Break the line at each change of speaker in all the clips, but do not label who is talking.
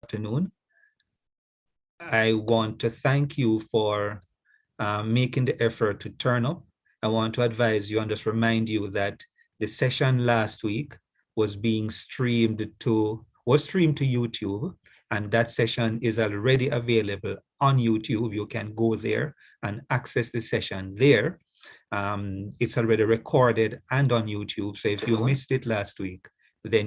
afternoon. I want to thank you for making the effort to turn up. I want to advise you and just remind you that the session last week was streamed to YouTube, and that session is already available on YouTube. You can go there and access the session there. It's already recorded and on YouTube. So if you missed it last week, then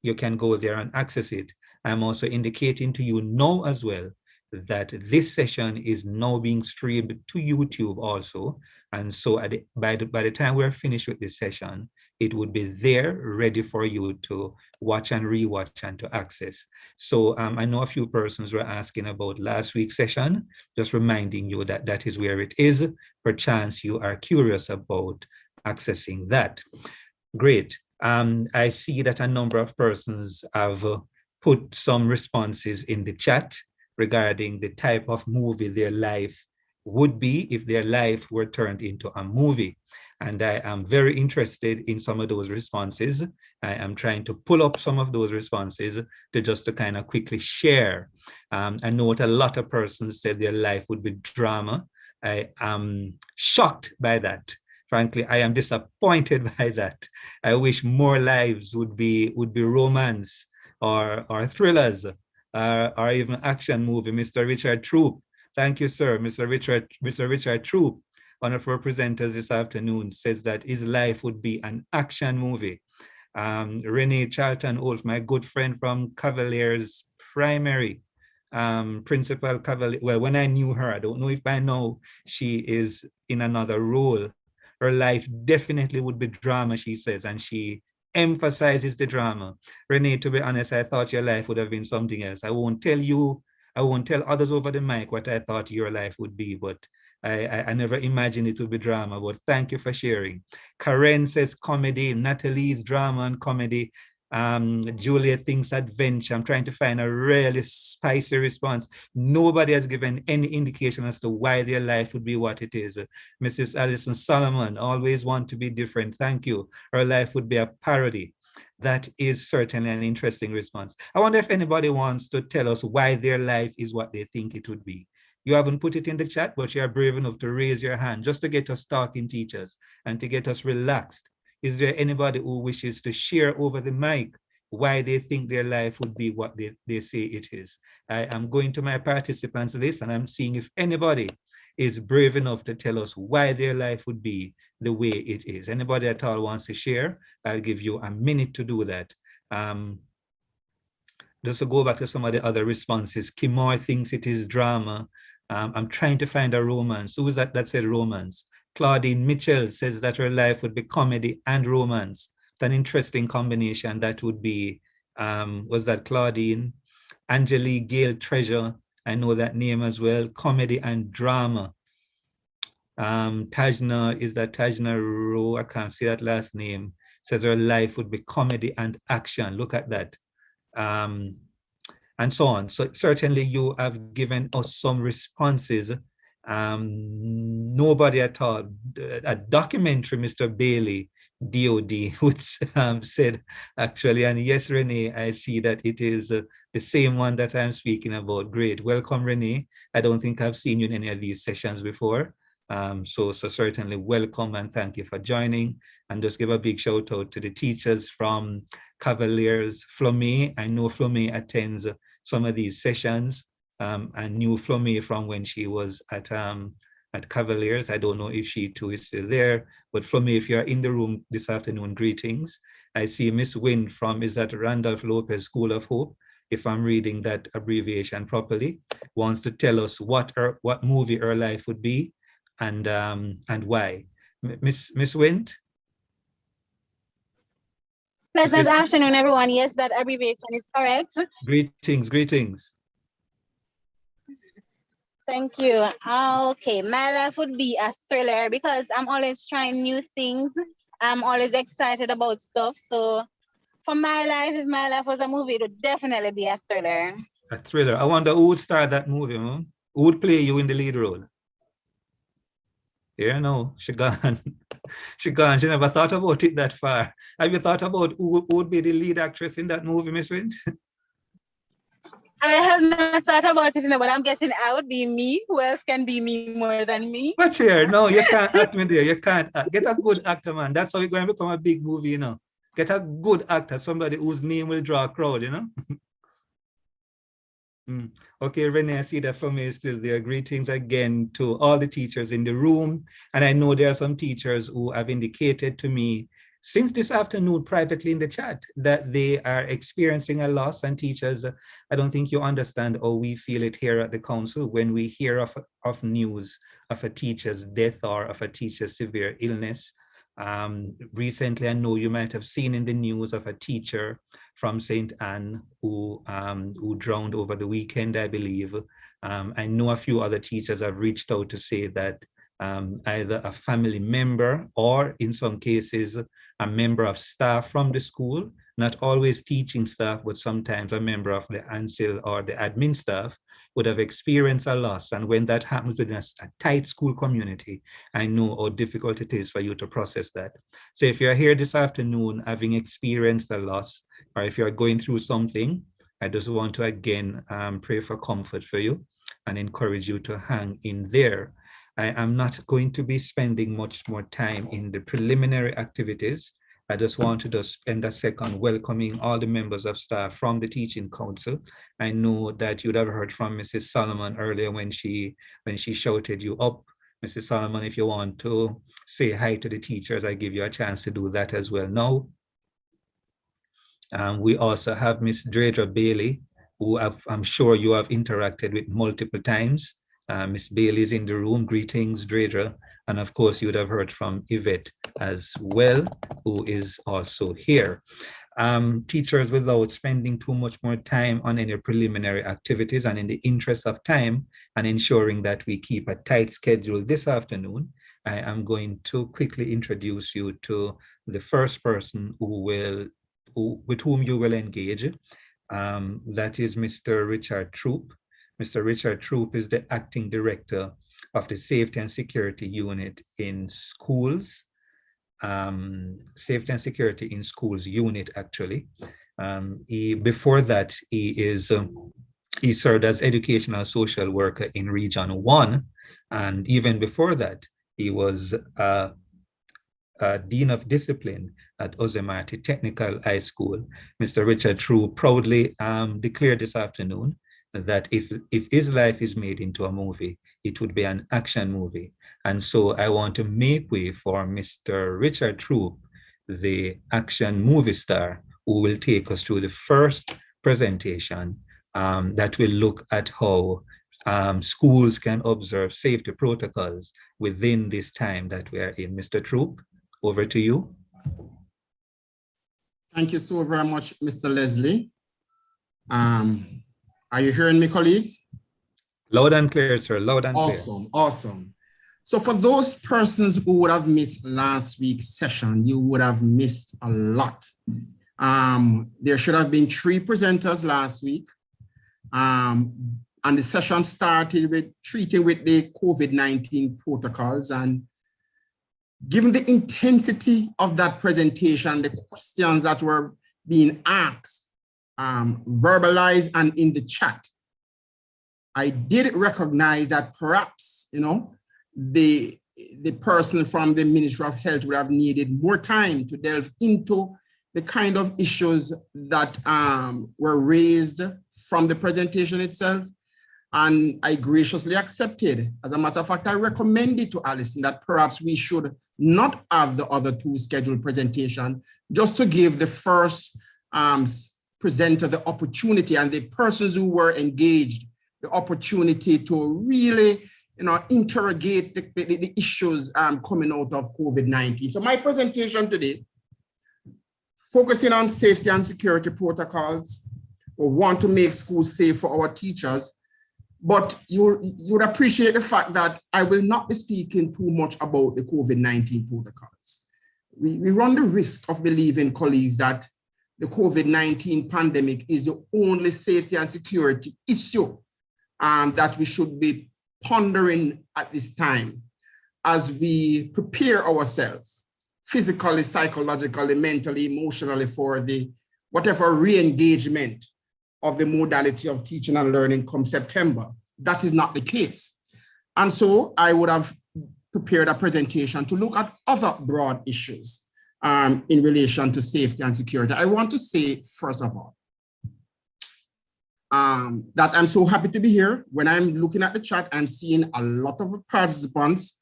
you can go there and access it. I'm also indicating to you now as well that this session is now being streamed to YouTube also. And so by the time we're finished with this session, it would be there ready for you to watch and rewatch and to access. So I know a few persons were asking about last week's session, just reminding you that that is where it is. Perchance you are curious about accessing that. Great. I see that a number of persons have put some responses in the chat regarding the type of movie their life would be if their life were turned into a movie. And I am very interested in some of those responses. I am trying to pull up some of those responses to kind of quickly share. I know what a lot of persons said their life would be drama. I am shocked by that. Frankly, I am disappointed by that. I wish more lives would be romance or thrillers or even action movie. Mr. Richard Troop, thank you, sir. Mr. Richard Troop, one of our presenters this afternoon, says that his life would be an action movie. Renee Charlton Wolf, my good friend from Cavaliers Primary, Principal Cavalier. Well, when I knew her, I don't know if by now she is in another role. Her life definitely would be drama, she says, and she emphasizes the drama. Renee, to be honest, I thought your life would have been something else. I won't tell others over the mic what I thought your life would be, but I never imagined it would be drama, but thank you for sharing. Karen says comedy, Natalie's drama and comedy. Julia thinks adventure. I'm trying to find a really spicy response. Nobody has given any indication as to why their life would be what it is. Mrs. Alison Solomon, always want to be different. Thank you. Her life would be a parody. That is certainly an interesting response. I wonder if anybody wants to tell us why their life is what they think it would be. You haven't put it in the chat, but you're brave enough to raise your hand just to get us talking, teachers, and to get us relaxed. Is there anybody who wishes to share over the mic why they think their life would be what they say it is? I am going to my participants list and I'm seeing if anybody is brave enough to tell us why their life would be the way it is. Anybody at all wants to share? I'll give you a minute to do that. Just to go back to some of the other responses, Kimor thinks it is drama. I'm trying to find a romance. Who was that said romance? Claudine Mitchell says that her life would be comedy and romance. It's an interesting combination. That would be, was that Claudine? Angelique Gale Treasure, I know that name as well. Comedy and drama. Tajna, is that Tajna Rowe? I can't see that last name. Says her life would be comedy and action. Look at that. And so on. So certainly you have given us some responses. Nobody at all. A documentary, Mr. Bailey, DOD, which said actually, and yes, Renee, I see that it is the same one that I'm speaking about. Great. Welcome, Renee. I don't think I've seen you in any of these sessions before. So certainly welcome and thank you for joining. And just give a big shout out to the teachers from Cavaliers. Flome, I know Flome attends some of these sessions. I knew Flome from when she was at Cavaliers. I don't know if she too is still there, but Flome, if you're in the room this afternoon, greetings. I see Miss Wynn from, is that Randolph Lopez School of Hope, if I'm reading that abbreviation properly, wants to tell us what movie her life would be and why. Miss Wynn?
Pleasant afternoon, everyone. Yes, that abbreviation is correct.
Greetings.
Thank you. Okay, my life would be a thriller because I'm always trying new things. I'm always excited about stuff. So for my life, if my life was a movie, it would definitely be a thriller.
A thriller. I wonder who would star that movie, huh? Who would play you in the lead role? Yeah, no, she gone. She never thought about it that far. Have you thought about who would be the lead actress in that movie, Miss Wynn?
I have not thought about it, but I'm guessing I would be me. Who else can be me more than me?
But here, no, you can't act me there. You can't act. Get a good actor, man. That's how it's going to become a big movie, you know. Get a good actor, somebody whose name will draw a crowd, you know. Okay, Renee, I see that for me is still there. Greetings again to all the teachers in the room. And I know there are some teachers who have indicated to me since this afternoon privately in the chat that they are experiencing a loss. And teachers, I don't think you understand how we feel it here at the council when we hear of news of a teacher's death or of a teacher's severe illness. Recently, I know you might have seen in the news of a teacher from St. Anne who drowned over the weekend, I believe. I know a few other teachers have reached out to say that either a family member or in some cases, a member of staff from the school, not always teaching staff, but sometimes a member of the ANSIL or the admin staff would have experienced a loss. And when that happens within a tight school community, I know how difficult it is for you to process that. So if you're here this afternoon having experienced a loss, or if you're going through something, I just want to again pray for comfort for you and encourage you to hang in there. I am not going to be spending much more time in the preliminary activities. I just want to just spend a second welcoming all the members of staff from the Teaching Council. I know that you'd have heard from Mrs. Solomon earlier when she shouted you up. Mrs. Solomon, if you want to say hi to the teachers, I give you a chance to do that as well now. We also have Miss Dredra Bailey, who I'm sure you have interacted with multiple times. Miss Bailey is in the room. Greetings, Dredra. And of course, you would have heard from Yvette as well, who is also here. Teachers, without spending too much more time on any preliminary activities and in the interest of time and ensuring that we keep a tight schedule this afternoon, I am going to quickly introduce you to the first person with whom you will engage. That is Mr. Richard Troop. Mr. Richard Troop is the acting director of the Safety and Security Unit in Schools. Safety and Security in Schools Unit, actually. Before that, he served as educational social worker in Region 1. And even before that, he was Dean of Discipline at Ozemarty Technical High School. Mr. Richard Troop proudly declared this afternoon that if his life is made into a movie, it would be an action movie. And so I want to make way for Mr. Richard Troop, the action movie star, who will take us through the first presentation that will look at how schools can observe safety protocols within this time that we are in. Mr. Troop, over to you.
Thank you so very much, Mr. Leslie. Are you hearing me, colleagues?
Loud and clear, sir. Loud and clear.
Awesome, awesome. So for those persons who would have missed last week's session, you would have missed a lot. There should have been 3 presenters last week. And the session started with treating with the COVID-19 protocols. And given the intensity of that presentation, the questions that were being asked, verbalized and in the chat, I did recognize that perhaps, the person from the Ministry of Health would have needed more time to delve into the kind of issues that were raised from the presentation itself. And I graciously accepted. As a matter of fact, I recommended to Alison that perhaps we should not have the other 2 scheduled presentations, just to give the first presenter the opportunity and the persons who were engaged the opportunity to really interrogate the issues coming out of COVID-19. So my presentation today, focusing on safety and security protocols. We want to make schools safe for our teachers, but you would appreciate the fact that I will not be speaking too much about the COVID-19 protocols. We run the risk of believing, colleagues, that the COVID-19 pandemic is the only safety and security issue that we should be pondering at this time as we prepare ourselves physically, psychologically, mentally, emotionally for the whatever re-engagement of the modality of teaching and learning come September. That is not the case. And so I would have prepared a presentation to look at other broad issues in relation to safety and security. I want to say, first of all, that I'm so happy to be here. When I'm looking at the chat, I'm seeing a lot of participants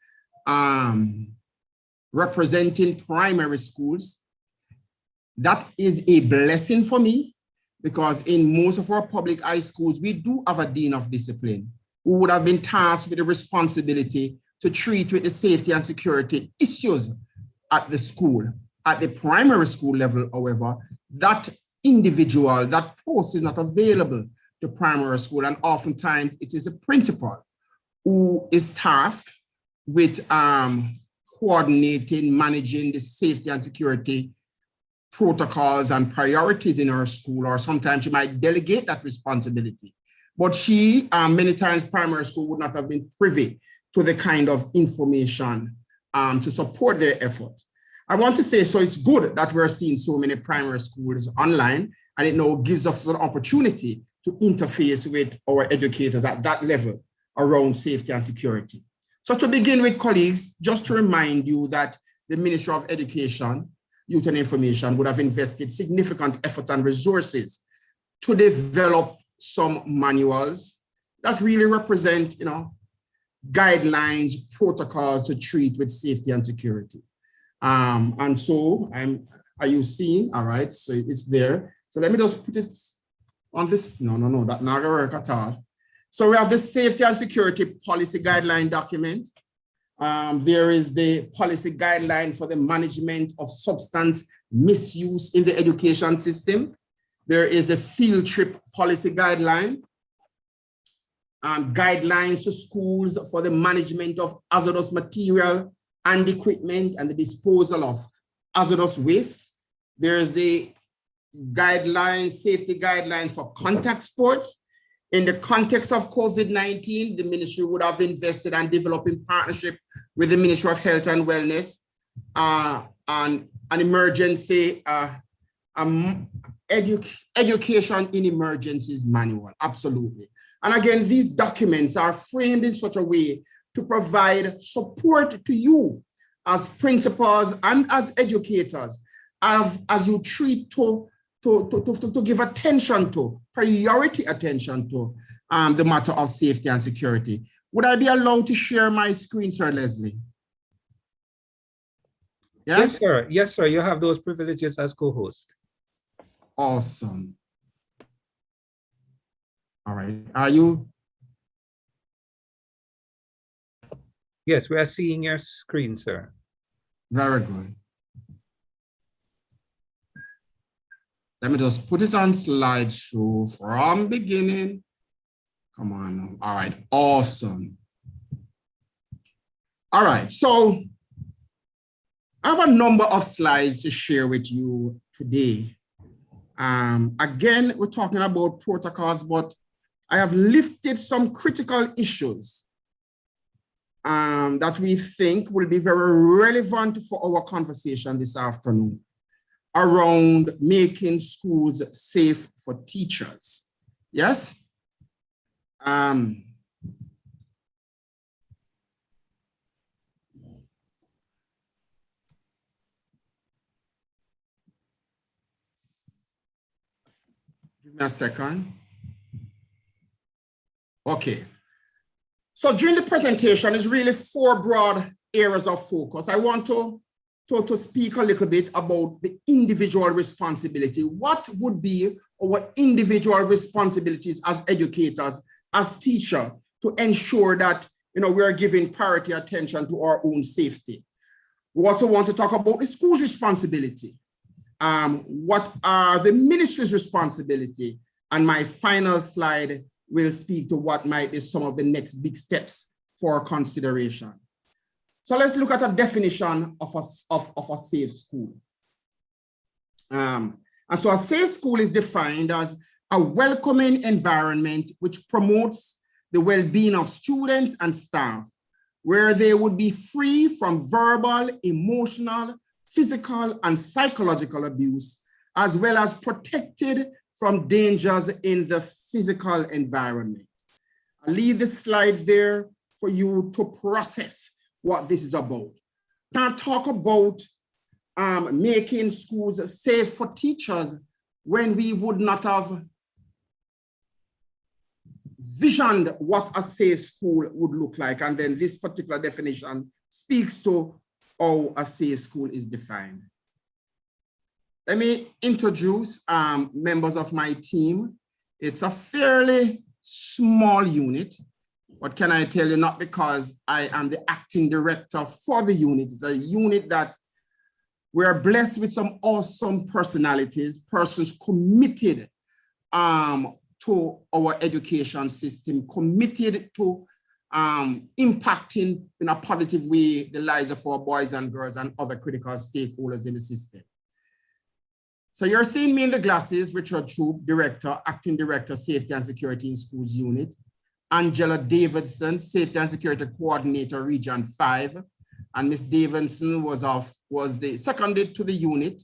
representing primary schools. That is a blessing for me, because in most of our public high schools, we do have a dean of discipline who would have been tasked with the responsibility to treat with the safety and security issues at the school. At the primary school level, however, that individual, that post is not available to primary school, and oftentimes it is a principal who is tasked with coordinating, managing the safety and security protocols and priorities in our school, or sometimes she might delegate that responsibility. But she, many times primary school would not have been privy to the kind of information to support their effort. I want to say, so it's good that we're seeing so many primary schools online, and it now gives us an opportunity to interface with our educators at that level around safety and security. So to begin with, colleagues, just to remind you that the Ministry of Education, Youth and Information would have invested significant effort and resources to develop some manuals that really represent, guidelines, protocols to treat with safety and security. And so are you seeing? All right, so it's there. So let me just put it on this. No, that's not gonna work at all. So we have the safety and security policy guideline document. There is the policy guideline for the management of substance misuse in the education system. There is a field trip policy guideline, guidelines to schools for the management of hazardous material and equipment and the disposal of hazardous waste. There's the guidelines, safety guidelines for contact sports. In the context of COVID-19, the ministry would have invested and developed in partnership with the Ministry of Health and Wellness an emergency education in emergencies manual, absolutely. And again, these documents are framed in such a way to provide support to you as principals and as educators as you treat to give attention to, priority attention to the matter of safety and security. Would I be allowed to share my screen, Sir Leslie? Yes?
Yes, sir. Yes, sir. You have those privileges as co-host.
Awesome. All right. Are you?
Yes, we are seeing your screen, sir.
Very good. Let me just put it on slideshow from beginning. Come on. All right. Awesome. All right. So I have a number of slides to share with you today. Again, we're talking about protocols, but I have lifted some critical issues that we think will be very relevant for our conversation this afternoon around making schools safe for teachers. Yes? Give me a second. Okay. So during the presentation is really 4 broad areas of focus. I want to speak a little bit about the individual responsibility. What would be our individual responsibilities as educators, as teachers, to ensure that we are giving priority attention to our own safety. We also want to talk about the school's responsibility. What are the ministry's responsibility? And my final slide will speak to what might be some of the next big steps for consideration. So let's look at a definition of a safe school. And so a safe school is defined as a welcoming environment which promotes the well-being of students and staff, where they would be free from verbal, emotional, physical, and psychological abuse, as well as protected from dangers in the physical environment. I'll leave the slide there for you to process what this is about. Can't talk about making schools safe for teachers when we would not have visioned what a safe school would look like. And then this particular definition speaks to how a safe school is defined. Let me introduce members of my team. It's a fairly small unit. What can I tell you? Not because I am the acting director for the unit. It's a unit that we're blessed with some awesome personalities, persons committed to our education system, committed to impacting in a positive way the lives of our boys and girls and other critical stakeholders in the system. So you're seeing me in the glasses, Richard Troop, Director, Acting Director, Safety and Security in Schools Unit, Angela Davidson, Safety and Security Coordinator, Region 5, and Ms. Davidson was the seconded to the unit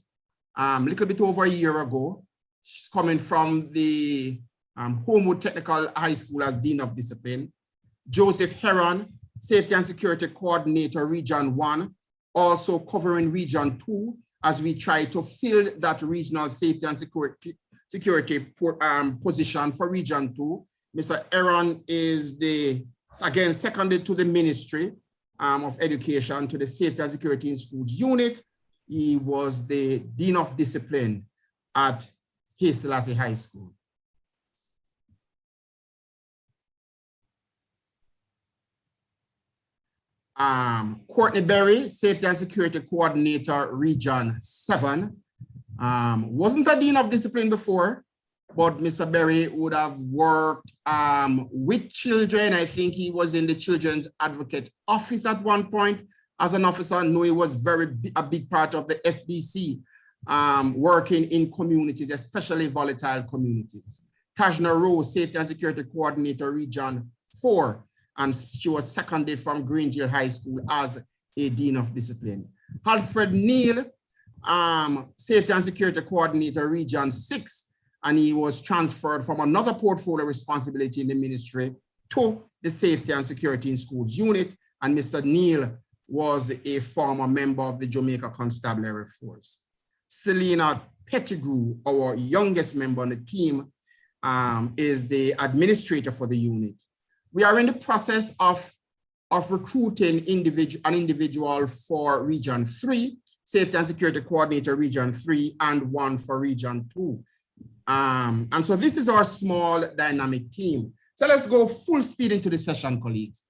a little bit over a year ago. She's coming from the Homewood Technical High School as Dean of Discipline. Joseph Heron, Safety and Security Coordinator, Region 1, also covering Region 2, as we try to fill that regional safety and security position for Region 2. Mr. Aaron is again seconded to the Ministry of Education, to the Safety and Security in Schools unit. He was the Dean of Discipline at Haile Selassie High School. Courtney Berry, Safety and Security Coordinator, Region 7. Wasn't a Dean of Discipline before, but Mr. Berry would have worked with children. I think he was in the Children's Advocate Office at one point as an officer. I know he was a big part of the SBC, working in communities, especially volatile communities. Kajna Rose, Safety and Security Coordinator, Region 4. And she was seconded from Green High School as a Dean of Discipline. Alfred Neal, Safety and Security Coordinator, Region 6, and he was transferred from another portfolio responsibility in the ministry to the Safety and Security in Schools unit, and Mr. Neal was a former member of the Jamaica Constabulary Force. Selena Pettigrew, our youngest member on the team, is the administrator for the unit. We are in the process of recruiting an individual for Region 3, Safety and Security Coordinator, Region 3, and one for Region 2. And so this is our small dynamic team. So let's go full speed into the session, colleagues.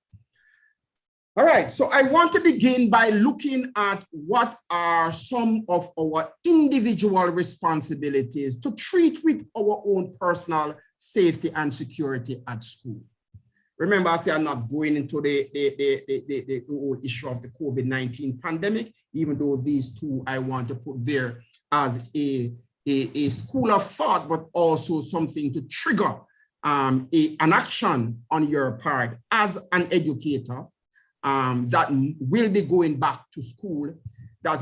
All right, so I want to begin by looking at what are some of our individual responsibilities to treat with our own personal safety and security at school. Remember, I say I'm not going into the whole issue of the COVID-19 pandemic, even though these two I want to put there as a school of thought, but also something to trigger an action on your part as an educator that will be going back to school. That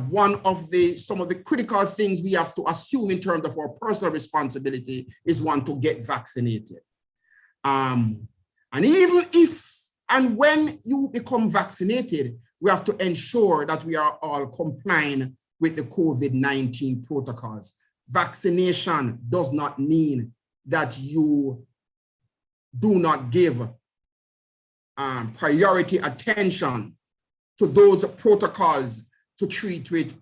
some of the critical things we have to assume in terms of our personal responsibility is one, to get vaccinated. And even if and when you become vaccinated, we have to ensure that we are all complying with the COVID-19 protocols. Vaccination does not mean that you do not give priority attention to those protocols to treat with,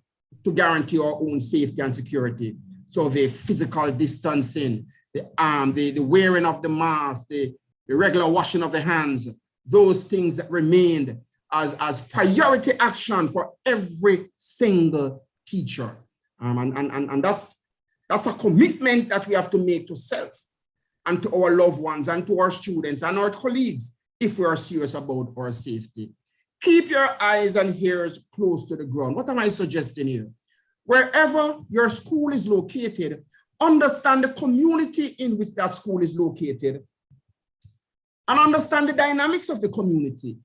to guarantee our own safety and security. So the physical distancing, the wearing of the mask, the regular washing of the hands, those things that remained as priority action for every single teacher. And that's a commitment that we have to make to self and to our loved ones and to our students and our colleagues if we are serious about our safety. Keep your eyes and ears close to the ground. What am I suggesting here? Wherever your school is located, understand the community in which that school is located and understand the dynamics of the community.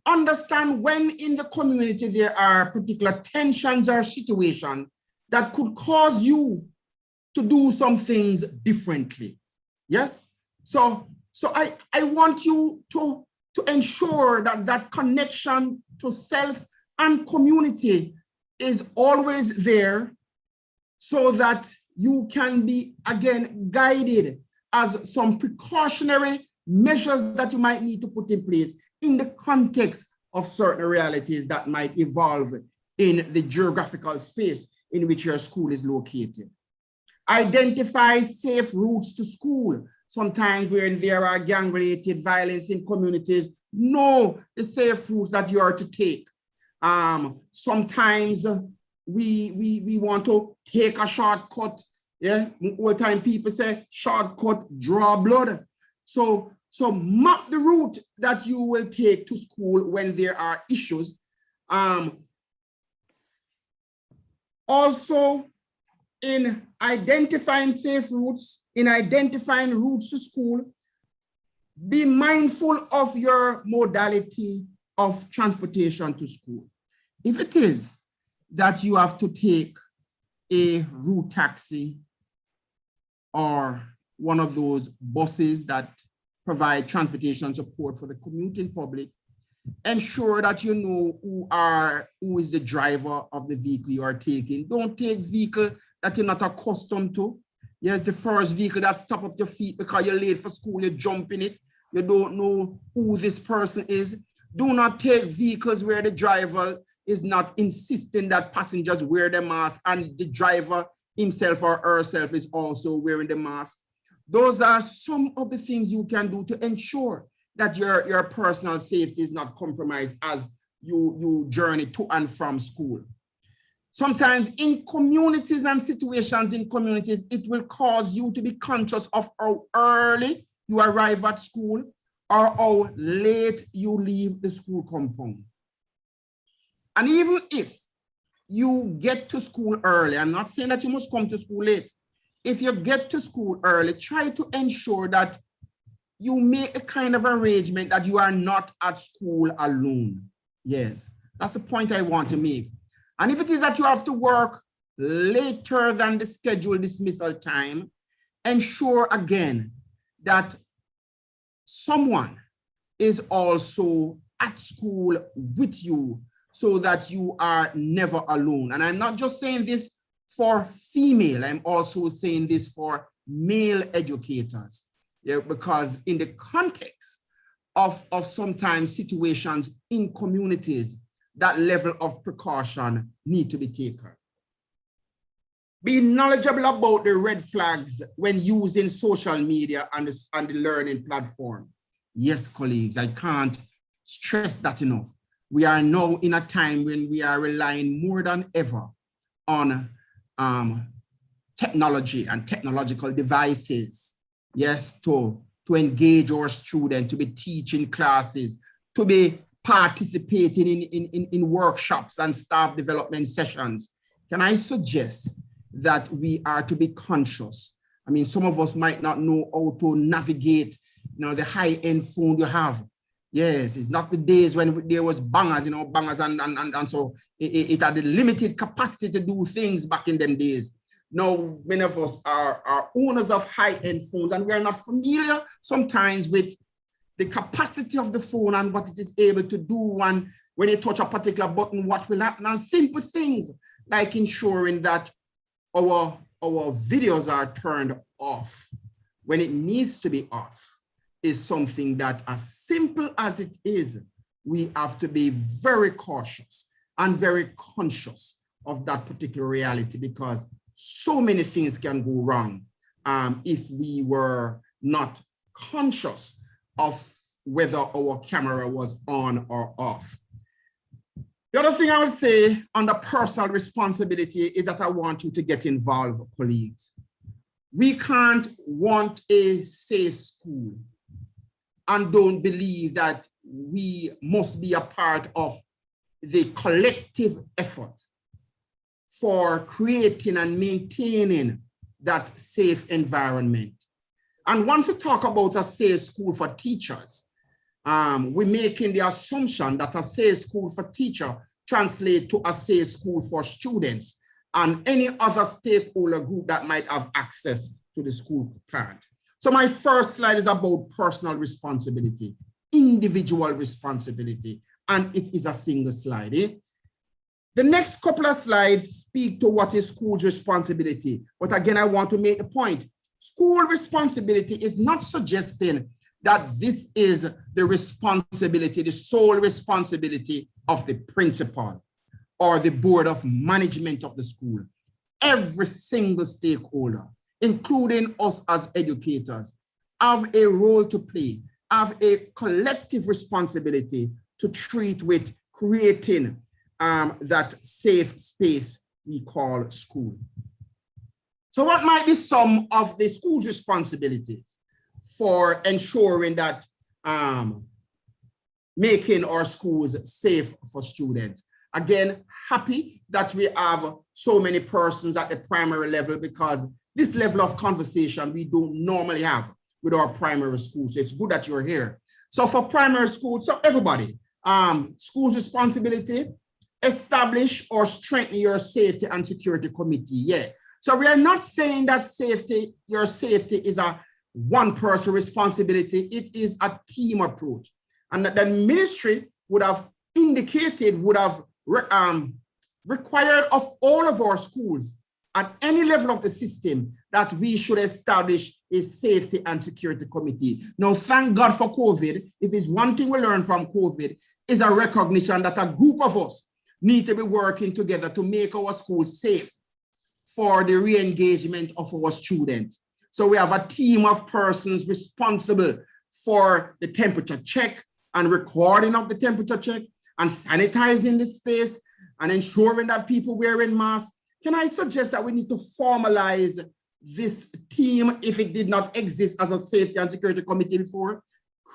Understand when in the community there are particular tensions or situations that could cause you to do some things differently. Yes? So I want you to ensure that that connection to self and community is always there so that you can be, again, guided as some precautionary measures that you might need to put in place in the context of certain realities that might evolve in the geographical space in which your school is located. Identify safe routes to school. Sometimes when there are gang-related violence in communities, know the safe routes that you are to take. Sometimes we want to take a shortcut. Yeah, all the time people say shortcut, draw blood. So map the route that you will take to school when there are issues. Also, in identifying safe routes, in identifying routes to school, be mindful of your modality of transportation to school. If it is that you have to take a route taxi or one of those buses that provide transportation support for the commuting public, ensure that you know who is the driver of the vehicle you are taking. Don't take vehicle that you're not accustomed to. Yes, the first vehicle that stop up your feet because you're late for school, you jump in it. You don't know who this person is. Do not take vehicles where the driver is not insisting that passengers wear the mask and the driver himself or herself is also wearing the mask. Those are some of the things you can do to ensure that your personal safety is not compromised as you journey to and from school. Sometimes in communities and situations in communities, it will cause you to be conscious of how early you arrive at school or how late you leave the school compound. And even if you get to school early, I'm not saying that you must come to school late. If you get to school early, try to ensure that you make a kind of arrangement that you are not at school alone. Yes, that's the point I want to make. And if it is that you have to work later than the scheduled dismissal time, ensure again that someone is also at school with you so that you are never alone. And I'm not just saying this for female, I'm also saying this for male educators. Yeah, because in the context of sometimes situations in communities, that level of precaution need to be taken. Be knowledgeable about the red flags when using social media and the learning platform. Yes, colleagues, I can't stress that enough. We are now in a time when we are relying more than ever on technology and technological devices. Yes, to engage our students, to be teaching classes, to be participating in workshops and staff development sessions. Can I suggest that we are to be conscious? I mean, some of us might not know how to navigate, the high-end phone you have. Yes, it's not the days when there was bangers, bangers and so it had a limited capacity to do things back in them days. Now, many of us are owners of high-end phones and we are not familiar sometimes with the capacity of the phone and what it is able to do. And when you touch a particular button, what will happen? And simple things like ensuring that our videos are turned off when it needs to be off is something that, as simple as it is, we have to be very cautious and very conscious of that particular reality, because so many things can go wrong if we were not conscious of whether our camera was on or off. The other thing I would say under personal responsibility is that I want you to get involved, colleagues. We can't want a safe school and don't believe that we must be a part of the collective effort for creating and maintaining that safe environment. And once we talk about a safe school for teachers, we're making the assumption that a safe school for teacher translates to a safe school for students. and any other stakeholder group that might have access to the school parent. So my first slide is about personal responsibility, individual responsibility, and it is a single slide. The next couple of slides speak to what is school's responsibility. But again, I want to make the point. School responsibility is not suggesting that this is the responsibility, the sole responsibility of the principal or the board of management of the school. Every single stakeholder, including us as educators, have a role to play, have a collective responsibility to treat with creating that safe space we call school. So what might be some of the school's responsibilities for ensuring that making our schools safe for students? Again, happy that we have so many persons at the primary level, because this level of conversation we don't normally have with our primary schools. So it's good that you're here. So for primary schools, so everybody, school's responsibility, establish or strengthen your safety and security committee. Yeah. So we are not saying that your safety is a one-person responsibility. It is a team approach. And that the ministry would have indicated, would have required of all of our schools at any level of the system that we should establish a safety and security committee. Now, thank God for COVID. If it's one thing we learned from COVID, is a recognition that a group of us need to be working together to make our schools safe for the re-engagement of our students. So we have a team of persons responsible for the temperature check and recording of the temperature check and sanitizing the space and ensuring that people wearing masks. Can I suggest that we need to formalize this team if it did not exist as a safety and security committee before?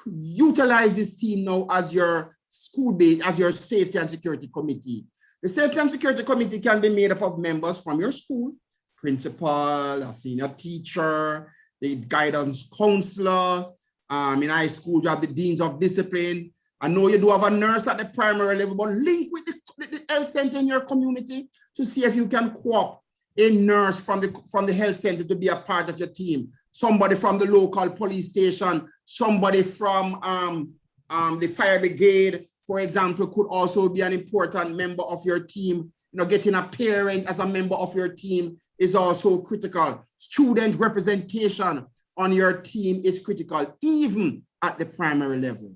Utilize this team now as your school-based, as your safety and security committee. The safety and security committee can be made up of members from your school, principal, a senior teacher, the guidance counselor. In high school, you have the deans of discipline. I know you do have a nurse at the primary level, but link with the health center in your community to see if you can co-opt a nurse from the health center to be a part of your team. Somebody from the local police station, somebody from the fire brigade, for example, could also be an important member of your team. You know, getting a parent as a member of your team is also critical. Student representation on your team is critical, even at the primary level.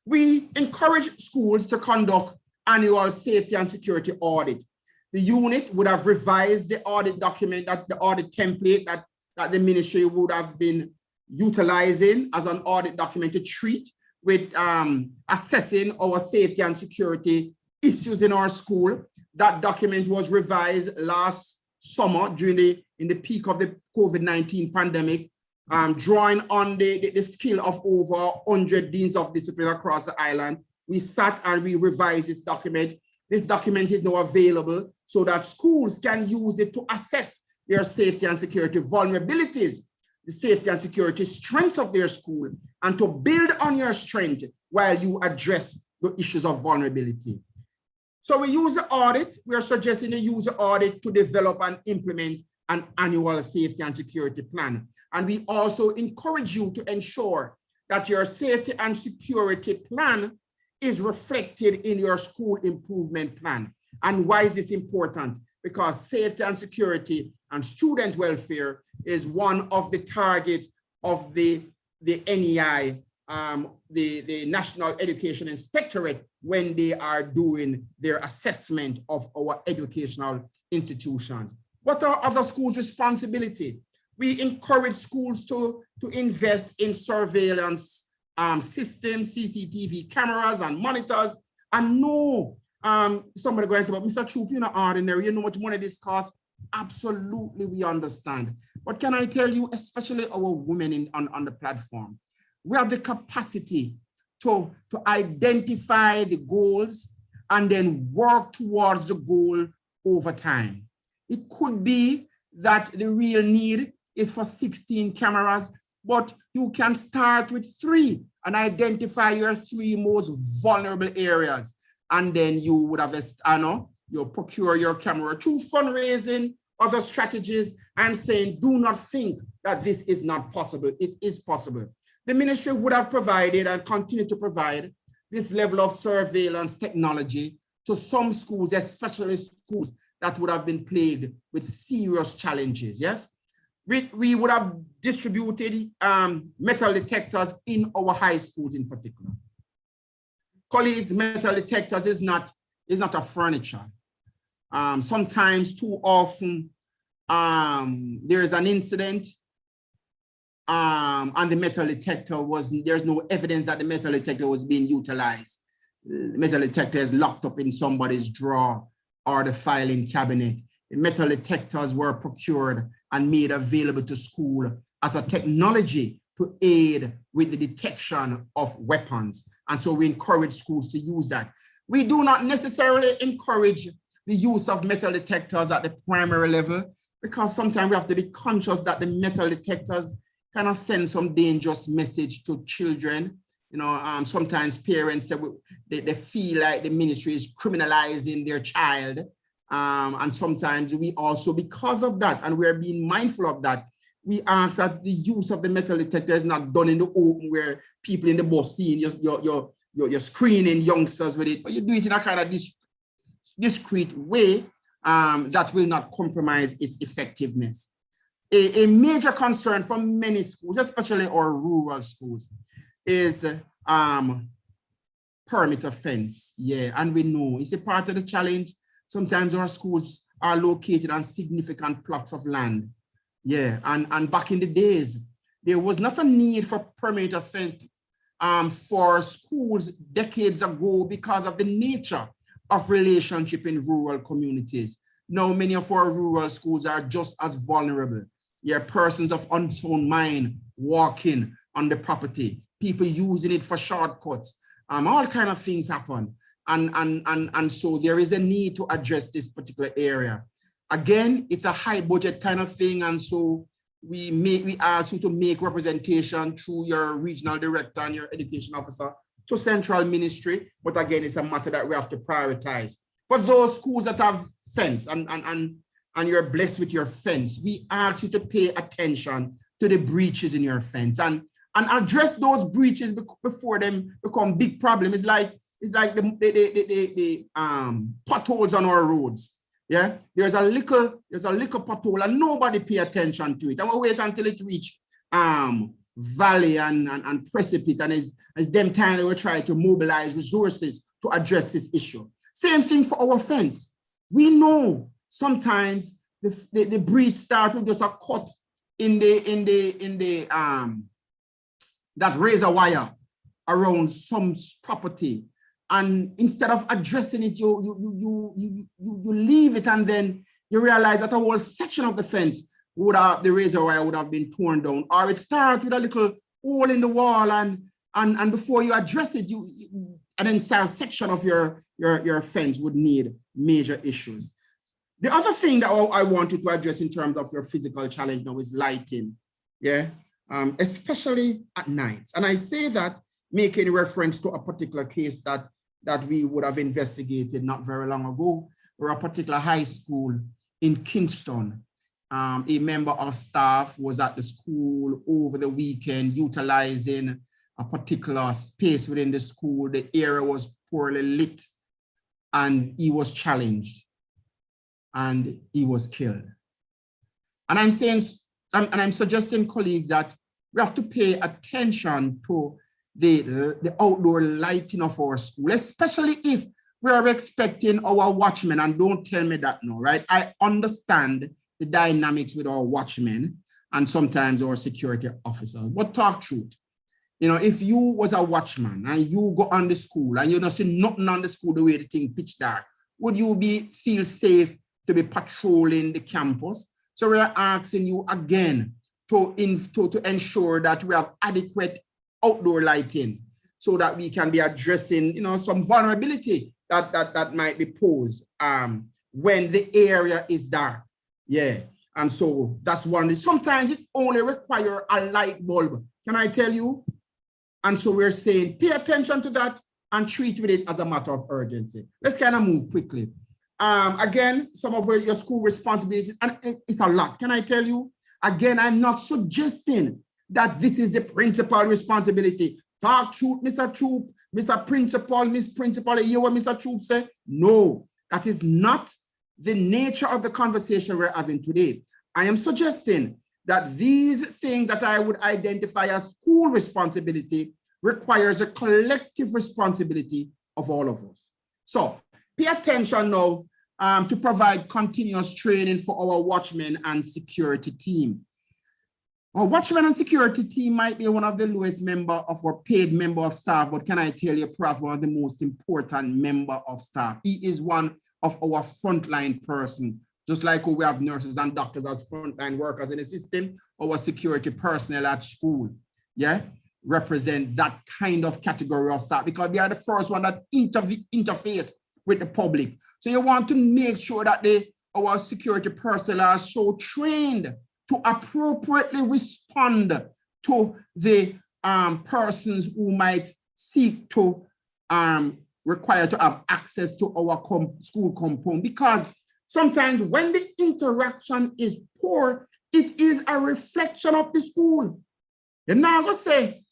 We encourage schools to conduct annual safety and security audit. The unit would have revised the audit document, the audit template that the ministry would have been utilizing as an audit document to treat with assessing our safety and security issues in our school. That document was revised last summer in the peak of the COVID-19 pandemic, drawing on the skill of over 100 deans of discipline across the island. We sat and we revised this document. This document is now available so that schools can use it to assess their safety and security vulnerabilities, the safety and security strengths of their school, and to build on your strength while you address the issues of vulnerability. So we use the audit. We are suggesting to use the audit to develop and implement an annual safety and security plan. And we also encourage you to ensure that your safety and security plan is reflected in your school improvement plan. And why is this important? Because safety and security and student welfare is one of the targets of the NEI, the National Education Inspectorate, when they are doing their assessment of our educational institutions. What are other schools' responsibility? We encourage schools to invest in surveillance systems, CCTV cameras and monitors. And no, somebody going to say, but Mr. Troop, you're not ordinary, you know how much money this costs. Absolutely, we understand. But can I tell you, especially our women on the platform, we have the capacity to identify the goals and then work towards the goal over time. It could be that the real need is for 16 cameras, but you can start with 3 and identify your 3 most vulnerable areas. And then you would have, you procure your camera through fundraising, other strategies. I'm saying do not think that this is not possible. It is possible. The ministry would have provided and continue to provide this level of surveillance technology to some schools, especially schools that would have been plagued with serious challenges, yes? We would have distributed metal detectors in our high schools in particular. Colleagues, metal detectors is not a furniture. Sometimes, too often, there is an incident and the metal detector there's no evidence that the metal detector was being utilized. The metal detector is locked up in somebody's drawer or the filing cabinet. The metal detectors were procured and made available to school as a technology to aid with the detection of weapons. And so we encourage schools to use that. We do not necessarily encourage the use of metal detectors at the primary level, because sometimes we have to be conscious that the metal detectors kind of send some dangerous message to children. You know, sometimes parents say they feel like the ministry is criminalizing their child. And sometimes we also, because of that, and we're being mindful of that, we ask that the use of the metal detector is not done in the open where people in the bus seeing you're screening youngsters with it, but you do it in a kind of discreet way that will not compromise its effectiveness. A major concern for many schools, especially our rural schools, is permit offense. Yeah, and we know it's a part of the challenge. Sometimes our schools are located on significant plots of land. Yeah, and back in the days, there was not a need for permit offense for schools decades ago because of the nature of relationship in rural communities. Now, many of our rural schools are just as vulnerable. Yeah, persons of unsound mind walking on the property, people using it for shortcuts, all kind of things happen. And so there is a need to address this particular area. Again, it's a high budget kind of thing. And so we ask you to make representation through your regional director and your education officer to central ministry. But again, it's a matter that we have to prioritize. For those schools that have fence and you're blessed with your fence, we ask you to pay attention to the breaches in your fence and address those breaches before them become big problem. It's like the potholes on our roads. Yeah, there's a little pothole and nobody pay attention to it. And we wait until it reach valley and precipice, and it's them time they will try to mobilize resources to address this issue. Same thing for our fence. We know sometimes the breach starts with just a cut in the that razor wire around some property, and instead of addressing it, you leave it, and then you realize that a whole section of the fence the razor wire would have been torn down, or it starts with a little hole in the wall, and before you address it, an entire section of your fence would need major issues. The other thing that I wanted to address in terms of your physical challenge now is lighting, yeah, especially at night. And I say that making reference to a particular case that we would have investigated not very long ago, where a particular high school in Kingston, a member of staff was at the school over the weekend utilizing a particular space within the school. The area was poorly lit, and he was challenged and he was killed. And I'm saying, and I'm suggesting, colleagues, that we have to pay attention to the outdoor lighting of our school, especially if we are expecting our watchmen, and don't tell me that now, right? I understand the dynamics with our watchmen and sometimes our security officers, but talk truth. You know, if you was a watchman and you go on the school and you don't see nothing on the school the way the thing pitch dark, would you feel safe to be patrolling the campus? So we're asking you again to ensure that we have adequate outdoor lighting so that we can be addressing, you know, some vulnerability that might be posed when the area is dark. Yeah, and so that's one. Sometimes it only requires a light bulb, can I tell you? And so we're saying pay attention to that and treat with it as a matter of urgency. Let's kind of move quickly. Again, some of your school responsibilities, and it's a lot. Can I tell you? Again, I'm not suggesting that this is the principal responsibility. Talk truth, Mr. Troop, Mr. Principal, Miss Principal, you hear what Mr. Troop say? No, that is not the nature of the conversation we're having today. I am suggesting that these things that I would identify as school responsibility requires a collective responsibility of all of us. So pay attention now to provide continuous training for our watchmen and security team. Our watchman and security team might be one of the lowest member of our paid member of staff, but can I tell you, perhaps one of the most important member of staff. He is one of our frontline person, just like we have nurses and doctors as frontline workers in the system, our security personnel at school, yeah, represent that kind of category of staff because they are the first one that interface with the public. So you want to make sure that our security personnel are so trained to appropriately respond to the persons who might seek to require to have access to our school compound. Because sometimes when the interaction is poor, it is a reflection of the school. You're not going to say,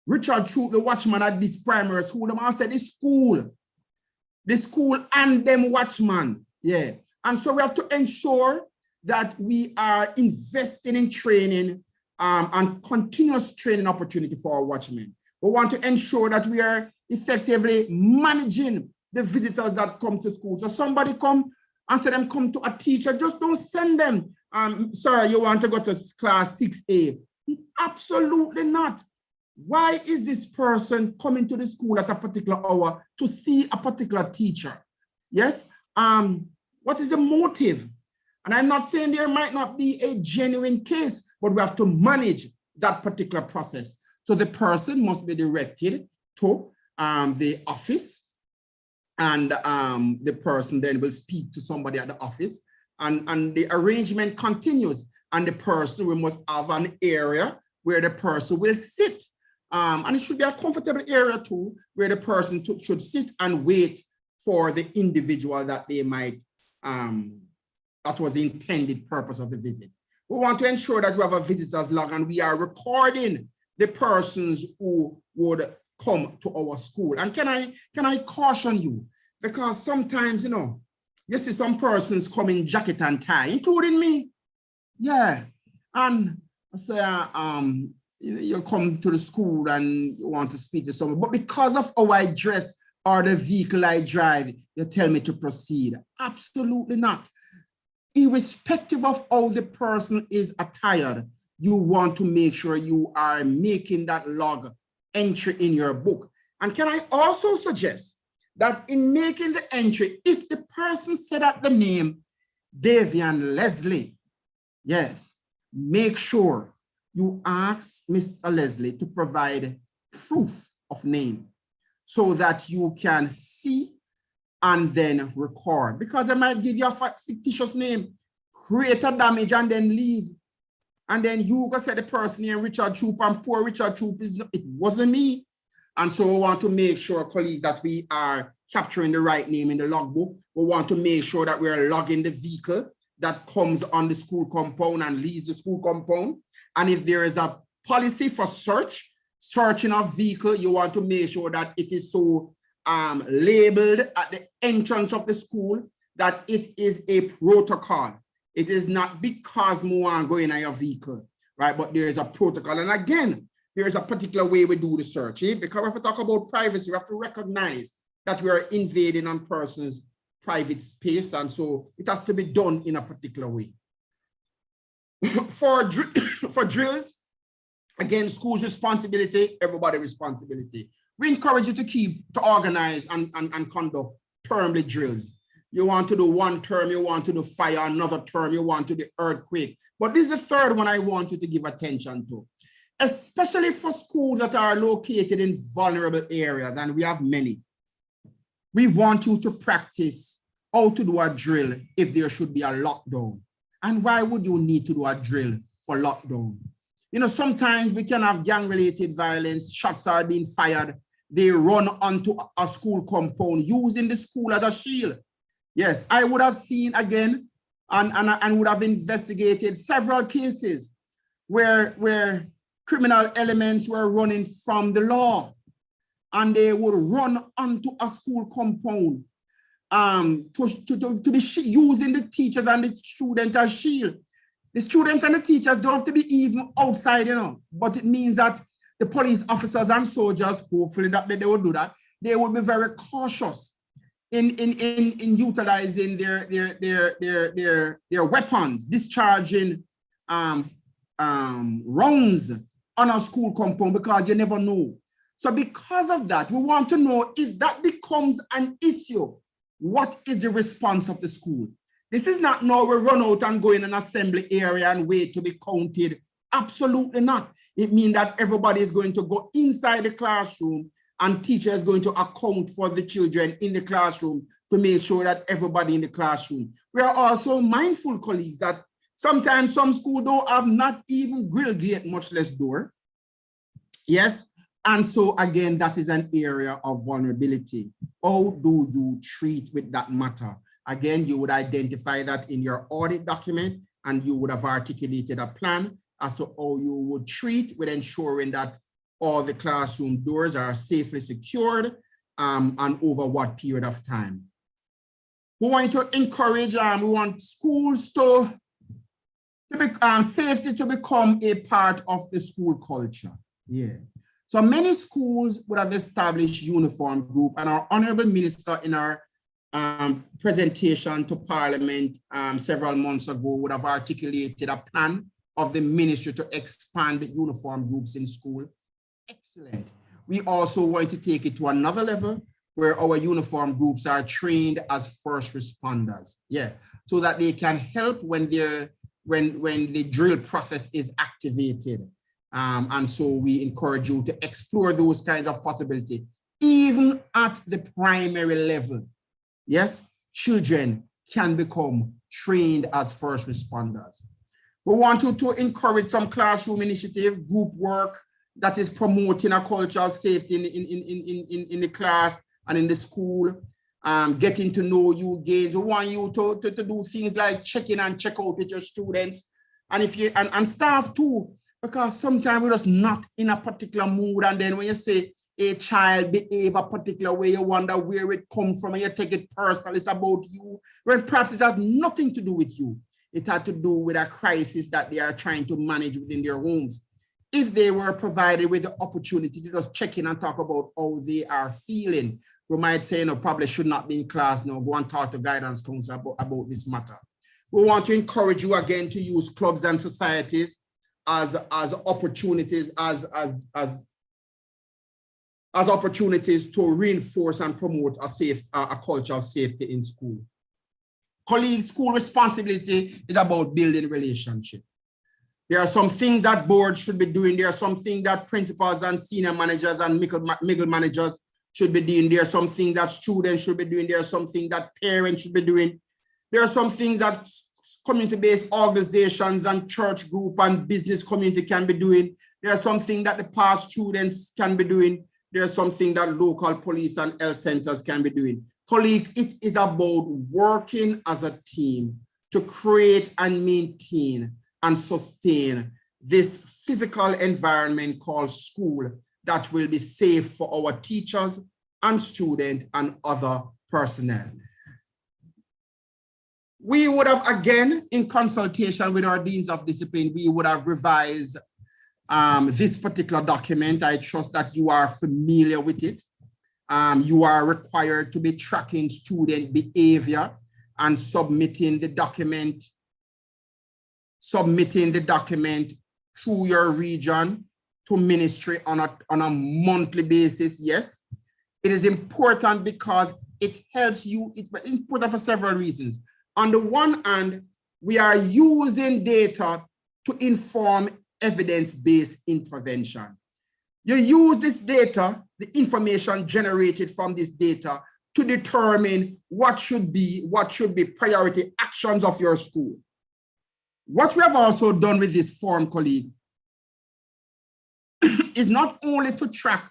Richard Troop, the watchman at this primary school, the man said the school and them watchman. Yeah. And so we have to ensure that we are investing in training and continuous training opportunity for our watchmen. We want to ensure that we are effectively managing the visitors that come to school. So somebody come and say them come to a teacher, just don't send them. Sir, you want to go to class 6A? Absolutely not. Why is this person coming to the school at a particular hour to see a particular teacher? Yes. What is the motive? And I'm not saying there might not be a genuine case, but we have to manage that particular process. So the person must be directed to the office, and the person then will speak to somebody at the office, and the arrangement continues. And the person, we must have an area where the person will sit. And it should be a comfortable area too, where the person should sit and wait for the individual that they might that was the intended purpose of the visit. We want to ensure that we have a visitor's log and we are recording the persons who would come to our school. And can I caution you? Because sometimes, you see some persons come in jacket and tie, including me. Yeah. And I say, you come to the school and you want to speak to someone, but because of how I dress or the vehicle I drive, you tell me to proceed. Absolutely not. Irrespective of how the person is attired, you want to make sure you are making that log entry in your book. And can I also suggest that in making the entry, if the person said at the name Davian Leslie, yes, make sure you ask Mr. Leslie to provide proof of name so that you can see and then record, because they might give you a fictitious name, create a damage and then leave. And then you go say the person here, Richard Troop, and poor Richard Troop, it wasn't me. And so we want to make sure, colleagues, that we are capturing the right name in the logbook. We want to make sure that we are logging the vehicle that comes on the school compound and leaves the school compound. And if there is a policy for searching a vehicle, you want to make sure that it is so labeled at the entrance of the school that it is a protocol. It is not because we want to go in your vehicle, right? But there is a protocol. And again, there is a particular way we do the search. Because if we talk about privacy, we have to recognize that we are invading on persons' private space. And so it has to be done in a particular way. For drills, again, school's responsibility, everybody's responsibility. We encourage you to organize and conduct termly drills. You want to do one term, you want to do fire, another term, you want to do earthquake. But this is the third one I want you to give attention to, especially for schools that are located in vulnerable areas, and we have many. We want you to practice how to do a drill if there should be a lockdown. And why would you need to do a drill for lockdown? Sometimes we can have gang-related violence, shots are being fired, they run onto a school compound using the school as a shield. Yes, I would have seen again and would have investigated several cases where criminal elements were running from the law and they would run onto a school compound to be using the teachers and the students as shield. The students and the teachers don't have to be even outside, you know, but it means that the police officers and soldiers, hopefully that they would do that, they would be very cautious in utilizing their weapons, discharging rounds on a school compound, because you never know. So because of that, we want to know if that becomes an issue, what is the response of the school? This is not now we run out and go in an assembly area and wait to be counted. Absolutely not. It means that everybody is going to go inside the classroom and teacher is going to account for the children in the classroom to make sure that everybody in the classroom. We are also mindful, colleagues, that sometimes some schools don't have not even grill gate, much less door. Yes. And so again, that is an area of vulnerability. How do you treat with that matter? Again, you would identify that in your audit document and you would have articulated a plan as to how you would treat with ensuring that all the classroom doors are safely secured and over what period of time. We want to encourage, we want schools to become safety to become a part of the school culture. Yeah. So many schools would have established uniform group, and our honorable minister in our presentation to Parliament several months ago would have articulated a plan of the ministry to expand the uniform groups in school. Excellent. We also want to take it to another level where our uniform groups are trained as first responders. Yeah, so that they can help when the drill process is activated. And so we encourage you to explore those kinds of possibilities, even at the primary level. Yes, children can become trained as first responders. We want you to encourage some classroom initiative, group work that is promoting a culture of safety in the class and in the school, getting to know you games. We want you to do things like check in and check out with your students, and if you and staff too, because sometimes we're just not in a particular mood, and then when you say a child behave a particular way, you wonder where it comes from and you take it personal. It's about you, when perhaps it has nothing to do with you. It had to do with a crisis that they are trying to manage within their homes. If they were provided with the opportunity to just check in and talk about how they are feeling, we might say, no, probably should not be in class, no, go and talk to guidance council about this matter. We want to encourage you again to use clubs and societies as opportunities, as opportunities to reinforce and promote a culture of safety in school. Colleagues, school responsibility is about building relationships. There are some things that boards should be doing. There are some things that principals and senior managers and middle managers should be doing. There are some things that students should be doing. There are some things that parents should be doing. There are some things that community-based organizations and church group and business community can be doing. There are some things that the past students can be doing. There are some things that local police and health centers can be doing. Colleagues, it is about working as a team to create and maintain and sustain this physical environment called school that will be safe for our teachers and students and other personnel. We would have, again, in consultation with our deans of discipline, we would have revised this particular document. I trust that you are familiar with it. You are required to be tracking student behavior and submitting the document through your region to ministry on a monthly basis. Yes, it is important because it helps you. It's important for several reasons. On the one hand, we are using data to inform evidence-based intervention. You use this data, the information generated from this data, to determine what should be priority actions of your school. What we have also done with this form, colleague, is not only to track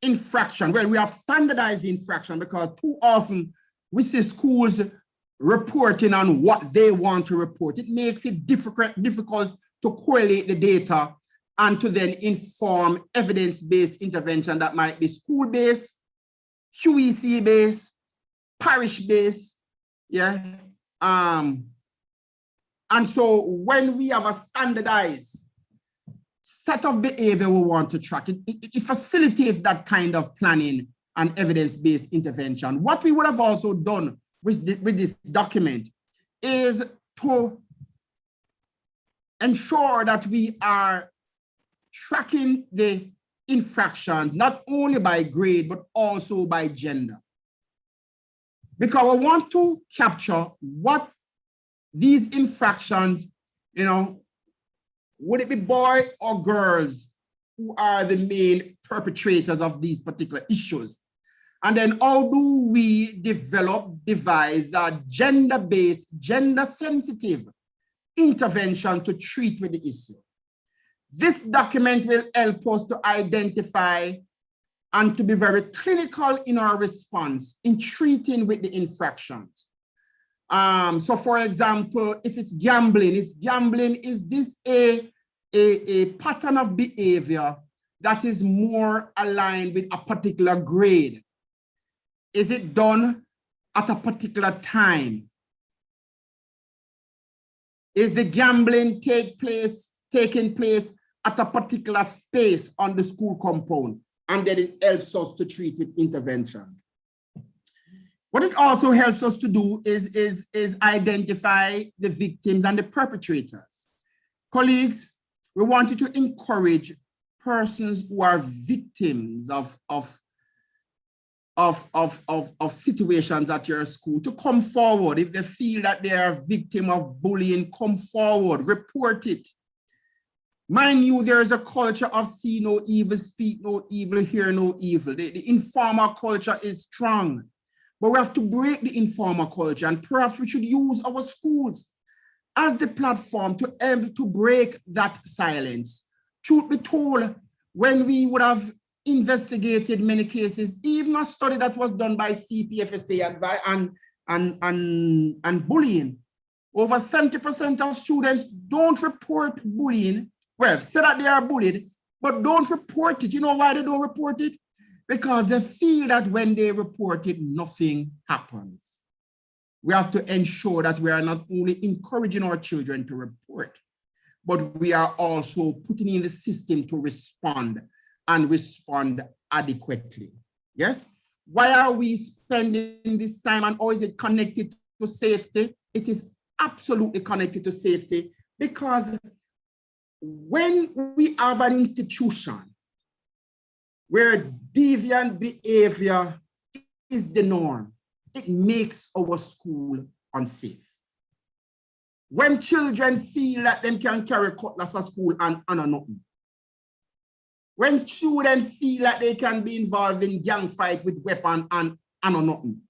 infraction. Well, we have standardized the infraction because too often we see schools reporting on what they want to report. It makes it difficult to correlate the data and to then inform evidence-based intervention that might be school-based, QEC-based, parish-based, yeah. And so when we have a standardized set of behavior we want to track, it facilitates that kind of planning and evidence-based intervention. What we would have also done with this document is to ensure that we are tracking the infractions, not only by grade, but also by gender. Because we want to capture what these infractions, you know, would it be boys or girls who are the main perpetrators of these particular issues? And then how do we devise a gender-based, gender-sensitive intervention to treat with the issue? This document will help us to identify and to be very clinical in our response in treating with the infractions. So for example, if it's gambling, is this a pattern of behavior that is more aligned with a particular grade? Is it done at a particular time? Is the gambling taking place at a particular space on the school compound? And then it helps us to treat with intervention. What it also helps us to do is identify the victims and the perpetrators. Colleagues, we want you to encourage persons who are victims of situations at your school to come forward. If they feel that they are a victim of bullying, come forward, report it. Mind you, there is a culture of see no evil, speak no evil, hear no evil. The informer culture is strong, but we have to break the informer culture, and perhaps we should use our schools as the platform to able to break that silence. Truth be told, when we would have investigated many cases, even a study that was done by CPFSA and bullying, over 70% of students don't report bullying. Well, say that they are bullied, but don't report it. You know why they don't report it? Because they feel that when they report it, nothing happens. We have to ensure that we are not only encouraging our children to report, but we are also putting in the system to respond and respond adequately. Yes? Why are we spending this time, and how is it connected to safety? It is absolutely connected to safety, because when we have an institution where deviant behavior is the norm, it makes our school unsafe. When children feel that they can carry cutlass at school and nothing. When students feel that they can be involved in gang fight with weapon and nothing.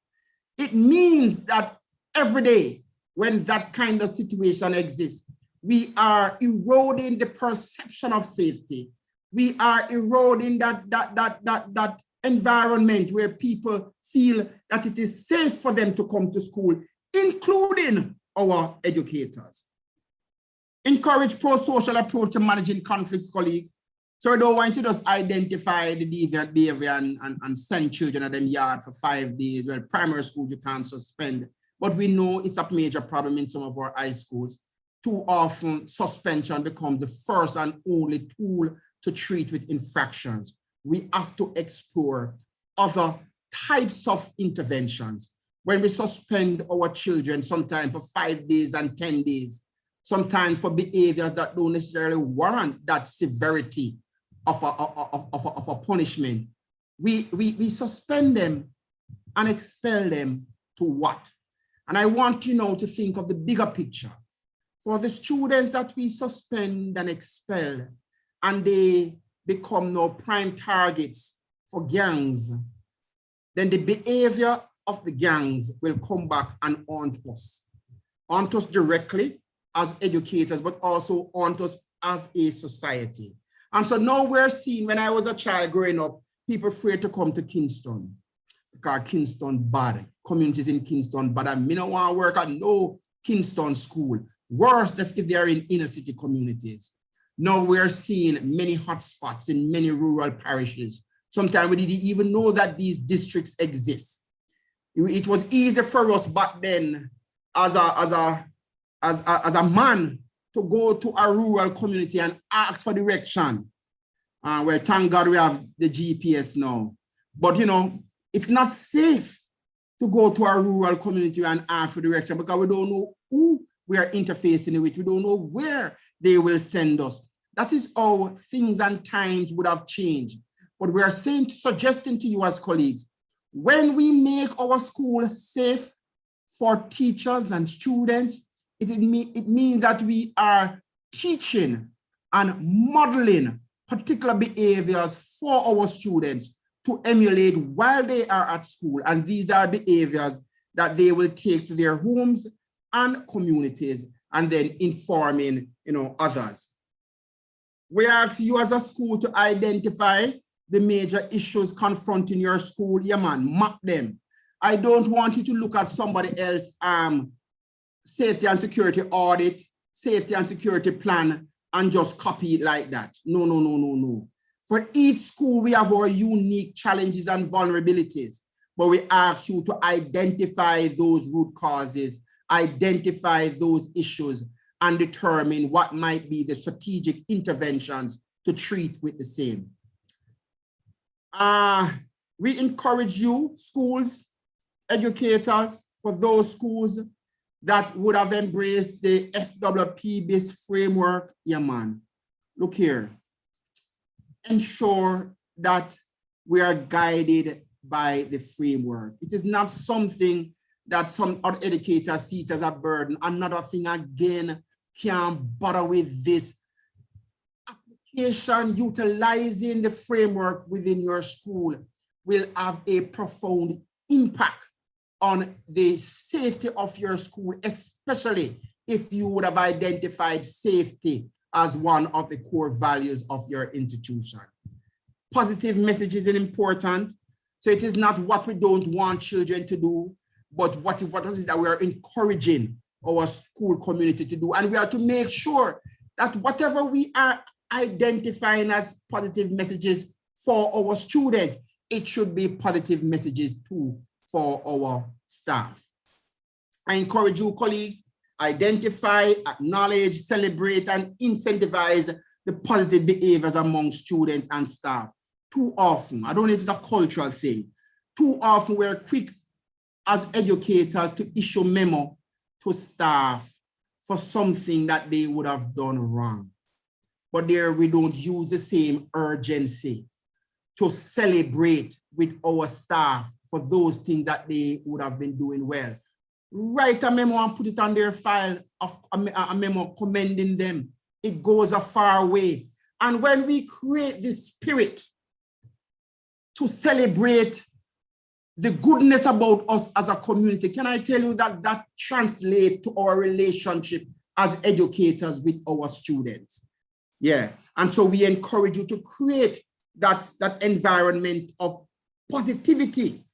It means that every day when that kind of situation exists, we are eroding the perception of safety. We are eroding that environment where people feel that it is safe for them to come to school, including our educators. Encourage pro-social approach to managing conflicts, colleagues. So I don't want to just identify the deviant behavior and send children at them yard for 5 days. Well, primary schools you can't suspend, but we know it's a major problem in some of our high schools. Too often, suspension becomes the first and only tool to treat with infractions. We have to explore other types of interventions. When we suspend our children, sometimes for 5 days and 10 days, sometimes for behaviors that don't necessarily warrant that severity of a punishment, we suspend them and expel them to what? And I want you now to think of the bigger picture. For the students that we suspend and expel, and they become now prime targets for gangs, then the behavior of the gangs will come back and haunt us directly as educators, but also haunt us as a society. And so now we're seeing, when I was a child growing up, people afraid to come to Kingston because Kingston bad, communities in Kingston, but I don't want to work at no Kingston school. Worse if they are in inner city communities. Now we're seeing many hotspots in many rural parishes. Sometimes we didn't even know that these districts exist. It was easy for us back then as a man to go to a rural community and ask for direction. Where thank God we have the GPS now. But you know, it's not safe to go to a rural community and ask for direction because we don't know who we are interfacing with. We don't know where they will send us. That is how things and times would have changed. But we are suggesting to you as colleagues, when we make our school safe for teachers and students, it means that we are teaching and modeling particular behaviors for our students to emulate while they are at school. And these are behaviors that they will take to their homes and communities and then informing, you know, others. We ask you as a school to identify the major issues confronting your school. Yeah, man, map them. I don't want you to look at somebody else's safety and security audit, safety and security plan, and just copy it like that. No, no, no, no, no. For each school, we have our unique challenges and vulnerabilities, but we ask you to identify those root causes, identify those issues, and determine what might be the strategic interventions to treat with the same. We encourage you, schools, educators, for those schools that would have embraced the SWP-based framework. Yeah, man. Look here. Ensure that we are guided by the framework. It is not something that some other educators see it as a burden. Another thing, again, can't bother with this application. Utilizing the framework within your school will have a profound impact on the safety of your school, especially if you would have identified safety as one of the core values of your institution. Positive messaging is important. So it is not what we don't want children to do, but what is it that we are encouraging our school community to do. And we are to make sure that whatever we are identifying as positive messages for our students, it should be positive messages too for our staff. I encourage you, colleagues, identify, acknowledge, celebrate, and incentivize the positive behaviors among students and staff. Too often, I don't know if it's a cultural thing, too often we're quick as educators to issue memo to staff for something that they would have done wrong. But there we don't use the same urgency to celebrate with our staff for those things that they would have been doing well. Write a memo and put it on their file of a memo commending them. It goes a far way. And when we create this spirit to celebrate the goodness about us as a community, can I tell you that that translates to our relationship as educators with our students? Yeah, and so we encourage you to create that environment of positivity.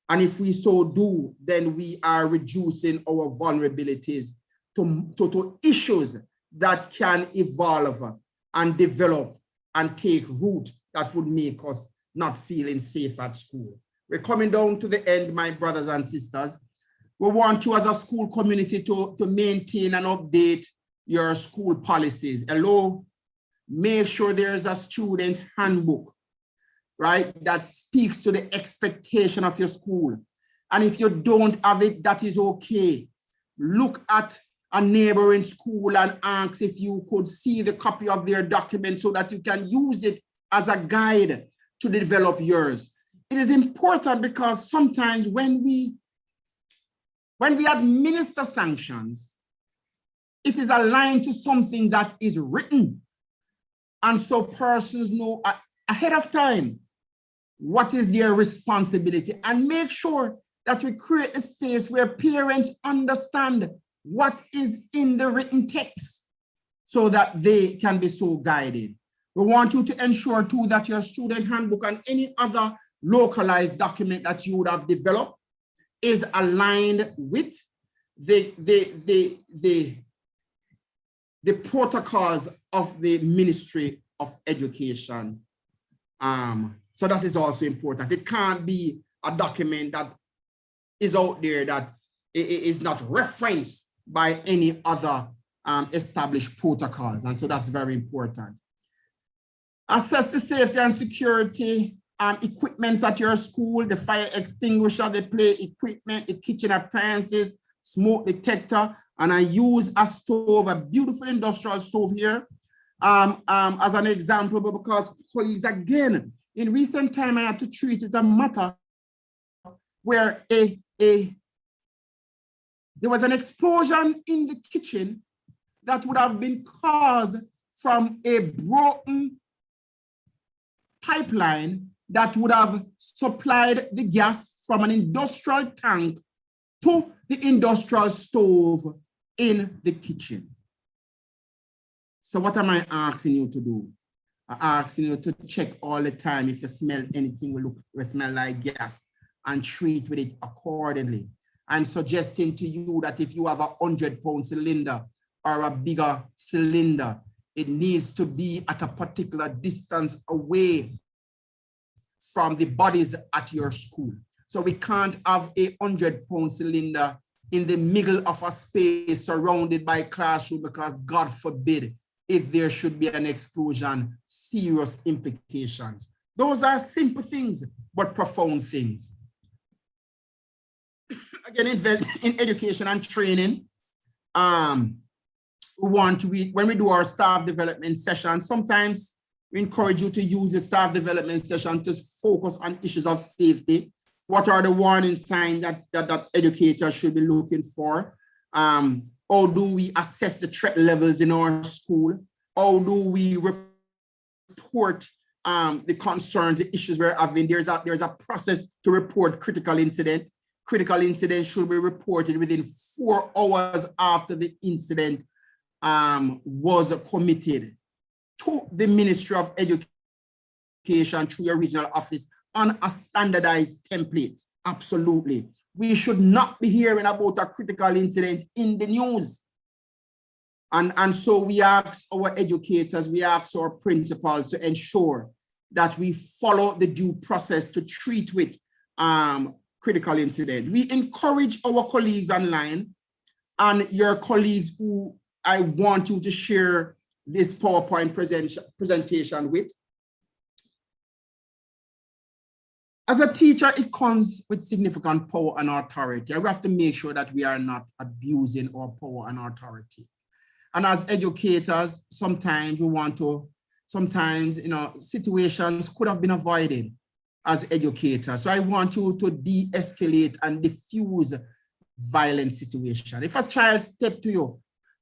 And if we so do, then we are reducing our vulnerabilities to issues that can evolve and develop and take root that would make us not feeling safe at school. We're coming down to the end, my brothers and sisters. We want you as a school community to maintain and update your school policies. Hello, make sure there's a student handbook, right, that speaks to the expectation of your school. And if you don't have it, that is okay. Look at a neighboring school and ask if you could see the copy of their document so that you can use it as a guide to develop yours. It is important because sometimes when we administer sanctions, it is aligned to something that is written. And so persons know ahead of time what is their responsibility, and make sure that we create a space where parents understand what is in the written text so that they can be so guided. We want you to ensure too that your student handbook and any other localized document that you would have developed is aligned with the protocols of the Ministry of Education. So that is also important. It can't be a document that is out there that is not referenced by any other established protocols. And so that's very important. Assess the safety and security equipment at your school, the fire extinguisher, the play equipment, the kitchen appliances, smoke detector, and I use a stove, a beautiful industrial stove here as an example, but because colleagues, again, in recent time, I had to treat it a matter where there was an explosion in the kitchen that would have been caused from a broken pipeline that would have supplied the gas from an industrial tank to the industrial stove in the kitchen. So what am I asking you to do? I'm asking you to check all the time if you smell anything will smell like gas and treat with it accordingly. I'm suggesting to you that if you have a 100-pound cylinder or a bigger cylinder, it needs to be at a particular distance away from the bodies at your school. So we can't have a 100-pound cylinder in the middle of a space surrounded by classroom because God forbid, if there should be an explosion, serious implications. Those are simple things, but profound things. Again, invest in education and training. We want to when we do our staff development session, sometimes we encourage you to use the staff development session to focus on issues of safety. What are the warning signs that educators should be looking for? How do we assess the threat levels in our school? How do we report the concerns, the issues we're having? There's a process to report critical incident. Critical incident should be reported within 4 hours after the incident was committed to the Ministry of Education through your regional office on a standardized template. Absolutely. We should not be hearing about a critical incident in the news. And so we ask our educators, we ask our principals to ensure that we follow the due process to treat with critical incident. We encourage our colleagues online and your colleagues who I want you to share this PowerPoint presentation with. As a teacher, it comes with significant power and authority. We have to make sure that we are not abusing our power and authority. And as educators, sometimes situations could have been avoided as educators. So I want you to de-escalate and diffuse violent situation. If a child step to you,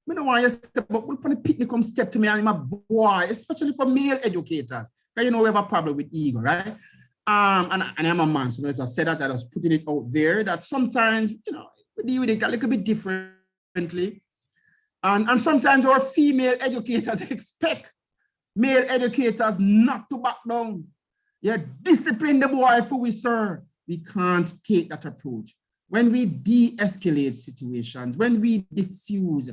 I don't want you to step up, we'll probably pick me come step to me and I'm a boy, especially for male educators. Because we have a problem with ego, right? And I'm a man, so as I said that, I was putting it out there that sometimes, we deal with it a little bit differently. And sometimes our female educators expect male educators not to back down. Yeah, discipline the boy for we, sir. We can't take that approach. When we de-escalate situations, when we diffuse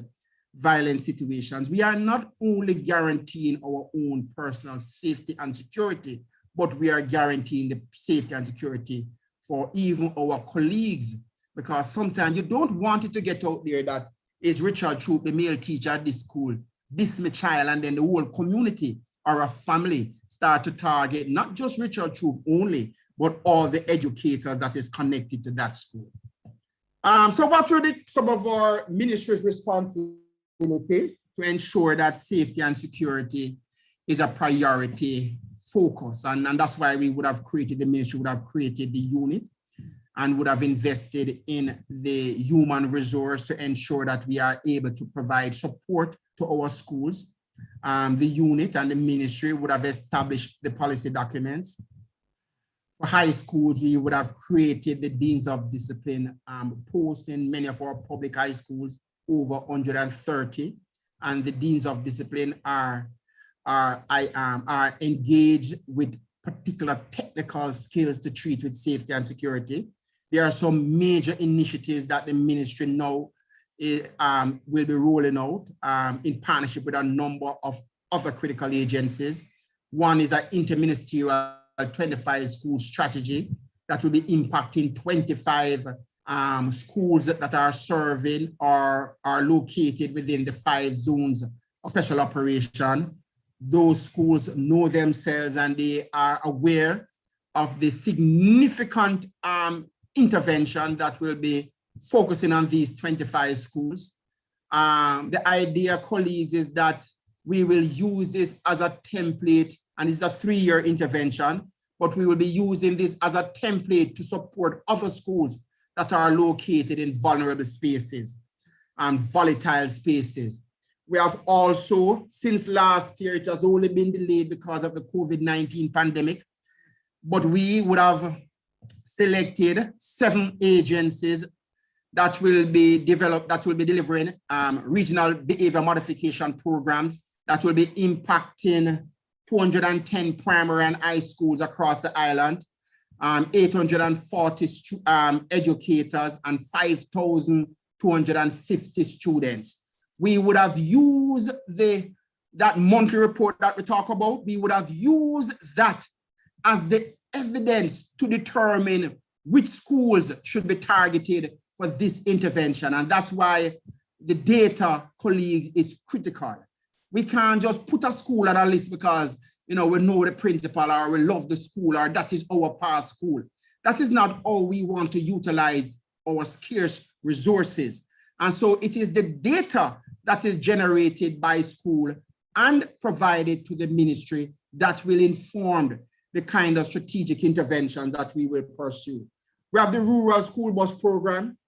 violent situations, we are not only guaranteeing our own personal safety and security, but we are guaranteeing the safety and security for even our colleagues, because sometimes you don't want it to get out there that is Richard Troop, the male teacher at this school, this my child, and then the whole community or a family start to target not just Richard Troop only, but all the educators that is connected to that school. So what were some of our ministry's responsibility to ensure that safety and security is a priority focus? And that's why we would have created, the ministry would have created the unit and would have invested in the human resource to ensure that we are able to provide support to our schools. The unit and the ministry would have established the policy documents. For high schools, we would have created the deans of discipline post in many of our public high schools, over 130. And the deans of discipline are engaged with particular technical skills to treat with safety and security. there are some major initiatives that the ministry now will be rolling out in partnership with a number of other critical agencies. One is an interministerial 25 school strategy that will be impacting 25 schools that are serving or are located within the 5 zones of special operation. Those schools know themselves and they are aware of the significant intervention that will be focusing on these 25 schools. The idea, colleagues, is that we will use this as a template, and it's a 3-year intervention, but we will be using this as a template to support other schools that are located in vulnerable spaces and volatile spaces. We have also, since last year, it has only been delayed because of the COVID-19 pandemic, but we would have selected 7 agencies that will be delivering regional behavior modification programs that will be impacting 210 primary and high schools across the island, 840 educators, and 5,250 students. We would have used that monthly report that we talk about, we would have used that as the evidence to determine which schools should be targeted for this intervention. And that's why the data, colleagues, is critical. We can't just put a school on a list because we know the principal or we love the school or that is our past school. That is not how we want to utilize our scarce resources. And so it is the data that is generated by school and provided to the ministry that will inform the kind of strategic intervention that we will pursue. We have the rural school bus program.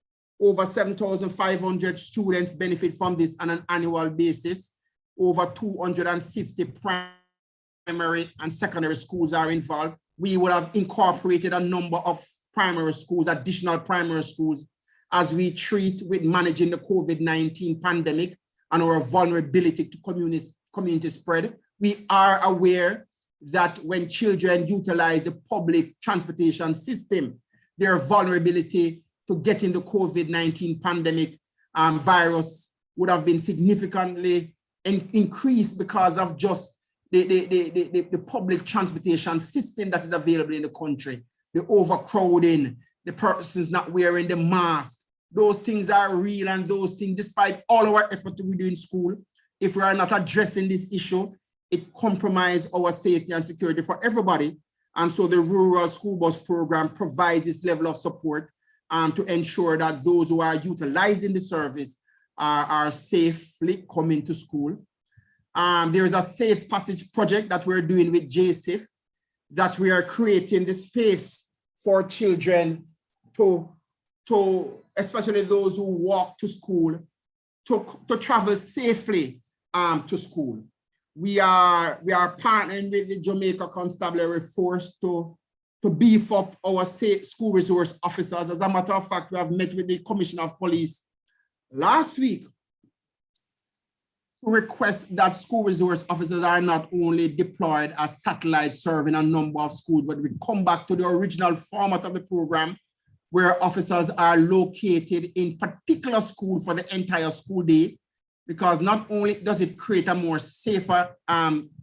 Over 7,500 students benefit from this on an annual basis. Over 250 primary and secondary schools are involved. We would have incorporated a number of primary schools, additional primary schools, as we treat with managing the COVID-19 pandemic and our vulnerability to community spread. We are aware that when children utilize the public transportation system, their vulnerability to getting the COVID-19 pandemic virus would have been significantly increased because of just the public transportation system that is available in the country, the overcrowding, the persons not wearing the mask. Those things are real, and those things, despite all our effort we do in school, if we are not addressing this issue, it compromises our safety and security for everybody. And so the rural school bus program provides this level of support to ensure that those who are utilizing the service are safely coming to school. There is a safe passage project that we're doing with JSIF, that we are creating the space for children to especially those who walk to school, to travel safely to school. We are partnering with the Jamaica Constabulary Force to beef up our school resource officers. As a matter of fact, we have met with the Commissioner of Police last week to request that school resource officers are not only deployed as satellites serving a number of schools, but we come back to the original format of the program where officers are located in particular school for the entire school day, because not only does it create a more safer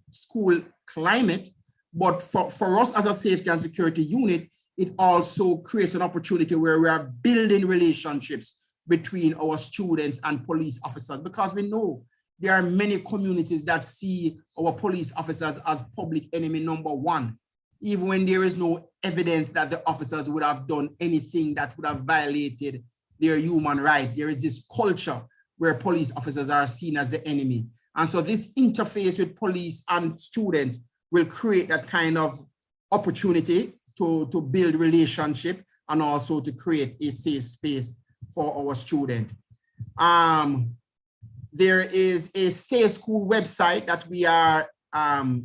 school climate, but for us as a safety and security unit, it also creates an opportunity where we are building relationships between our students and police officers, because we know there are many communities that see our police officers as public enemy number 1, even when there is no evidence that the officers would have done anything that would have violated their human right. There is this culture where police officers are seen as the enemy. And so this interface with police and students will create that kind of opportunity to build relationship and also to create a safe space for our student. There is a Safe School website that we are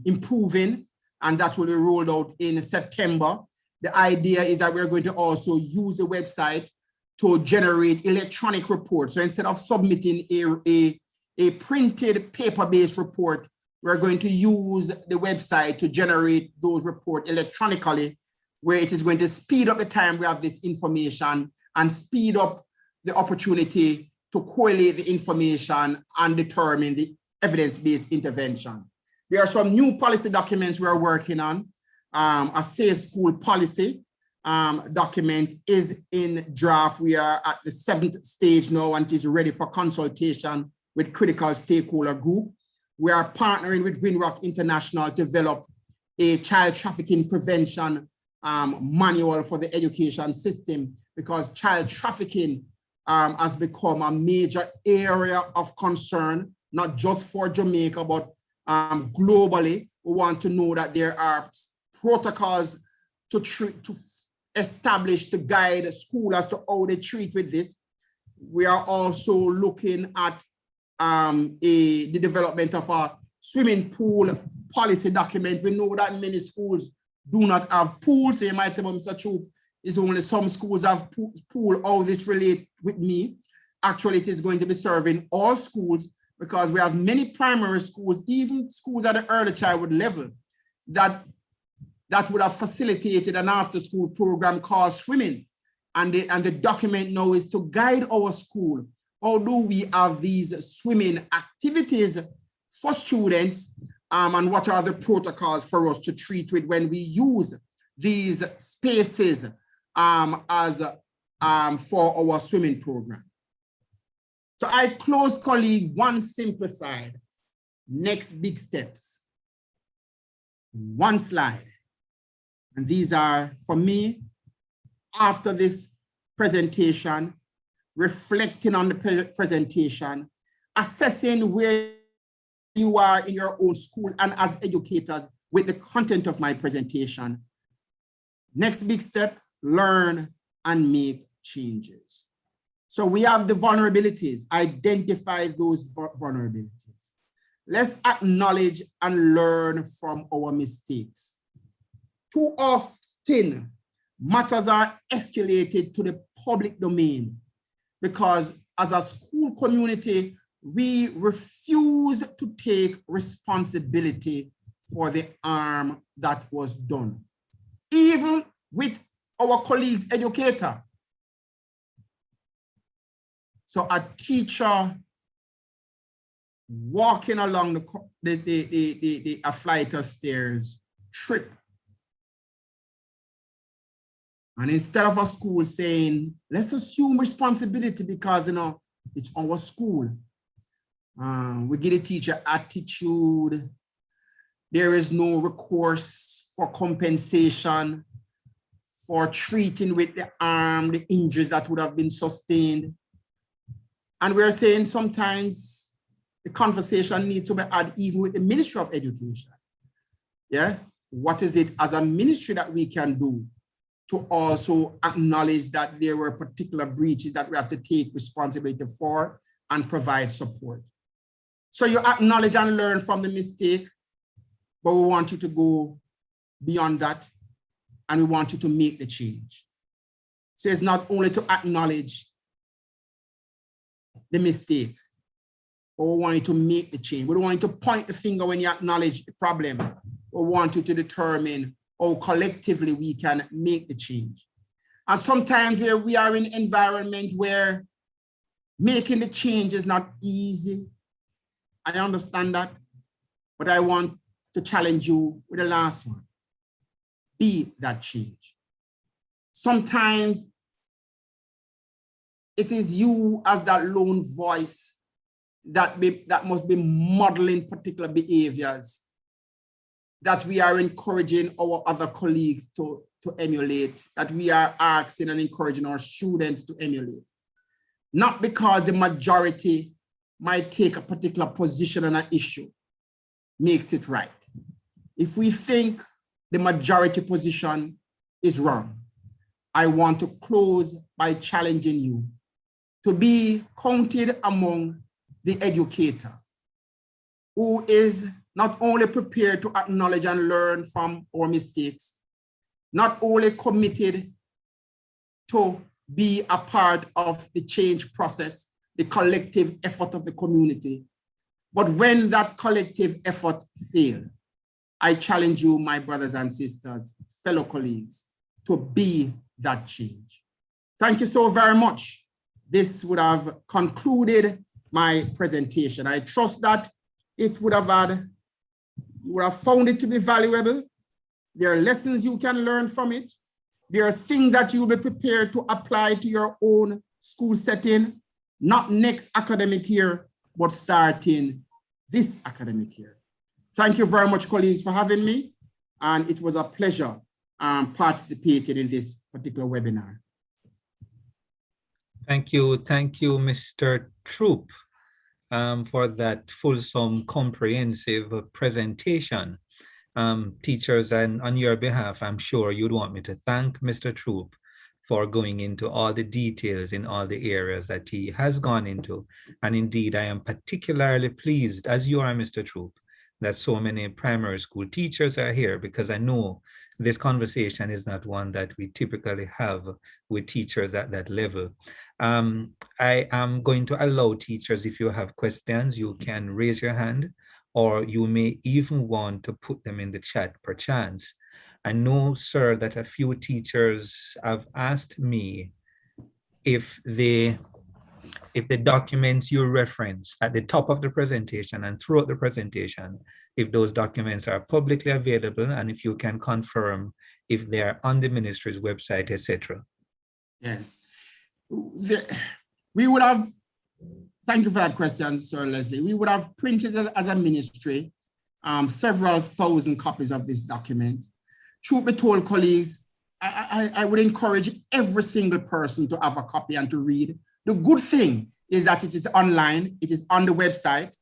improving, and that will be rolled out in September. The idea is that we're going to also use the website to generate electronic reports. So instead of submitting a printed paper-based report, we're going to use the website to generate those reports electronically, where it is going to speed up the time we have this information and speed up the opportunity to correlate the information and determine the evidence-based intervention. There are some new policy documents we are working on. A safe school policy document is in draft. We are at the 7th stage now and it is ready for consultation with critical stakeholder group. We are partnering with Winrock International to develop a child trafficking prevention manual for the education system, because child trafficking has become a major area of concern, not just for Jamaica, but globally. We want to know that there are protocols to establish to guide school as to how they treat with this. We are also looking at the development of a swimming pool policy document. We know that many schools do not have pools. So you might say, well, Mr. Troop, it's only some schools have pool. How this relate with me? Actually, it is going to be serving all schools, because we have many primary schools, even schools at the early childhood level, that would have facilitated an after-school program called swimming. And the document now is to guide our school. How do we have these swimming activities for students, and what are the protocols for us to treat with when we use these spaces as for our swimming program. So I close, colleague, one simple slide. Next big steps. One slide. And these are, for me, after this presentation, reflecting on the presentation, assessing where you are in your own school and as educators with the content of my presentation. Next big step, learn and make changes. So we have the vulnerabilities, identify those vulnerabilities. Let's acknowledge and learn from our mistakes. Too often, matters are escalated to the public domain because as a school community, we refuse to take responsibility for the harm that was done, even with our colleagues educator. So a teacher walking along a flight of stairs, trip. And instead of a school saying, let's assume responsibility because, you know, it's our school. We give the teacher attitude. There is no recourse for compensation, for treating with the harm, the injuries that would have been sustained. And we're saying sometimes the conversation needs to be had even with the Ministry of Education. Yeah, what is it as a ministry that we can do to also acknowledge that there were particular breaches that we have to take responsibility for and provide support. So you acknowledge and learn from the mistake, but we want you to go beyond that and we want you to make the change. So it's not only to acknowledge the mistake, but we want you to make the change. We don't want you to point the finger when you acknowledge the problem. We want you to determine how collectively we can make the change. And sometimes we are in an environment where making the change is not easy. I understand that, but I want to challenge you with the last one. Be that change. Sometimes it is you as that lone voice that must be modeling particular behaviors that we are encouraging our other colleagues to emulate, that we are asking and encouraging our students to emulate. Not because the majority might take a particular position on an issue makes it right. If we think the majority position is wrong, I want to close by challenging you to be counted among the educator who is not only prepared to acknowledge and learn from our mistakes, not only committed to be a part of the change process, the collective effort of the community, but when that collective effort fails, I challenge you, my brothers and sisters, fellow colleagues, to be that change. Thank you so very much. This would have concluded my presentation. I trust that it would have found it to be valuable. There are lessons you can learn from it. There are things that you'll be prepared to apply to your own school setting, not next academic year, but starting this academic year. Thank you very much, colleagues, for having me. And it was a pleasure participating in this particular webinar.
Thank you, Mr. Troop, for that fulsome, comprehensive presentation. Teachers, and on your behalf, I'm sure you'd want me to thank Mr. Troop for going into all the details in all the areas that he has gone into. And indeed, I am particularly pleased, as you are, Mr. Troop, that so many primary school teachers are here, because I know this conversation is not one that we typically have with teachers at that level. I am going to allow teachers, if you have questions, you can raise your hand, or you may even want to put them in the chat perchance. I know, sir, that a few teachers have asked me if the documents you reference at the top of the presentation and throughout the presentation, if those documents are publicly available, and if you can confirm if they're on the ministry's website, etc.
Yes. We would have, thank you for that question, Sir Leslie. We would have printed as a ministry several thousand copies of this document. Truth be told, colleagues, I would encourage every single person to have a copy and to read. The good thing is that it is online, it is on the website.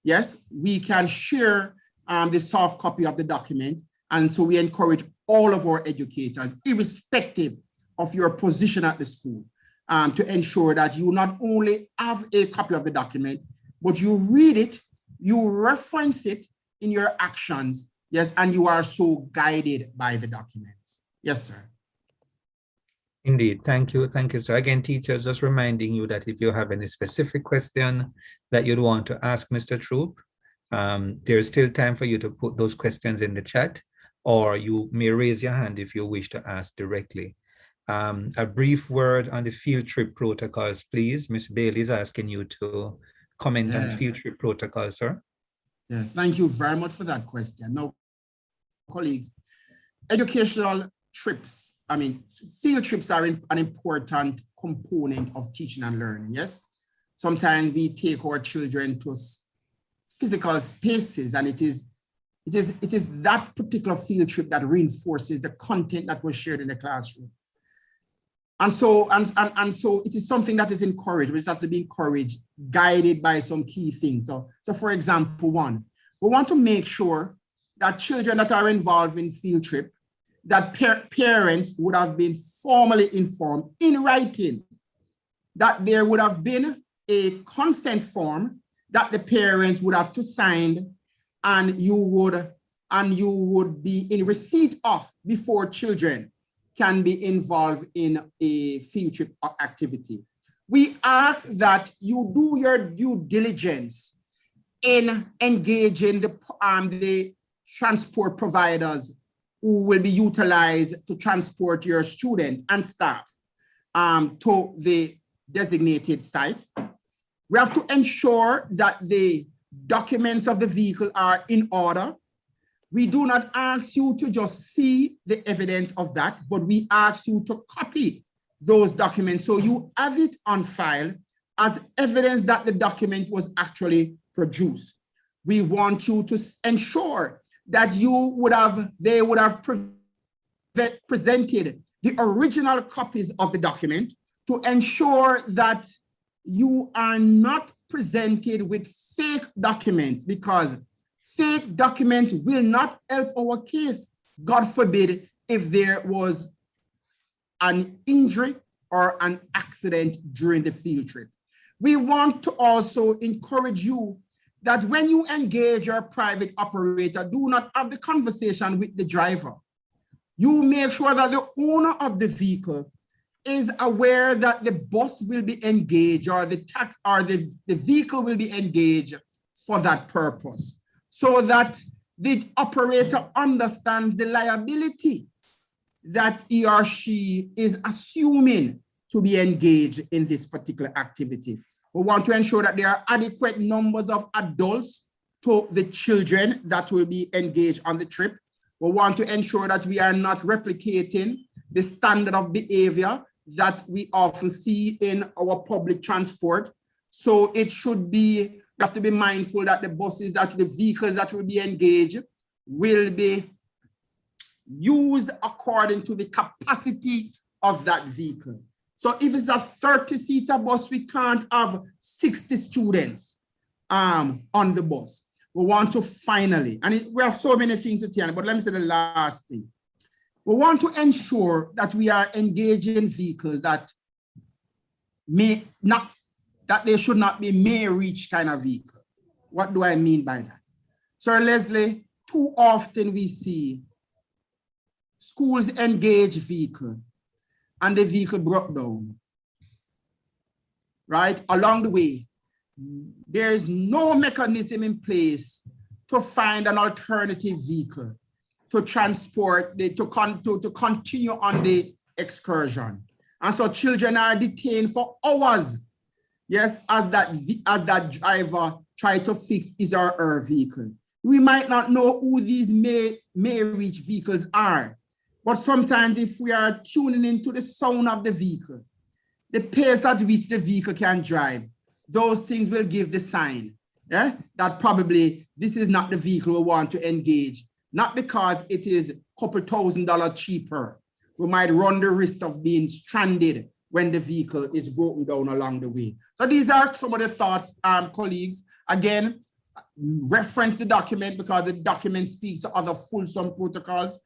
Yes, we can share the soft copy of the document. And so we encourage all of our educators, irrespective of your position at the school, to ensure that you not only have a copy of the document, but you read it, you reference it in your actions, yes, and you are so guided by the documents. Yes, sir.
Indeed, thank you, sir. Again, teachers, just reminding you that if you have any specific question that you'd want to ask Mr. Troop, there's still time for you to put those questions in the chat, or you may raise your hand if you wish to ask directly. A brief word on the field trip protocols, please. Ms. Bailey is asking you to comment on field trip protocol, sir.
Yes, thank you very much for that question. Now, colleagues, educational trips, field trips are an important component of teaching and learning, yes? Sometimes we take our children to physical spaces, and it is that particular field trip that reinforces the content that was shared in the classroom. And so it is something that is encouraged, which has to be encouraged, guided by some key things. So for example, one, we want to make sure that children that are involved in field trip, that parents would have been formally informed in writing, that there would have been a consent form that the parents would have to sign, and you would be in receipt of before children can be involved in a field trip activity. We ask that you do your due diligence in engaging the transport providers who will be utilized to transport your student and staff to the designated site. We have to ensure that the documents of the vehicle are in order. We do not ask you to just see the evidence of that, but we ask you to copy those documents so you have it on file as evidence that the document was actually produced. We want you to ensure that they would have presented the original copies of the document to ensure that you are not presented with fake documents, because fake documents will not help our case, God forbid, if there was an injury or an accident during the field trip. We want to also encourage you that when you engage your private operator, do not have the conversation with the driver. You make sure that the owner of the vehicle is aware that the bus will be engaged, or the vehicle will be engaged for that purpose, so that the operator understands the liability that he or she is assuming to be engaged in this particular activity. We want to ensure that there are adequate numbers of adults to the children that will be engaged on the trip. We want to ensure that we are not replicating the standard of behavior that we often see in our public transport. So it should be, you have to be mindful that the vehicles that will be engaged will be used according to the capacity of that vehicle. So if it's a 30-seater bus, we can't have 60 students on the bus. We want to finally, and we have so many things to tell, but let me say the last thing. We want to ensure that we are engaging vehicles that they should not be may reach kind of vehicle. What do I mean by that? Sir Leslie, too often we see schools engage vehicle and the vehicle broke down, right? Along the way, there is no mechanism in place to find an alternative vehicle to transport, to continue on the excursion. And so children are detained for hours, yes, as that driver try to fix his or her vehicle. We might not know who these may reach vehicles are, but sometimes if we are tuning into the sound of the vehicle, the pace at which the vehicle can drive, those things will give the sign, yeah, that probably this is not the vehicle we want to engage, not because it is a couple $1,000 cheaper. We might run the risk of being stranded when the vehicle is broken down along the way. So these are some of the thoughts, colleagues. Again, reference the document because the document speaks to other fulsome protocols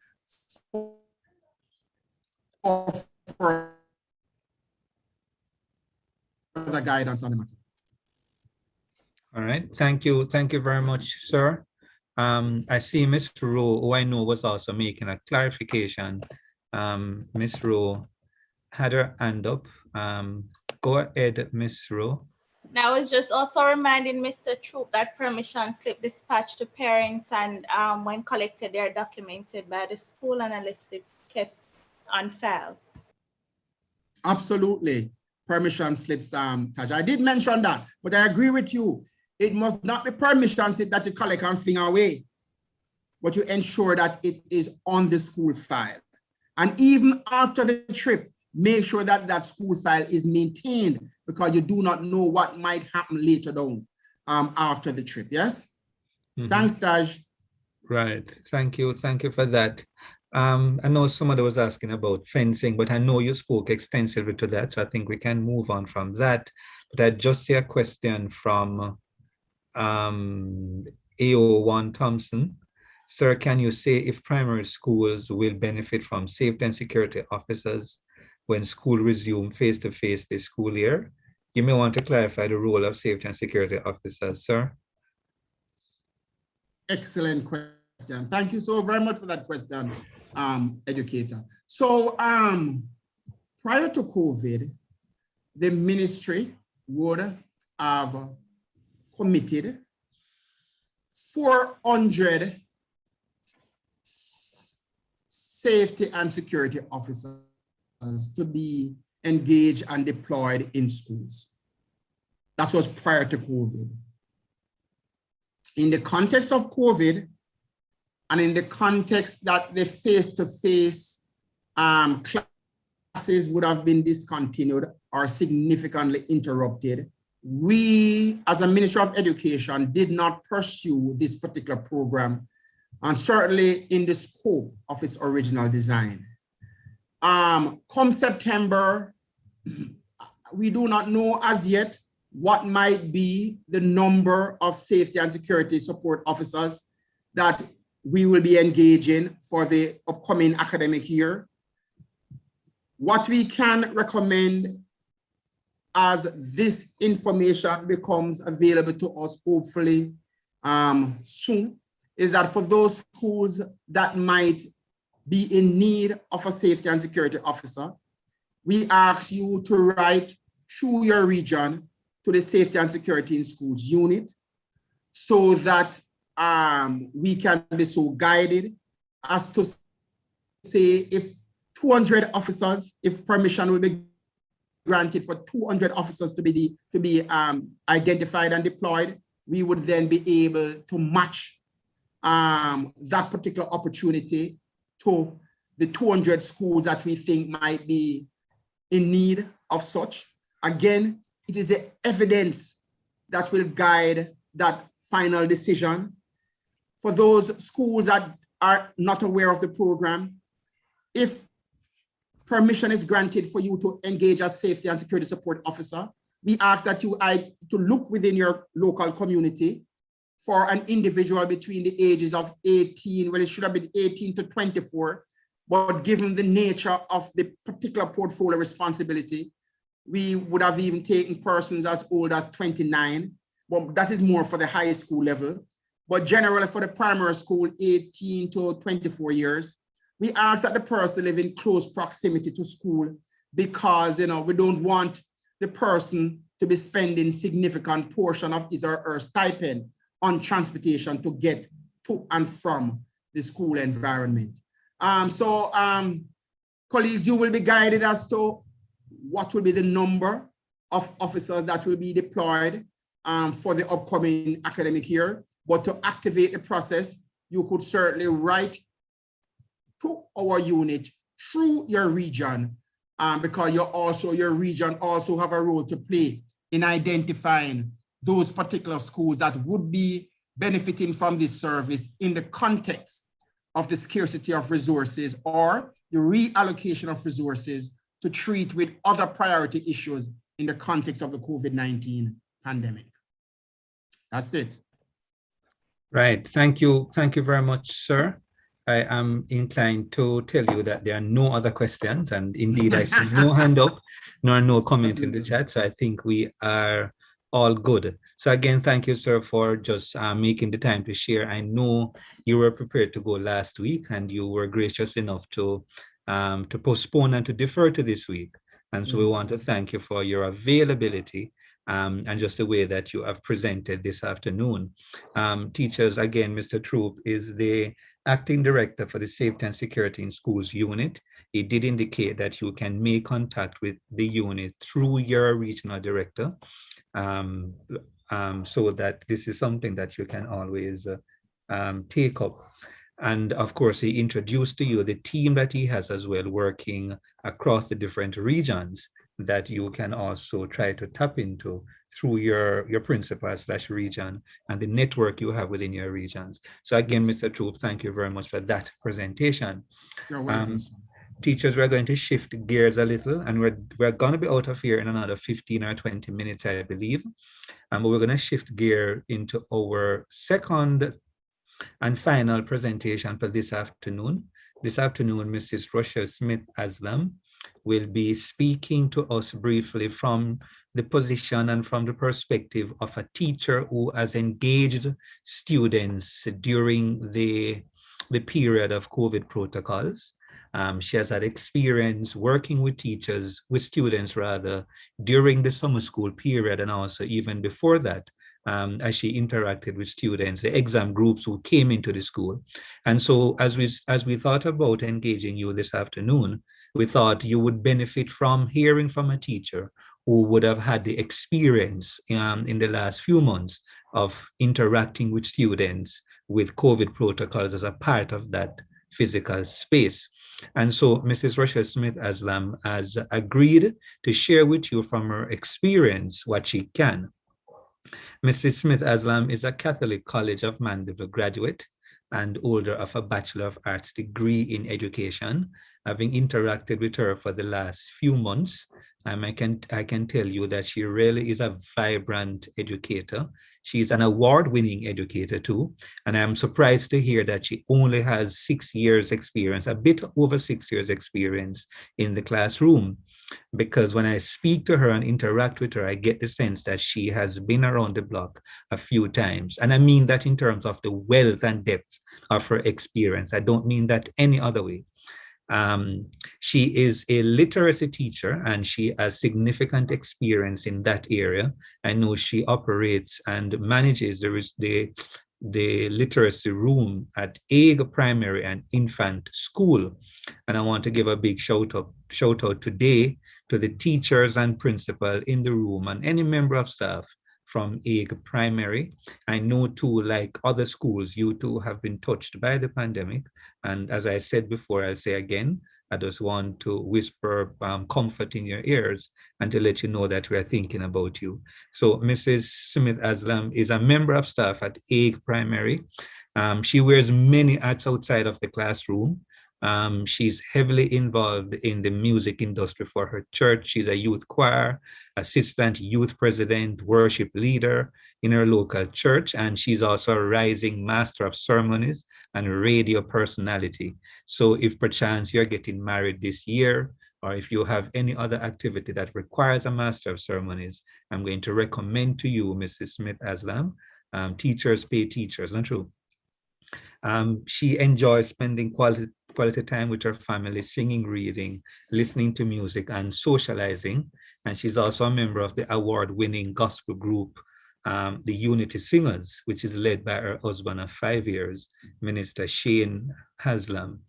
for further guidance on the matter.
All right, thank you very much, sir. I see Ms. Rowe, who I know was also making a clarification. Ms. Rowe had her hand up. Go ahead, Ms. Rowe.
Now, I was just also reminding Mr. Troop that permission slip dispatched to parents and when collected, they are documented by the school and a list is kept on file.
Absolutely. Permission slips, Taj. I did mention that, but I agree with you. It must not be permission slip that you collect and fling away, but you ensure that it is on the school file. And even after the trip, make sure that that school file is maintained because you do not know what might happen later down after the trip, yes? Mm-hmm. Thanks, Taj.
Right, thank you for that. I know somebody was asking about fencing, but I know you spoke extensively to that, so I think we can move on from that. But I just see a question from AO1 Thompson. Sir, can you say if primary schools will benefit from safety and security officers when school resume face-to-face this school year? You may want to clarify the role of safety and security officers, sir.
Excellent question. Thank you so very much for that question, educator. So prior to COVID, the ministry would have committed 400 safety and security officers to be engaged and deployed in schools. That was prior to COVID. In the context of COVID, and in the context that the face-to-face classes would have been discontinued or significantly interrupted, we, as a Ministry of Education, did not pursue this particular program, and certainly in the scope of its original design. Come September, we do not know as yet what might be the number of safety and security support officers that we will be engaging for the upcoming academic year. What we can recommend as this information becomes available to us, hopefully soon, is that for those schools that might be in need of a safety and security officer, we ask you to write through your region to the Safety and Security in Schools unit so that we can be so guided as to say if 200 officers, if permission will be granted for 200 officers to be identified and deployed, we would then be able to match that particular opportunity to the 200 schools that we think might be in need of such. Again, it is the evidence that will guide that final decision. For those schools that are not aware of the program, if permission is granted for you to engage as safety and security support officer, we ask that you to look within your local community for an individual between the ages of 18, well, it should have been 18 to 24, but given the nature of the particular portfolio responsibility, we would have even taken persons as old as 29, but that is more for the high school level. But generally for the primary school, 18 to 24 years, we ask that the person live in close proximity to school because we don't want the person to be spending significant portion of his or her stipend on transportation to get to and from the school environment. Colleagues, you will be guided as to what will be the number of officers that will be deployed for the upcoming academic year. But to activate the process, you could certainly write to our unit through your region, because your region also have a role to play in identifying those particular schools that would be benefiting from this service in the context of the scarcity of resources or the reallocation of resources to treat with other priority issues in the context of the COVID-19 pandemic. That's it.
Right. Thank you. Thank you very much, sir. I am inclined to tell you that there are no other questions, and indeed I see no hand up nor no comment in the chat. So I think we are all good. So again, thank you, sir, for just making the time to share. I know you were prepared to go last week, and you were gracious enough to postpone and to defer to this week. And so we want to thank you for your availability and just the way that you have presented this afternoon. Teachers, again, Mr. Troop is the Acting Director for the Safety and Security in Schools unit. It did indicate that you can make contact with the unit through your regional director, so that this is something that you can always take up. And of course, he introduced to you the team that he has as well, working across the different regions that you can also try to tap into through your principal/region and the network you have within your regions. So again, Mr. Troop, thank you very much for that presentation.
You're welcome.
Teachers, we're going to shift gears a little, and we're going to be out of here in another 15 or 20 minutes, I believe. But we're going to shift gear into our second and final presentation for this afternoon. This afternoon, Mrs. Rochelle Smith Aslam will be speaking to us briefly from the position and from the perspective of a teacher who has engaged students during the period of COVID protocols. She has had experience working with students during the summer school period, and also even before that, as she interacted with students, the exam groups who came into the school. And so as we thought about engaging you this afternoon, we thought you would benefit from hearing from a teacher who would have had the experience in the last few months of interacting with students with COVID protocols as a part of that physical space. And so Mrs. Rochelle Smith Aslam has agreed to share with you from her experience what she can. Mrs. Smith Aslam is a Catholic College of Mandeville graduate and holder of a Bachelor of Arts degree in education. Having interacted with her for the last few months, I can tell you that she really is a vibrant educator. She's an award-winning educator too, and I'm surprised to hear that she only has 6 years experience, a bit over 6 years experience in the classroom. Because when I speak to her and interact with her, I get the sense that she has been around the block a few times. And I mean that in terms of the wealth and depth of her experience. I don't mean that any other way. She is a literacy teacher and she has significant experience in that area. I know she operates and manages the the literacy room at Aig Primary and Infant School. And I want to give a big shout out today to the teachers and principal in the room and any member of staff from Aig Primary. I know too, like other schools, you too have been touched by the pandemic. And as I said before, I'll say again, I just want to whisper comfort in your ears and to let you know that we are thinking about you. So Mrs. Smith Aslam is a member of staff at Aig Primary. She wears many hats outside of the classroom. She's heavily involved in the music industry for her church. She's a youth choir, assistant youth president, worship leader in her local church, and she's also a rising master of ceremonies and radio personality. So if perchance you're getting married this year, or if you have any other activity that requires a master of ceremonies, I'm going to recommend to you Mrs. Smith Aslam. Teachers pay teachers, not true? She enjoys spending quality time with her family, singing, reading, listening to music, and socializing. And she's also a member of the award-winning gospel group, the Unity Singers, which is led by her husband of 5 years, Minister Shane Haslam.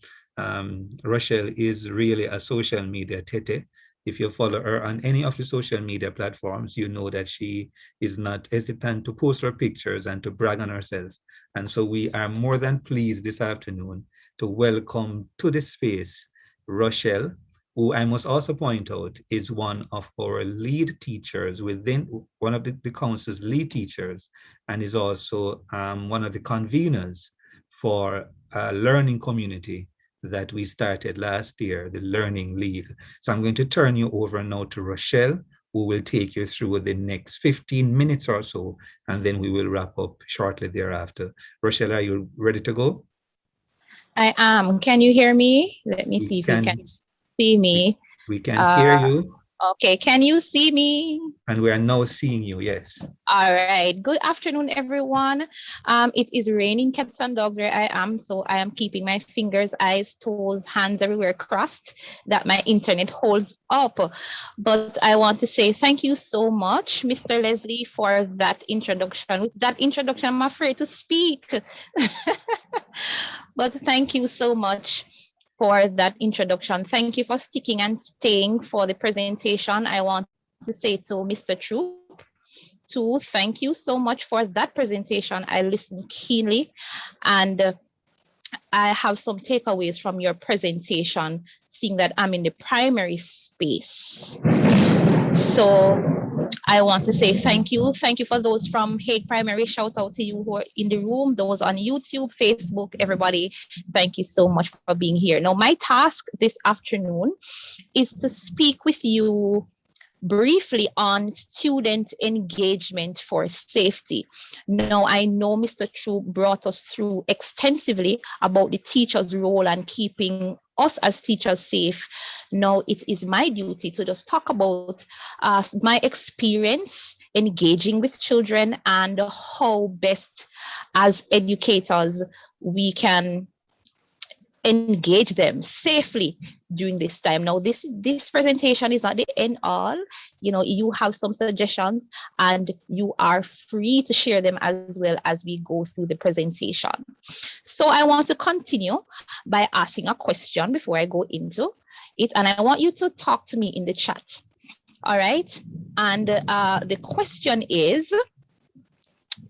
Rochelle is really a social media tete. If you follow her on any of the social media platforms, you know that she is not hesitant to post her pictures and to brag on herself. And so we are more than pleased this afternoon to welcome to the space Rochelle, who I must also point out is one of our lead teachers within one of the council's lead teachers, and is also one of the conveners for a learning community that we started last year, the Learning League. So I'm going to turn you over now to Rochelle, who will take you through the next 15 minutes or so, and then we will wrap up shortly thereafter. Rochelle, are you ready to go?
I am. Can you hear me? Let me see if you can see me.
We can hear you.
Okay, can you see me?
And we are now seeing you, yes.
All right. Good afternoon, everyone. It is raining cats and dogs where I am, so I am keeping my fingers, eyes, toes, hands everywhere crossed that my internet holds up. But I want to say thank you so much, Mr. Leslie, for that introduction. With that introduction, I'm afraid to speak. But thank you so much for that introduction. Thank you for sticking and staying for the presentation. I want to say to Mr. Troop, too, thank you so much for that presentation. I listened keenly, and I have some takeaways from your presentation, seeing that I'm in the primary space. So I want to say thank you. Thank you for those from Hague Primary. Shout out to you who are in the room, those on YouTube, Facebook, everybody. Thank you so much for being here. Now, my task this afternoon is to speak with you briefly on student engagement for safety. Now, I know Mr. Troop brought us through extensively about the teacher's role and keeping us as teachers safe. Now, it is my duty to just talk about my experience engaging with children and how best as educators we can engage them safely during this time. Now, this presentation is not the end all. You know, you have some suggestions and you are free to share them as well as we go through the presentation. So I want to continue by asking a question before I go into it, and I want you to talk to me in the chat. All right. And the question is,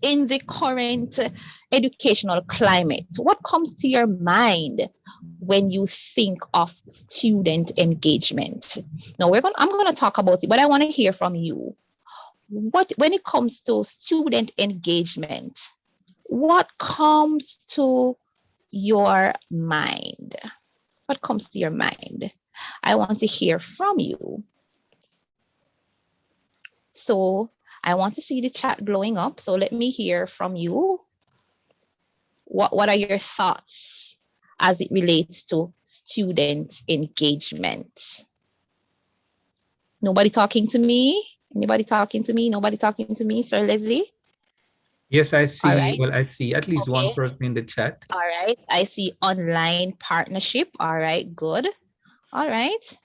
in the current educational climate, what comes to your mind when you think of student engagement? Now, I'm going to talk about it, but I want to hear from you. When it comes to student engagement, what comes to your mind? What comes to your mind? I want to hear from you. So I want to see the chat blowing up. So let me hear from you. What are your thoughts as it relates to student engagement? Nobody talking to me? Anybody talking to me? Nobody talking to me, Sir Leslie?
Yes, I see.
Right.
Well, I see at least one person in the chat.
All right. I see online partnership. All right, good. All right.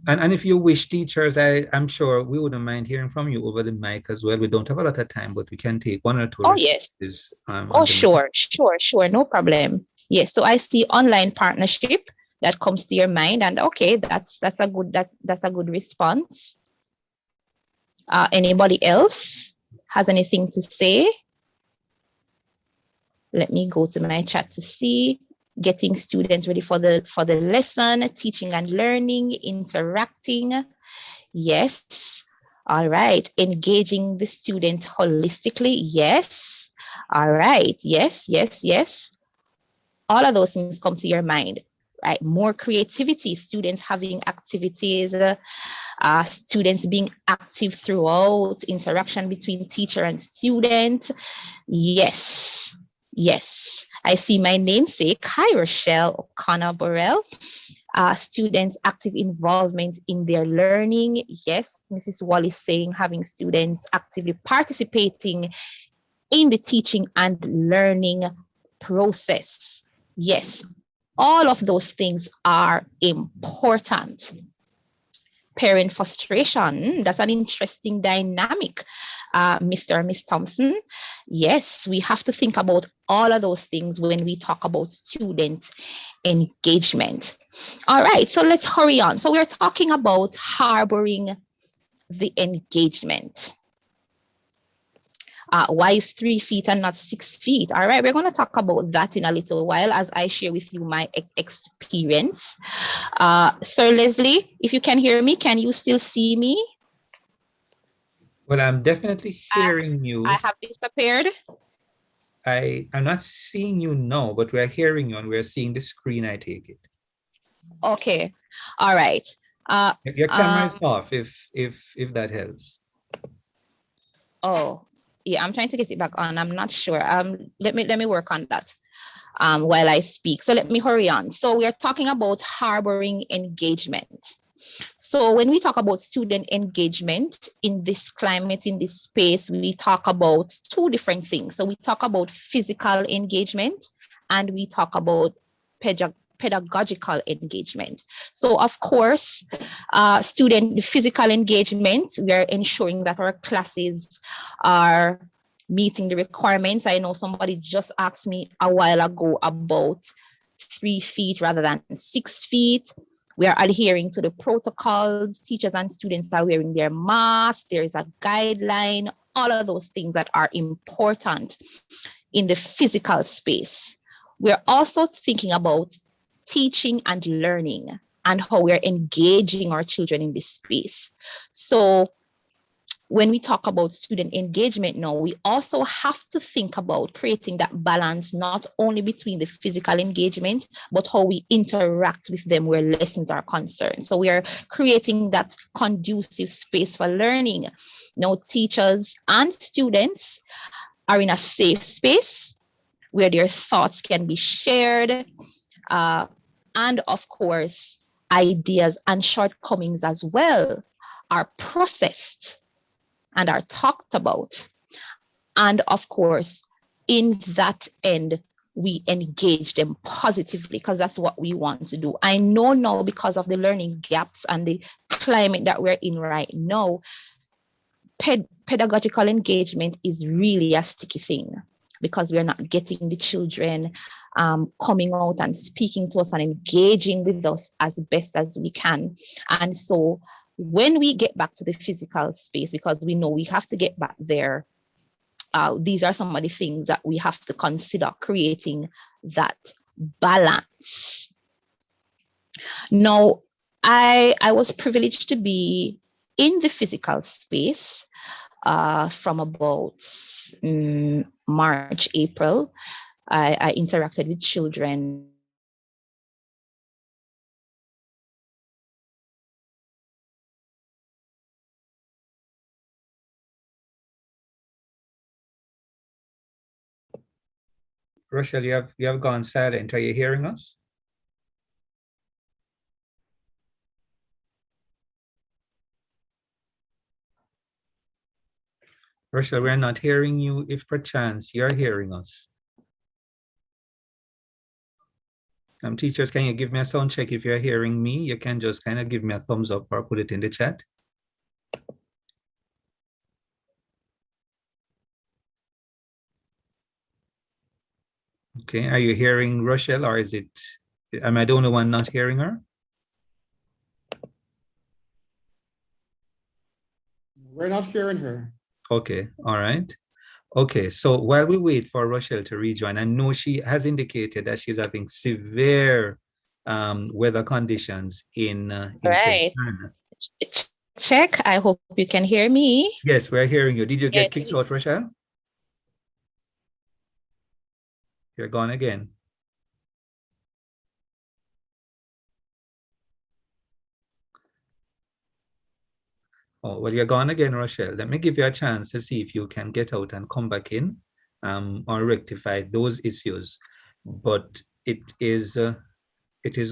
And if you wish, teachers, I'm sure we wouldn't mind hearing from you over the mic as well. We don't have a lot of time, but we can take one or two
Oh, yes.
responses
Oh,
on the mic.
sure, no problem. Yes, so I see online partnership that comes to your mind, and okay, that's a good response. Anybody else has anything to say? Let me go to my chat to see. Getting students ready for the lesson, teaching and learning, interacting. Yes. All right. Engaging the student holistically. Yes. All right. Yes. All of those things come to your mind, right? More creativity, students having activities, students being active throughout, interaction between teacher and student. Yes. I see my namesake. Hi, Rochelle O'Connor Burrell. Students' active involvement in their learning. Yes, Mrs. Wall is saying having students actively participating in the teaching and learning process. Yes, all of those things are important. Parent frustration, that's an interesting dynamic, Mr. and Miss Thompson. Yes, we have to think about all of those things when we talk about student engagement. All right, so let's hurry on. So we're talking about harboring the engagement. Why is 3 feet and not 6 feet? All right, we're going to talk about that in a little while as I share with you my experience. Sir Leslie, if you can hear me, can you still see me?
Well, I'm definitely hearing you.
I have disappeared.
I'm not seeing you now, but we're hearing you and we're seeing the screen, I take it.
Okay, all right.
Your camera is off, if that helps.
Oh, yeah, I'm trying to get it back on. I'm not sure. Let me work on that while I speak. So let me hurry on. So we are talking about harboring engagement. So when we talk about student engagement in this climate, in this space, we talk about two different things. So we talk about physical engagement and we talk about pedagogical engagement. So of course, student physical engagement, we are ensuring that our classes are meeting the requirements. I know somebody just asked me a while ago about 3 feet rather than 6 feet. We are adhering to the protocols. Teachers and students are wearing their masks. There is a guideline, all of those things that are important in the physical space. We're also thinking about teaching and learning and how we're engaging our children in this space. So when we talk about student engagement now, we also have to think about creating that balance, not only between the physical engagement, but how we interact with them where lessons are concerned. So we are creating that conducive space for learning. Now, teachers and students are in a safe space where their thoughts can be shared. And of course, ideas and shortcomings as well are processed and are talked about. And of course, in that end, we engage them positively because that's what we want to do. I know now because of the learning gaps and the climate that we're in right now, pedagogical engagement is really a sticky thing because we're not getting the children coming out and speaking to us and engaging with us as best as we can. And so when we get back to the physical space, because we know we have to get back there, these are some of the things that we have to consider creating that balance. Now, I was privileged to be in the physical space from about March, April. I interacted with children
Rochelle, you have gone silent. Are you hearing us? Rochelle, we're not hearing you if perchance you're hearing us. Teachers, can you give me a sound check if you're hearing me? You can just kind of give me a thumbs up or put it in the chat. Okay, are you hearing Rochelle, or am I the only one not hearing her?
We're not hearing her.
Okay, all right. Okay, so while we wait for Rochelle to rejoin, I know she has indicated that she's having severe weather conditions in
Right.
Santana.
Check. I hope you can hear me.
Yes, we're hearing you. Did you get
Yes,
kicked out, Rochelle? You're gone again. Oh, well, you're gone again, Rochelle. Let me give you a chance to see if you can get out and come back in or rectify those issues. But it is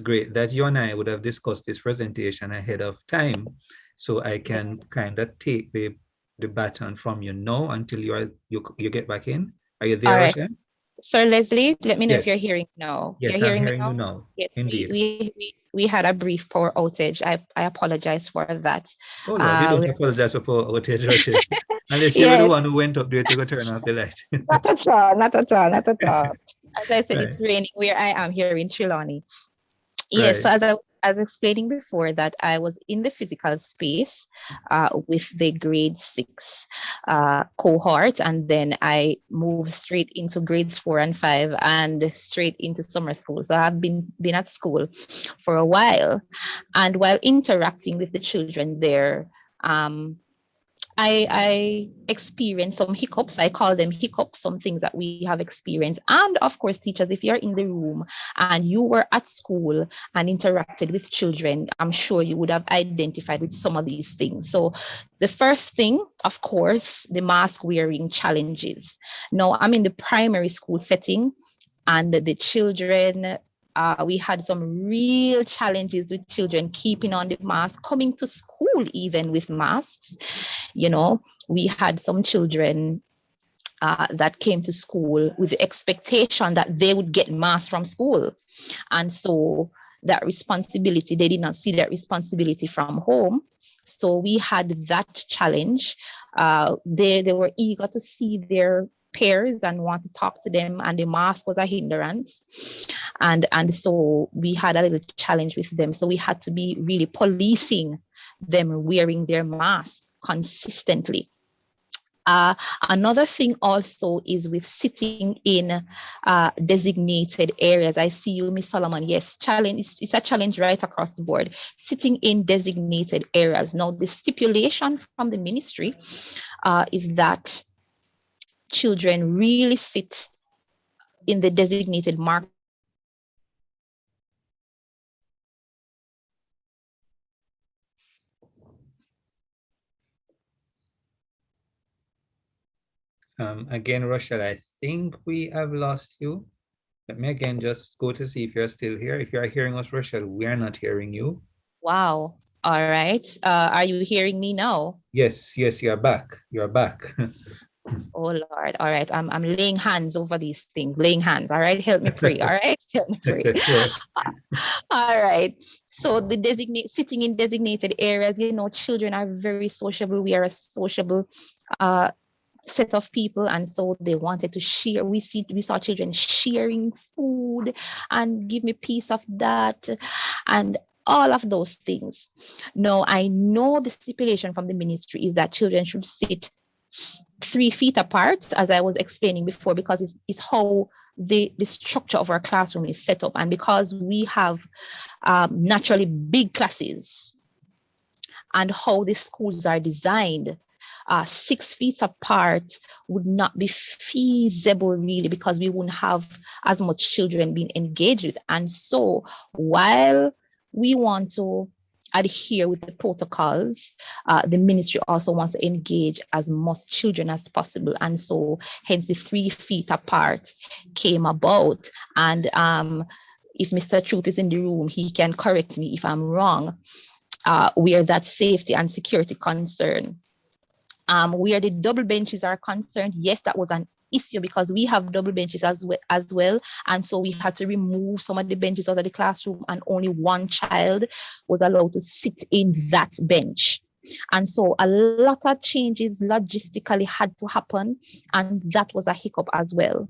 great that you and I would have discussed this presentation ahead of time, so I can kind of take the baton from you now until you get back in. Are you there,
all right.
Rochelle?
Sir Leslie, let me know if
Yes.
you're hearing now.
Yes,
You're
I'm
hearing me
hearing you
now?
now.
Yes,
Indeed.
we had a brief power outage. I apologize for that.
Oh Lord, you don't apologize for power outage, Rochelle. Unless you were the
Yes,
one who went up there to go turn off the light.
not at all, not at all, not at all. As I said,
Right.
it's raining where I am here in Trelawney. Yes,
Right.
so as I was explaining before, that I was in the physical space with the grade 6 cohort, and then I moved straight into grades 4 and 5 and straight into summer school. So I've been at school for a while, and while interacting with the children there, I experienced some hiccups. I call them hiccups, some things that we have experienced. And of course, teachers, if you're in the room and you were at school and interacted with children, I'm sure you would have identified with some of these things. So the first thing, of course, the mask wearing challenges. Now, I'm in the primary school setting, and the children, we had some real challenges with children keeping on the mask, coming to school even with masks. You know, we had some children that came to school with the expectation that they would get masks from school. And so that responsibility, they did not see that responsibility from home. So we had that challenge. They were eager to see their peers and want to talk to them, and the mask was a hindrance. And so we had a little challenge with them. So we had to be really policing them wearing their mask consistently. Another thing also is with sitting in designated areas. I see you, Ms. Solomon. Yes, challenge. It's a challenge right across the board. Sitting in designated areas. Now, the stipulation from the ministry is that children really sit in the designated mark.
Again, Rochelle, I think we have lost you. Let me again just go to see if you're still here. If you're hearing us, Rochelle, we are not hearing you.
Wow. All right. Are you hearing me now?
Yes, you're back. You're back.
Oh Lord. All right. I'm laying hands over these things. Laying hands. All right. Help me pray. All right. Help me pray.
Sure.
All right. So the sitting in designated areas, you know, children are very sociable. We are a sociable set of people, and so they wanted to share. We saw children sharing food and give me piece of that and all of those things. Now, I know the stipulation from the ministry is that children should sit 3 feet apart, as I was explaining before, because it's how the structure of our classroom is set up, and because we have naturally big classes and how the schools are designed, 6 feet apart would not be feasible really, because we wouldn't have as much children being engaged with. And so while we want to adhere with the protocols, the ministry also wants to engage as much children as possible. And so hence the 3 feet apart came about. And if Mr. Troop is in the room, he can correct me if I'm wrong. Where that safety and security concern. Where the double benches are concerned, yes, that was an issue because we have double benches as well. And so we had to remove some of the benches out of the classroom, and only one child was allowed to sit in that bench. And so a lot of changes logistically had to happen, and that was a hiccup as well.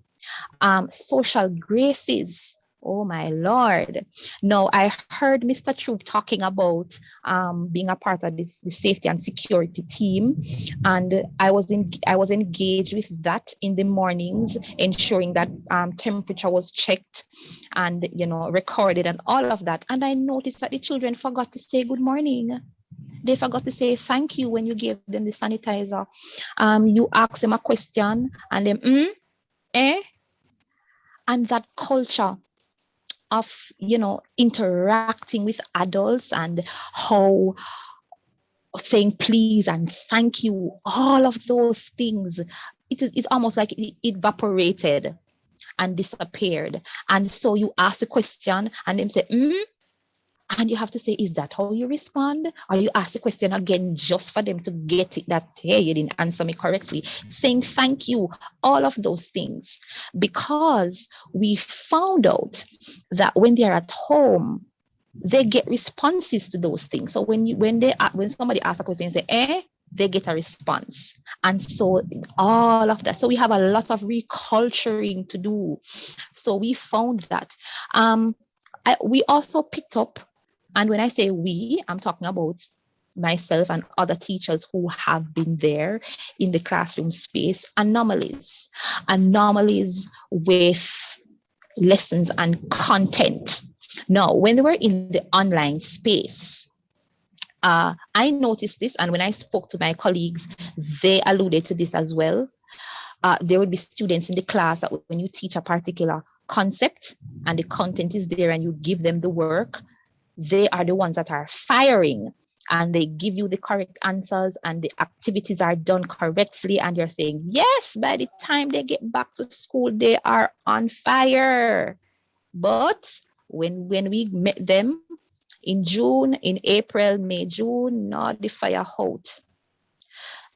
Social graces. Oh my Lord. No, I heard Mr. Troop talking about being a part of the safety and security team. And I was engaged with that in the mornings, ensuring that temperature was checked and, recorded and all of that. And I noticed that the children forgot to say good morning. They forgot to say thank you when you gave them the sanitizer. You ask them a question and them, and that culture of, interacting with adults and how saying please and thank you, all of those things, it's almost like it evaporated and disappeared. And so you ask the question and them say, and you have to say, is that how you respond? Or you ask the question again just for them to get it that, hey, you didn't answer me correctly. Saying thank you, all of those things. Because we found out that when they're at home, they get responses to those things. So when somebody asks a question and say, they get a response. And so all of that. So we have a lot of reculturing to do. So we found that. We also picked up, and when I say we, I'm talking about myself and other teachers who have been there in the classroom space, anomalies with lessons and content. Now, when they were in the online space, I noticed this, and when I spoke to my colleagues, they alluded to this as well. There would be students in the class that when you teach a particular concept and the content is there and you give them the work, they are the ones that are firing, and they give you the correct answers and the activities are done correctly, and you're saying, yes, by the time they get back to school, they are on fire. But when we met them in June, in April, May, June, not the fire out.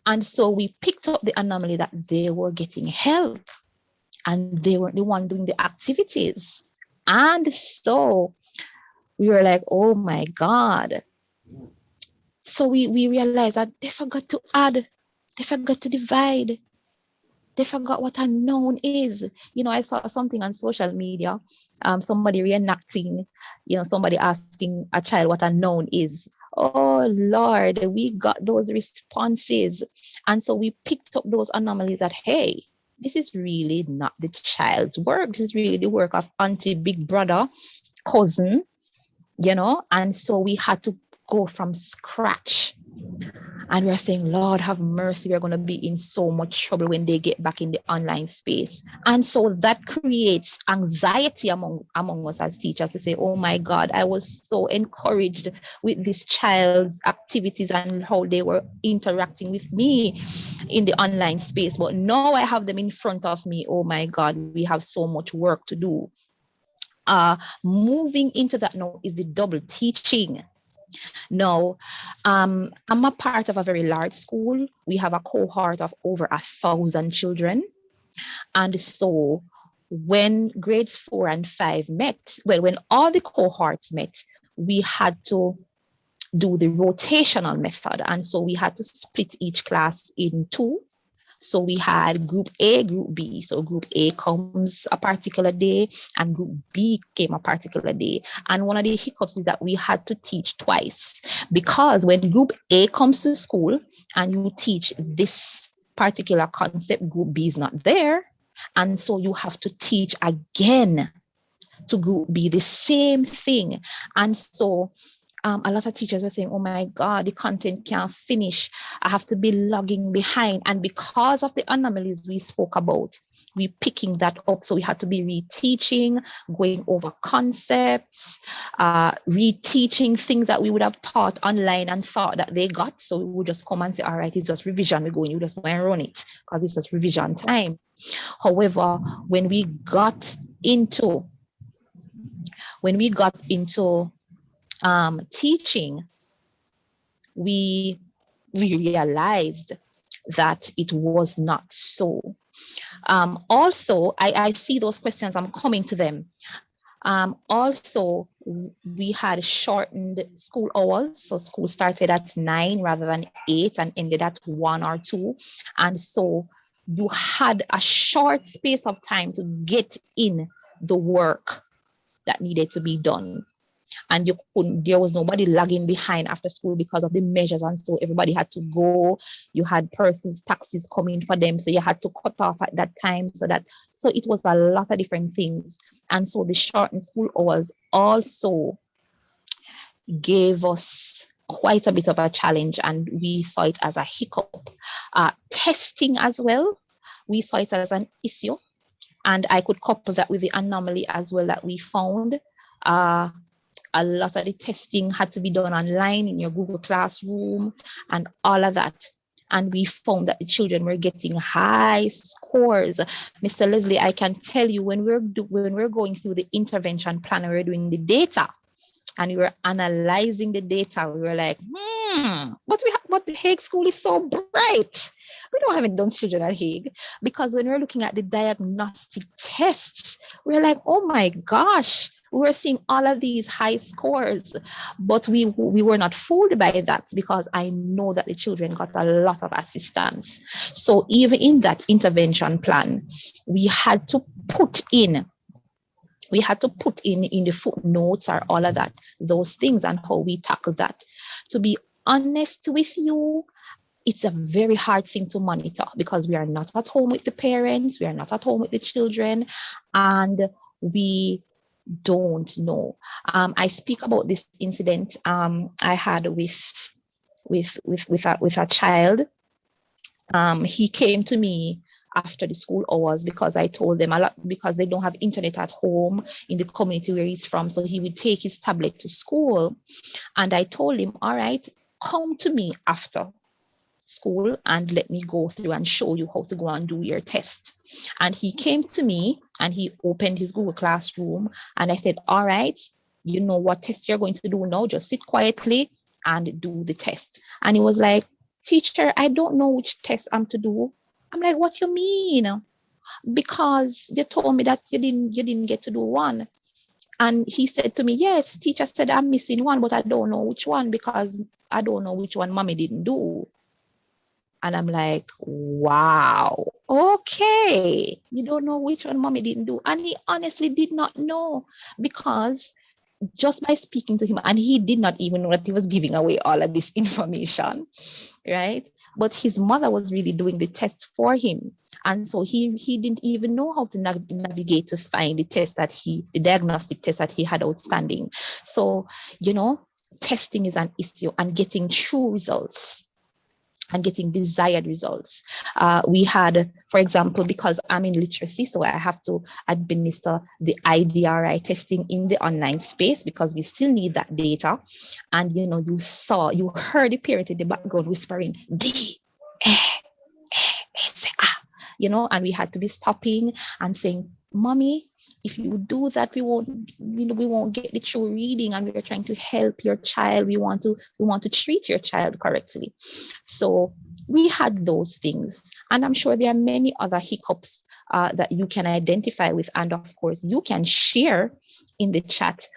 And so we picked up the anomaly that they were getting help and they weren't the one doing the activities. And so we were like, oh my God. So we realized that they forgot to add, they forgot to divide, they forgot what a noun is. I saw something on social media, somebody reenacting, somebody asking a child what a noun is. Oh Lord, we got those responses. And so we picked up those anomalies that, hey, this is really not the child's work. This is really the work of auntie, big brother, cousin, and so we had to go from scratch. And we're saying, Lord, have mercy. We're going to be in so much trouble when they get back in the online space. And so that creates anxiety among us as teachers to say, oh my God, I was so encouraged with this child's activities and how they were interacting with me in the online space. But now I have them in front of me. Oh my God, we have so much work to do. Moving into that now is the double teaching. Now, I'm a part of a very large school. We have a cohort of over 1,000 children. And so when grades 4 and 5 met, when all the cohorts met, we had to do the rotational method. And so we had to split each class in two. So we had group A, group B. So group A comes a particular day and group B came a particular day. And one of the hiccups is that we had to teach twice, because when group A comes to school and you teach this particular concept, group B is not there. And so you have to teach again to group B the same thing. And so a lot of teachers were saying, oh my God, the content can't finish. I have to be logging behind. And because of the anomalies we spoke about, we picking that up. So we had to be reteaching, going over concepts, reteaching things that we would have taught online and thought that they got. So we would just come and say, all right, it's just revision. We're going, you just go and run it because it's just revision time. However, when we got into teaching, we realized that it was not so. Also, I see those questions, I'm coming to them. Also, we had shortened school hours. So school started at 9 rather than 8 and ended at 1 or 2. And so you had a short space of time to get in the work that needed to be done. And there was nobody lagging behind after school because of the measures. And so everybody had to go. You had persons, taxis coming for them. So you had to cut off at that time. So it was a lot of different things. And so the shortened school hours also gave us quite a bit of a challenge, and we saw it as a hiccup. Testing as well, we saw it as an issue. And I could couple that with the anomaly as well that we found. A lot of the testing had to be done online in your Google Classroom and all of that. And we found that the children were getting high scores. Mr. Leslie, I can tell you when we're going through the intervention plan, and we're doing the data and we were analyzing the data, we were like, but the Hague School is so bright. We don't have any done children at Hague, because when we're looking at the diagnostic tests, we're like, oh my gosh, we were seeing all of these high scores, but we were not fooled by that, because I know that the children got a lot of assistance. So even in that intervention plan, we had to put in the footnotes or all of that, those things, and how we tackle that. To be honest with you, it's a very hard thing to monitor, because we are not at home with the parents, we are not at home with the children, and we don't know. I speak about this incident I had with a child. He came to me after the school hours, because I told them a lot, because they don't have internet at home in the community where he's from. So he would take his tablet to school. And I told him, all right, come to me after school and let me go through and show you how to go and do your test. And he came to me and he opened his Google Classroom, and I said, all right, you know what test you're going to do now, just sit quietly and do the test. And he was like, teacher, I don't know which test I'm to do. I'm like, what you mean? Because you told me that you didn't get to do one. And he said to me, yes, teacher said I'm missing one, but I don't know which one, because I don't know which one mommy didn't do. And I'm like, wow, okay. You don't know which one mommy didn't do. And he honestly did not know, because just by speaking to him, and he did not even know that he was giving away all of this information, right? But his mother was really doing the test for him. And so he didn't even know how to navigate to find the diagnostic test that he had outstanding. So, testing is an issue, and getting true results and getting desired results. We had, for example, because I'm in literacy, so I have to administer the IDRI testing in the online space, because we still need that data. And, you heard the parent in the background whispering, D, and we had to be stopping and saying, mommy, if you do that, we won't get the true reading, and we're trying to help your child. We want to treat your child correctly. So we had those things, and I'm sure there are many other hiccups that you can identify with, and of course you can share in the chat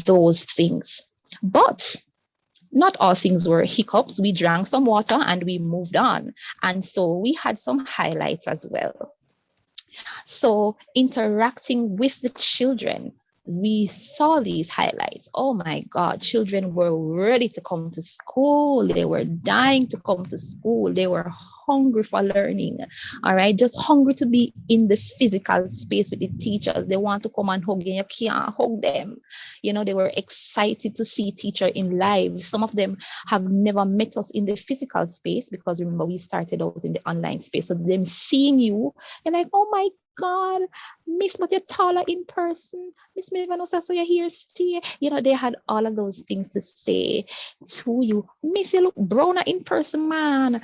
those things. But not all things were hiccups. We drank some water and we moved on, and so we had some highlights as well. So interacting with the children, we saw these highlights. Oh my God, children were ready to come to school. They were dying to come to school. They were hungry for learning, all right? Just hungry to be in the physical space with the teachers. They want to come and hug you. You can't hug them. They were excited to see teacher in live. Some of them have never met us in the physical space, because remember, we started out in the online space. So them seeing you, they're like, oh my God, Miss, but you're taller in person. Miss Milvanosa, so you're here still. They had all of those things to say to you. Miss, you look browner in person, man.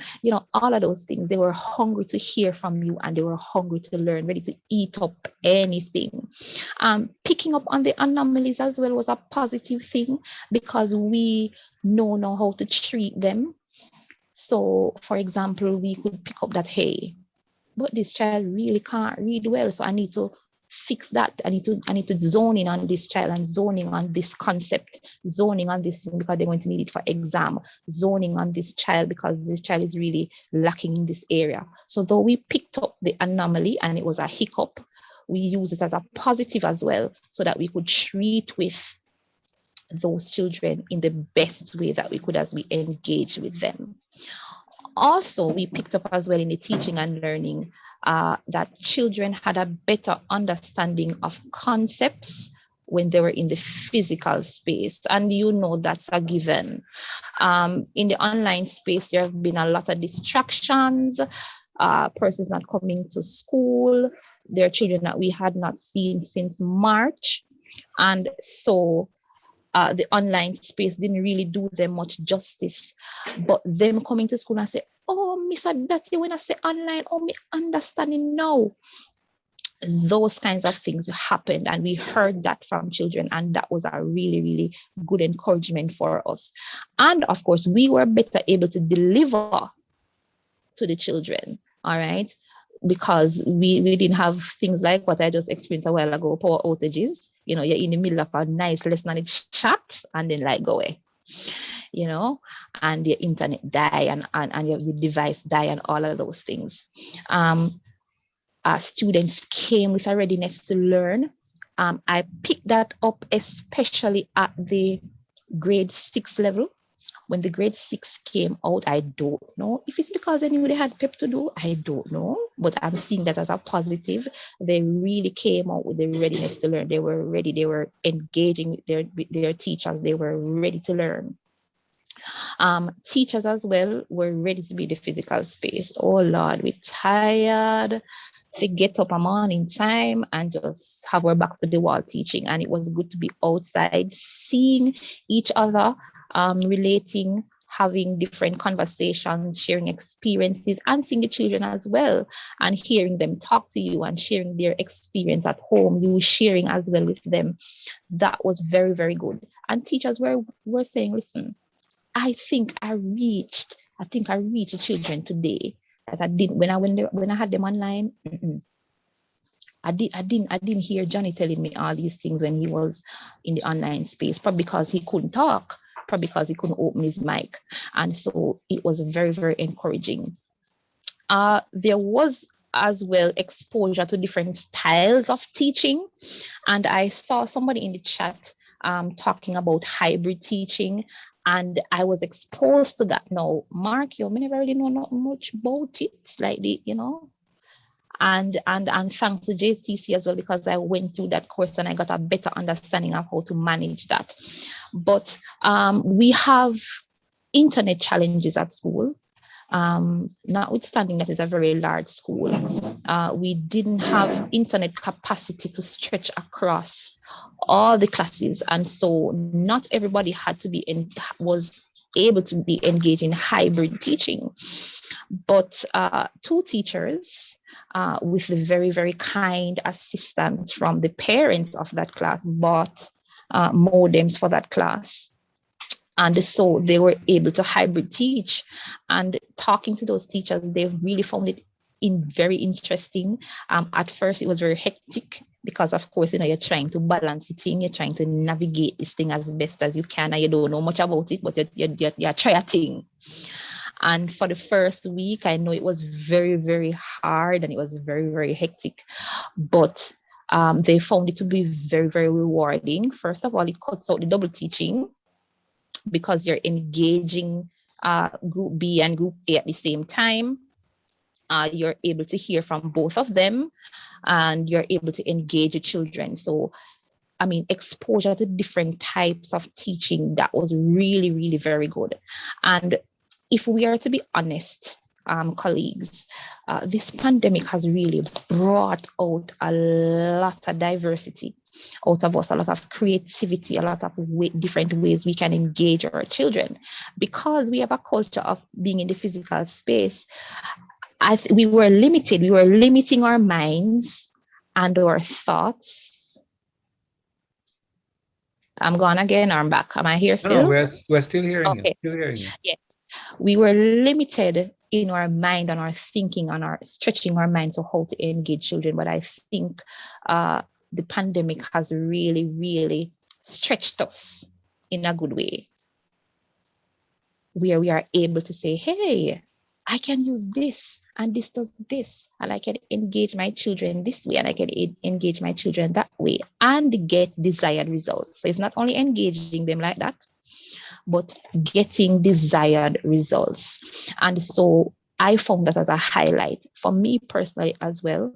All of those things. They were hungry to hear from you, and they were hungry to learn, ready to eat up anything. Picking up on the anomalies as well was a positive thing, because we know how to treat them. So, for example, we could pick up that, hey, but this child really can't read well, so I need to fix that. I need to zone in on this child and zoning on this concept, zoning on this thing because they're going to need it for exam, zoning on this child because this child is really lacking in this area. So though we picked up the anomaly and it was a hiccup, we use it as a positive as well, so that we could treat with those children in the best way that we could as we engage with them. Also, we picked up as well in the teaching and learning that children had a better understanding of concepts when they were in the physical space. And you know that's a given. In the online space, there have been a lot of distractions, persons not coming to school. There are children that we had not seen since March. And so the online space didn't really do them much justice. But them coming to school and say, oh, Miss Adati, when I say online, oh, me understanding now. Those kinds of things happened, and we heard that from children, and that was a really, really good encouragement for us. And of course, we were better able to deliver to the children, all right? Because we didn't have things like what I just experienced a while ago, power outages. You know, you're in the middle of a nice lesson and it chat and then like go away, you know, and your internet die and your device die and all of those things. Students came with a readiness to learn. I picked that up especially at the grade 6 level. When the grade 6 came out, I don't know if it's because anybody had prep to do, I don't know, but I'm seeing that as a positive. They really came out with the readiness to learn. They were ready. They were engaging with their teachers. They were ready to learn. Teachers as well were ready to be in the physical space. Oh Lord, we're tired. To get up a morning time and just have our back to the wall teaching. And it was good to be outside, seeing each other, relating, having different conversations, sharing experiences, and seeing the children as well, and hearing them talk to you and sharing their experience at home, you sharing as well with them. That was very, very good. And teachers were saying, listen, I think I reached the children today that I didn't when I had them online. I didn't hear Johnny telling me all these things when he was in the online space, probably because he couldn't talk, probably because he couldn't open his mic. And so it was very, very encouraging. There was as well exposure to different styles of teaching. And I saw somebody in the chat talking about hybrid teaching. And I was exposed to that. Now, Mark, you never really know not much about it, like the, you know. And thanks to JTC as well, because I went through that course and I got a better understanding of how to manage that. But we have internet challenges at school. Notwithstanding that it's a very large school, we didn't have internet capacity to stretch across all the classes, and so not everybody was able to be engaged in hybrid teaching. But 2 teachers with the very, very kind assistance from the parents of that class bought modems for that class. And so they were able to hybrid teach. And talking to those teachers, they really found it very interesting. At first, it was very hectic because, of course, you know, you're trying to balance it in, you're trying to navigate this thing as best as you can, and you don't know much about it, but you're trying. And for the first week, I know it was very, very hard and it was very, very hectic. But they found it to be very, very rewarding. First of all, it cuts out the double teaching, because you're engaging group B and group A at the same time. You're able to hear from both of them, and you're able to engage the children. So, I mean, exposure to different types of teaching, that was really, really very good. And if we are to be honest, colleagues, this pandemic has really brought out a lot of diversity out of us, a lot of creativity, a lot of different ways we can engage our children. Because we have a culture of being in the physical space, we were limited. We were limiting our minds and our thoughts. I'm gone again, or I'm back. Am I here still?
No, we're still hearing
okay.
you. Still hearing you.
Yeah. We were limited in our mind, on our thinking, on our stretching our mind to how to engage children. But I think the pandemic has really, really stretched us in a good way, where we are able to say, hey, I can use this and this does this, and I can engage my children this way and I can engage my children that way and get desired results. So it's not only engaging them like that, but getting desired results. And so I found that as a highlight for me personally as well.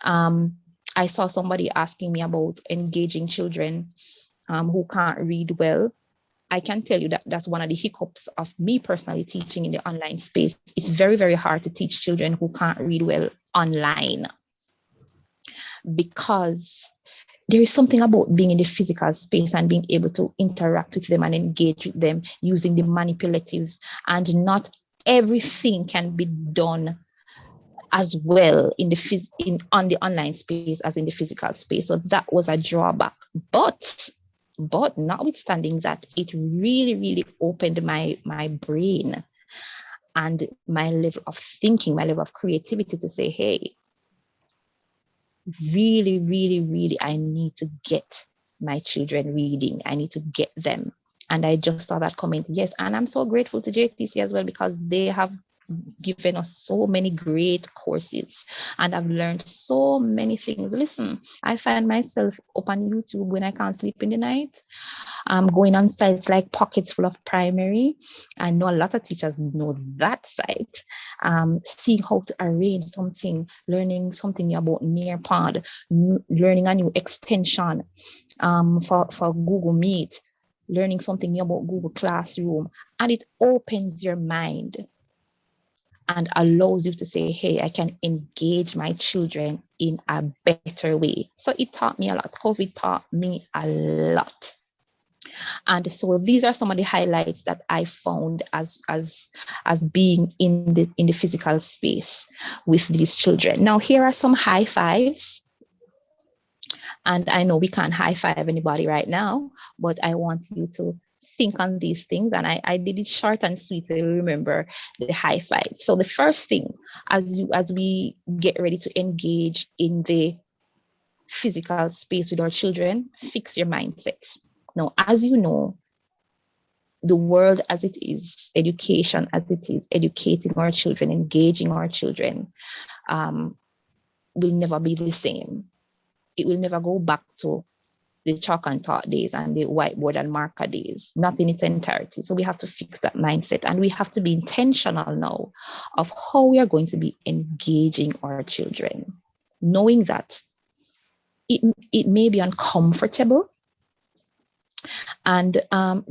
I saw somebody asking me about engaging children who can't read well. I can tell you that that's one of the hiccups of me personally teaching in the online space. It's very, very hard to teach children who can't read well online, because there is something about being in the physical space and being able to interact with them and engage with them using the manipulatives, and not everything can be done as well on the online space as in the physical space. So that was a drawback. But notwithstanding that, it really, really opened my brain and my level of thinking, my level of creativity to say, hey, really, really, really, I need to get my children reading. I need to get them. And I just saw that comment, yes. And I'm so grateful to JTC as well, because they have given us so many great courses and I've learned so many things. Listen, I find myself up on YouTube when I can't sleep in the night. I'm going on sites like Pockets Full of Primary. I know a lot of teachers know that site. Seeing how to arrange something, learning something about Nearpod, learning a new extension for Google Meet, learning something new about Google Classroom, and it opens your mind and allows you to say, hey, I can engage my children in a better way. So it taught me a lot. COVID taught me a lot. And so these are some of the highlights that I found as being in the physical space with these children. Now, here are some high fives. And I know we can't high five anybody right now, but I want you to think on these things. And I did it short and sweet so you remember the high five. So the first thing, as we get ready to engage in the physical space with our children, fix your mindset. Now, as you know, the world as it is, education as it is, educating our children, engaging our children, will never be the same. It will never go back to the chalk and talk days and the whiteboard and marker days, not in its entirety. So we have to fix that mindset, and we have to be intentional now of how we are going to be engaging our children, knowing that it may be uncomfortable. And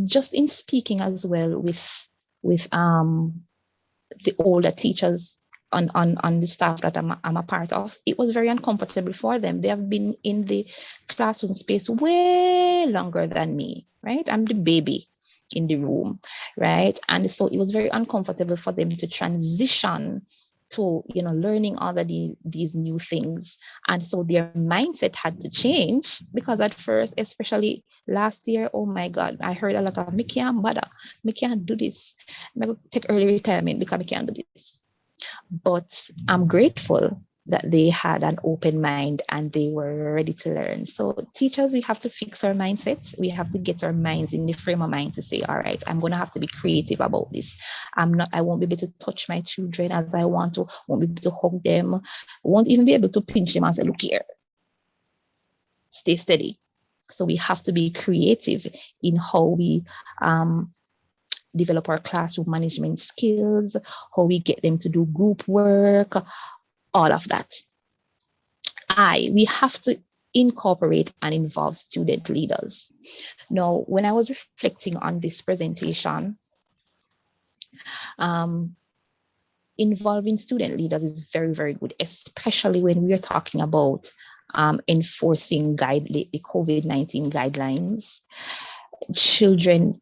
just in speaking as well with the older teachers on the staff that I'm a part of, it was very uncomfortable for them. They have been in the classroom space way longer than me, right? I'm the baby in the room, right? And so it was very uncomfortable for them to transition to, learning all of these new things. And so their mindset had to change, because at first, especially last year, oh my God, I heard a lot of, me can't bother, me can't do this, I'm going to take early retirement because me can't do this. But I'm grateful that they had an open mind and they were ready to learn. So teachers, we have to fix our mindset. We have to get our minds in the frame of mind to say, all right, I'm going to have to be creative about this. I won't be able to touch my children as I want to, won't be able to hug them, won't even be able to pinch them and say, look here, stay steady. So we have to be creative in how we develop our classroom management skills, how we get them to do group work, all of that. We have to incorporate and involve student leaders. Now, when I was reflecting on this presentation, involving student leaders is very, very good, especially when we are talking about enforcing the COVID-19 guidelines. Children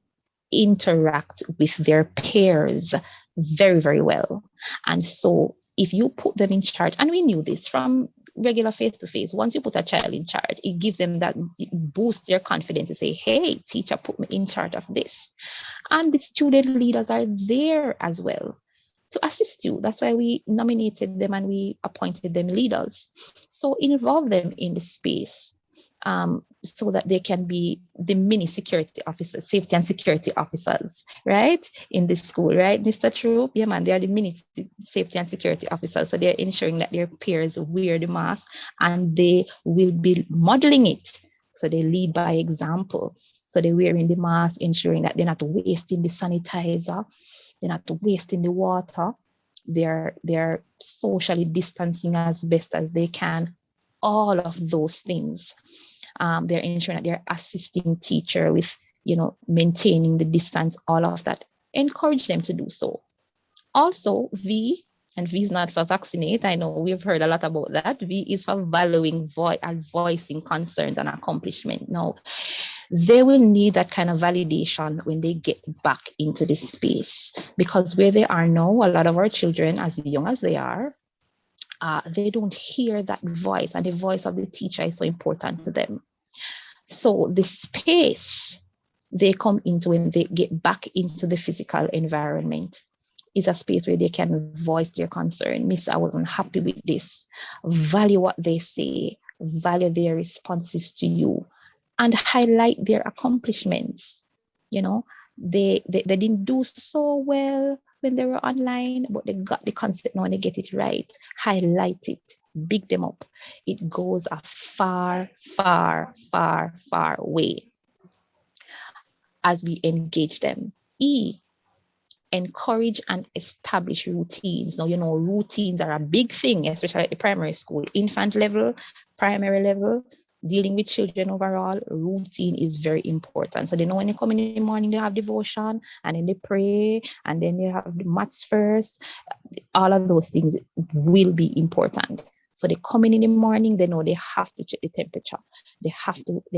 interact with their peers very, very well. And so if you put them in charge, and we knew this from regular face-to-face, once you put a child in charge, it gives them it boosts their confidence to say, hey, teacher, put me in charge of this. And the student leaders are there as well to assist you. That's why we nominated them and we appointed them leaders. So involve them in the space so that they can be the mini security officers, safety and security officers, right? In this school, right, Mr. Troop? Yeah, man, they are the mini safety and security officers. So they're ensuring that their peers wear the mask and they will be modeling it. So they lead by example. So they're wearing the mask, ensuring that they're not wasting the sanitizer, they're not wasting the water, they're socially distancing as best as they can, all of those things. They're ensuring that they're assisting teacher with, maintaining the distance, all of that. Encourage them to do so. Also, V, and V is not for vaccinate. I know we've heard a lot about that. V is for valuing and voicing concerns and accomplishment. Now, they will need that kind of validation when they get back into this space, because where they are now, a lot of our children, as young as they are, they don't hear that voice, and the voice of the teacher is so important to them. So the space they come into when they get back into the physical environment is a space where they can voice their concern. Miss, I wasn't happy with this. Value what they say, value their responses to you, and highlight their accomplishments. They didn't do so well when they were online, but they got the concept now and they get it right. Highlight it, big them up. It goes a far, far, far, far way as we engage them. E, encourage and establish routines. Now, routines are a big thing, especially at the primary school, infant level, primary level, dealing with children overall. Routine is very important. So they know when they come in the morning, they have devotion, and then they pray, and then they have the maths first. All of those things will be important. So they come in the morning, they know they have to check the temperature. They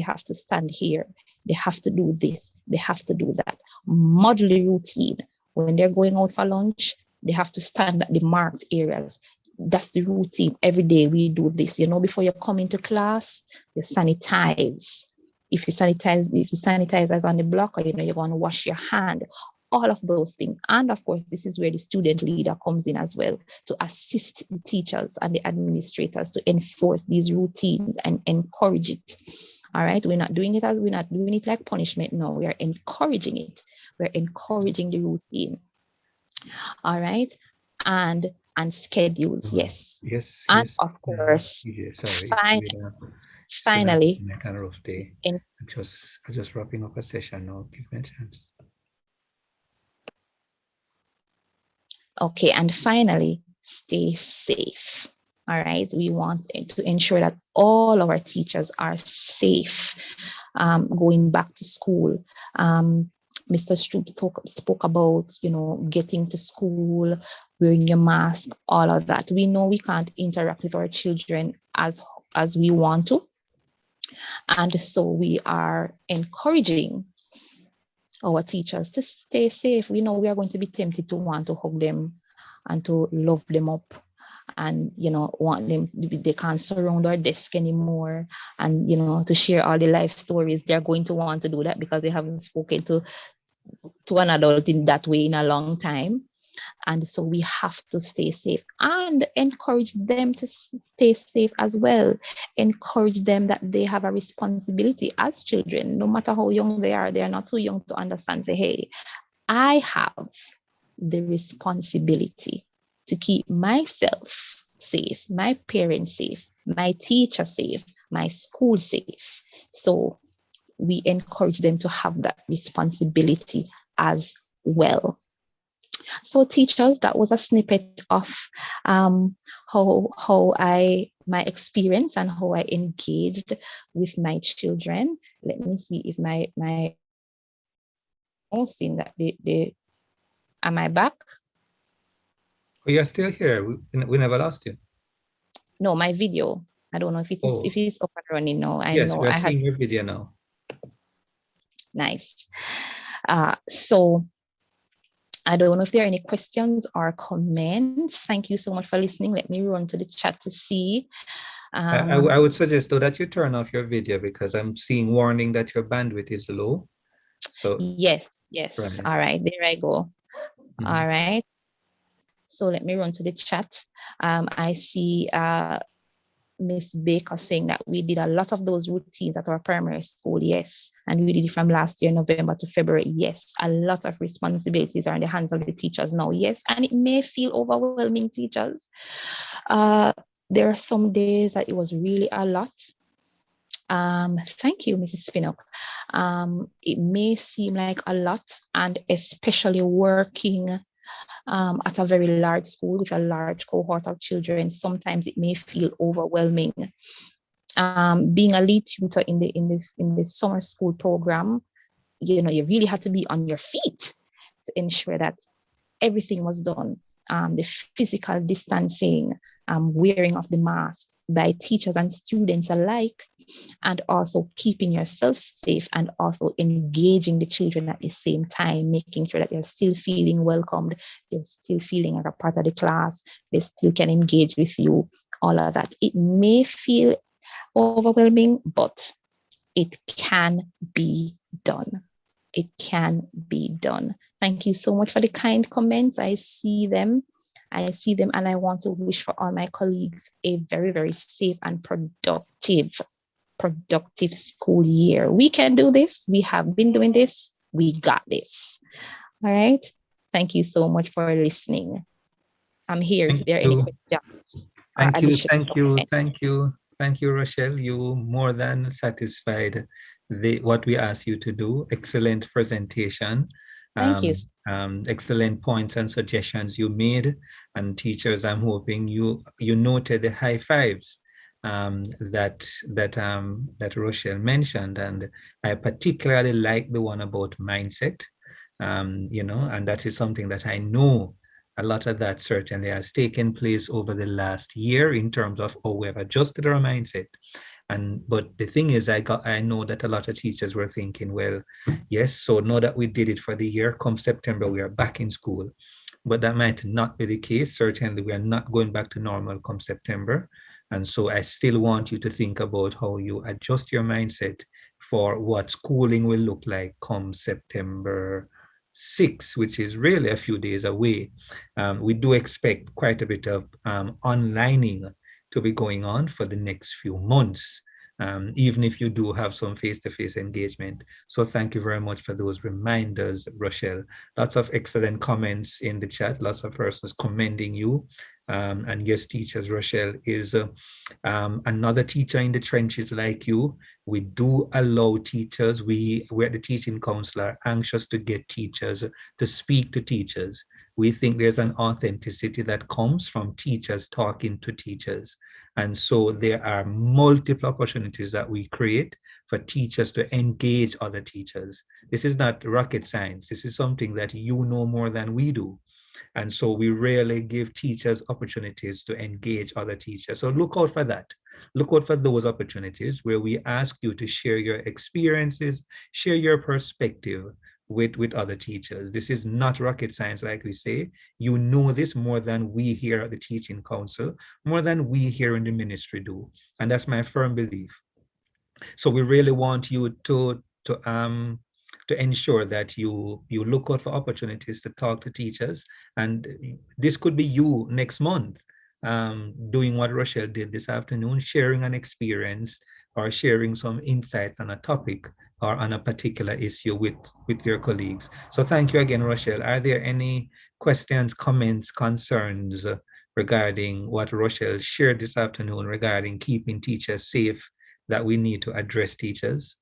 have to stand here. They have to do this. They have to do that. Model the routine. When they're going out for lunch, they have to stand at the marked areas. That's the routine. Every day we do this. Before you come into class, you sanitize. If the sanitizer is on the block, or you're going to wash your hand. All of those things. And of course, this is where the student leader comes in as well, to assist the teachers and the administrators to enforce these routines and encourage it. All right, we're not doing it like punishment. No, we are encouraging it. We're encouraging the routine. All right, and schedules, yes.
Yes.
And
yes.
of course,
Sorry.
finally,
kind of rough day. I'm just wrapping up a session now. Give me a chance.
Okay, and finally, stay safe. All right, we want to ensure that all our teachers are safe going back to school. Mr. Stroop spoke about, getting to school, wearing your mask, all of that. We know we can't interact with our children as we want to. And so we are encouraging our teachers to stay safe. We know we are going to be tempted to want to hug them and to love them up, and want them, they can't surround our desk anymore, and to share all the life stories. They're going to want to do that because they haven't spoken to an adult in that way in a long time. And so we have to stay safe and encourage them to stay safe as well. Encourage them that they have a responsibility as children, no matter how young they are not too young to understand. Say, hey, I have the responsibility to keep myself safe, my parents safe, my teacher safe, my school safe. So we encourage them to have that responsibility as well. So teachers, that was a snippet of my experience and how I engaged with my children. Let me see if my seeing that they am I back?
Oh, you're still here. We never lost you.
No, my video. I don't know if it's up and running now.
Yes, we are seeing your video now.
Nice. So I don't know if there are any questions or comments. Thank you so much for listening. Let me run to the chat to see.
I would suggest though that you turn off your video because I'm seeing warning that your bandwidth is low. So
yes. Right. All right, there I go. Mm-hmm. All right. So let me run to the chat. I see Miss Baker saying that we did a lot of those routines at our primary school. Yes. And we did it from last year, November to February. Yes. A lot of responsibilities are in the hands of the teachers now. Yes. And it may feel overwhelming, teachers. There are some days that it was really a lot. Thank you, Mrs. Spinock. It may seem like a lot, and especially working at a very large school with a large cohort of children, sometimes it may feel overwhelming. Being a lead tutor in the summer school program, you really had to be on your feet to ensure that everything was done. The physical distancing, wearing of the mask by teachers and students alike, and also keeping yourself safe and also engaging the children at the same time, making sure that they're still feeling welcomed, they're still feeling like a part of the class, they still can engage with you, all of that. It may feel overwhelming, but it can be done. It can be done. Thank you so much for the kind comments. I see them, and I want to wish for all my colleagues a very, very safe and productive school year. We can do this. We have been doing this. We got this. All right. Thank you so much for listening. I'm here if there are any questions.
Thank you, Rochelle. You more than satisfied what we asked you to do. Excellent presentation.
Thank you.
Excellent points and suggestions you made. And teachers, I'm hoping you noted the high fives that Rochelle mentioned. And I particularly like the one about mindset, and that is something that I know a lot of that certainly has taken place over the last year in terms of how we have adjusted our mindset. But the thing is, I know that a lot of teachers were thinking, well, yes, so now that we did it for the year, come September, we are back in school. But that might not be the case. Certainly, we are not going back to normal come September. And so I still want you to think about how you adjust your mindset for what schooling will look like come September 6, which is really a few days away. We do expect quite a bit of onlining to be going on for the next few months, even if you do have some face-to-face engagement. So thank you very much for those reminders, Rochelle. Lots of excellent comments in the chat, lots of persons commending you. And yes, teachers, Rochelle is another teacher in the trenches like you. We do allow teachers, we at the Teaching Council are anxious to get teachers to speak to teachers. We think there's an authenticity that comes from teachers talking to teachers. And so there are multiple opportunities that we create for teachers to engage other teachers. This is not rocket science. This is something that you know more than we do. And so we rarely give teachers opportunities to engage other teachers. So look out for that. Look out for those opportunities where we ask you to share your experiences, share your perspective with other teachers. This is not rocket science, like we say. You know this more than we here at the Teaching Council, more than we here in the ministry do. And that's my firm belief. So we really want you to ensure that you look out for opportunities to talk to teachers. And this could be you next month, doing what Rochelle did this afternoon, sharing an experience or sharing some insights on a topic or on a particular issue with your colleagues. So thank you again, Rochelle. Are there any questions, comments, concerns regarding what Rochelle shared this afternoon regarding keeping teachers safe that we need to address teachers?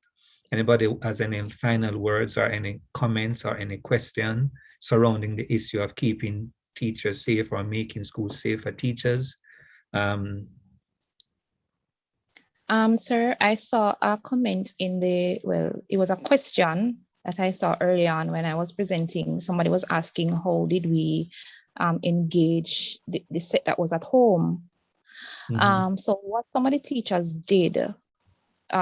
Anybody has any final words or any comments or any question surrounding the issue of keeping teachers safe or making schools safe for teachers?
Sir, I saw a comment it was a question that I saw early on when I was presenting. Somebody was asking, how did we engage the set that was at home? Mm-hmm. So what some of the teachers did,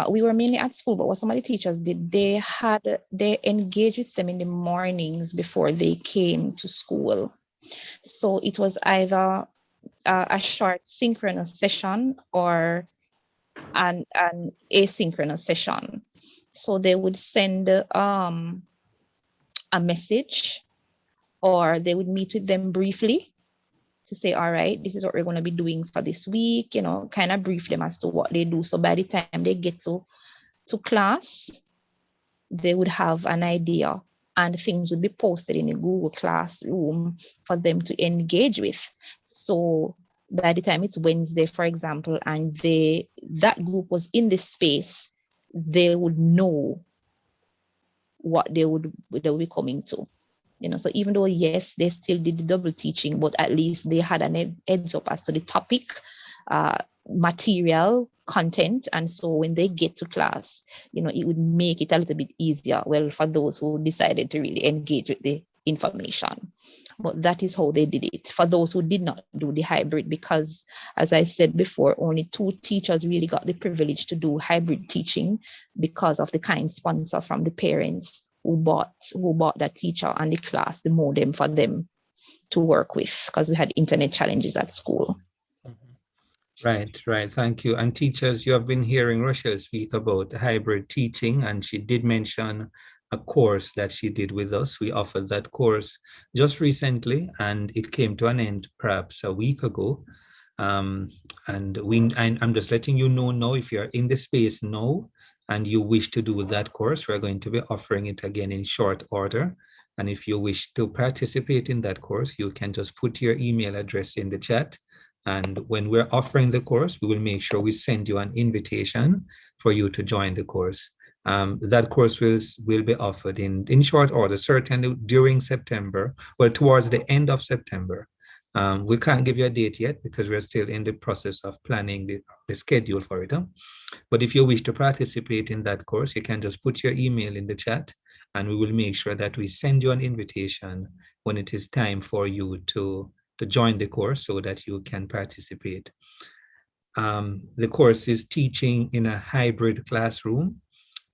we were mainly at school, but what some of the teachers did, they engaged with them in the mornings before they came to school. So it was either a short synchronous session or an asynchronous session. So they would send a message, or they would meet with them briefly to say, all right, this is what we're going to be doing for this week, kind of brief them as to what they do. So by the time they get to class, they would have an idea, and things would be posted in a Google Classroom for them to engage with. So by the time it's Wednesday, for example, and that group was in this space, they would know what they would be coming to. So even though, yes, they still did the double teaching, but at least they had an heads up as to the topic, material, content. And so when they get to class, it would make it a little bit easier, well, for those who decided to really engage with the information. But that is how they did it. For those who did not do the hybrid, because as I said before, only 2 teachers really got the privilege to do hybrid teaching because of the kind sponsor from the parents who bought that teacher and the class, the modem for them to work with, because we had internet challenges at school.
Right. Thank you. And teachers, you have been hearing Rochelle speak about hybrid teaching, and she did mention a course that she did with us. We offered that course just recently, and it came to an end perhaps a week ago. And I'm just letting you know now, if you're in the space now and you wish to do that course, we're going to be offering it again in short order. And if you wish to participate in that course, you can just put your email address in the chat. And when we're offering the course, we will make sure we send you an invitation for you to join the course. That course will be offered in short order, certainly during September, or towards the end of September. We can't give you a date yet because we're still in the process of planning the schedule for it. But if you wish to participate in that course, you can just put your email in the chat, and we will make sure that we send you an invitation when it is time for you to join the course so that you can participate. The course is Teaching in a Hybrid Classroom.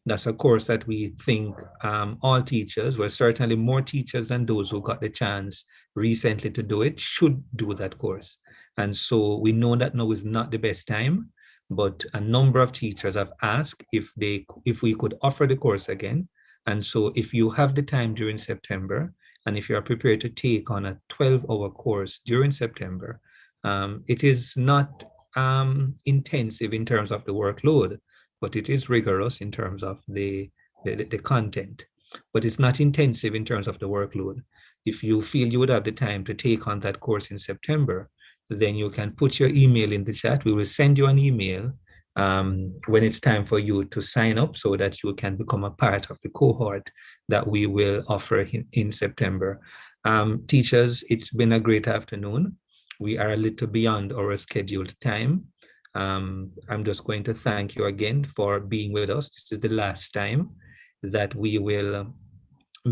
That's a course that we think all teachers, well, certainly more teachers than those who got the chance recently to do it, should do that course. And so we know that now is not the best time, but a number of teachers have asked if we could offer the course again. And so if you have the time during September, and if you are prepared to take on a 12-hour course during September, it is not intensive in terms of the workload, but it is rigorous in terms of the content. But it's not intensive in terms of the workload. If you feel you would have the time to take on that course in September, then you can put your email in the chat. We will send you an email when it's time for you to sign up so that you can become a part of the cohort that we will offer in September. Teachers, it's been a great afternoon. We are a little beyond our scheduled time. I'm just going to thank you again for being with us. This is the last time that we will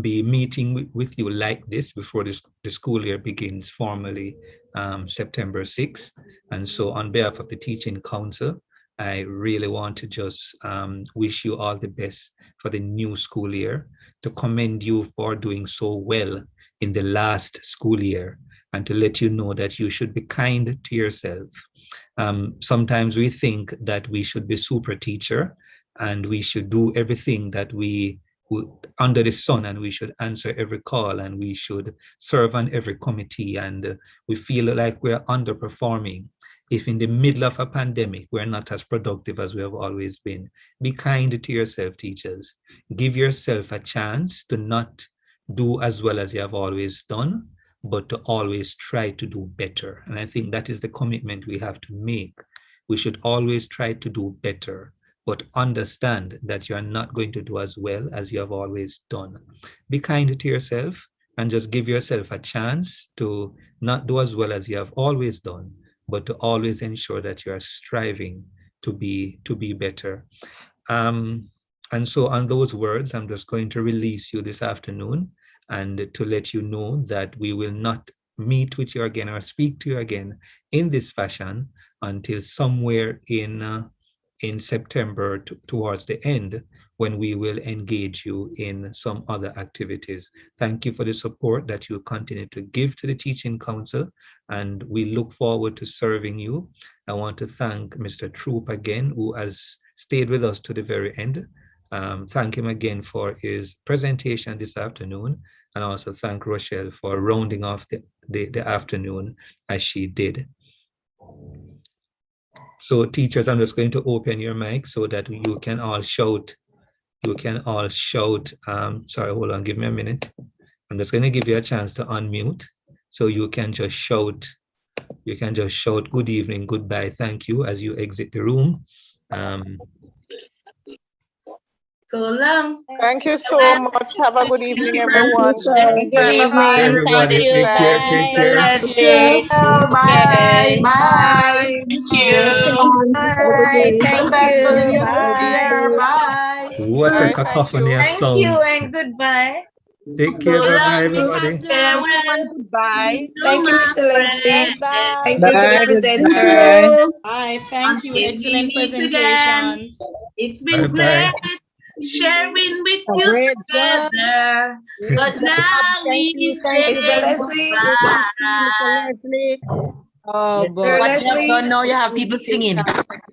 be meeting with you like this before the school year begins formally September 6th. And so on behalf of the Teaching Council, I really want to just wish you all the best for the new school year, to commend you for doing so well in the last school year, and to let you know that you should be kind to yourself. Sometimes we think that we should be super teacher and we should do everything that we under the sun, and we should answer every call, and we should serve on every committee, and we feel like we're underperforming if in the middle of a pandemic we're not as productive as we have always been. Be kind to yourself, teachers. Give yourself a chance to not do as well as you have always done, but to always try to do better. And I think that is the commitment we have to make. We should always try to do better, but understand that you're not going to do as well as you have always done. Be kind to yourself and just give yourself a chance to not do as well as you have always done, but to always ensure that you are striving to be better. And so on those words, I'm just going to release you this afternoon and to let you know that we will not meet with you again or speak to you again in this fashion until somewhere in September towards the end, when we will engage you in some other activities. Thank you for the support that you continue to give to the Teaching Council, and we look forward to serving you. I want to thank Mr. Troop again, who has stayed with us to the very end. Thank him again for his presentation this afternoon. and also thank Rochelle for rounding off the afternoon as she did. So teachers, I'm just going to open your mic so that you can all shout. You can all shout. Sorry, hold on, give me a minute. I'm just going to give you a chance to unmute. So you can just shout. You can just shout good evening, goodbye, thank you as you exit the room.
So long.
Thank you so much. Have a good evening, everyone.
Good evening. Thank
Everybody,
you.
take care, take
Bye.
care.
Leslie. Bye. Bye. Thank you.
Bye.
The
Thank
best for the
you.
new school year.
Bye.
Bye.
What a
Bye. Thank
cacophony
you.
of
Thank you
sound.
and goodbye.
Take
So
care, bye-bye,
long.
everybody.
Farewell.
Goodbye.
Thank you, Mr.
Bye
Leslie.
bye.
Thank
Thank you to the
Thank
presenter.
you.
Bye. Thank you.
Until we
Excellent
meet again.
presentations.
It's been
Bye-bye.
great sharing with
A
you
great job.
together. But
Great job.
now
Thank
we
you. Thank you.
say
Thank you. Thank you, Mr.
goodbye.
Leslie. Oh boy.
What you have done now, you have people singing.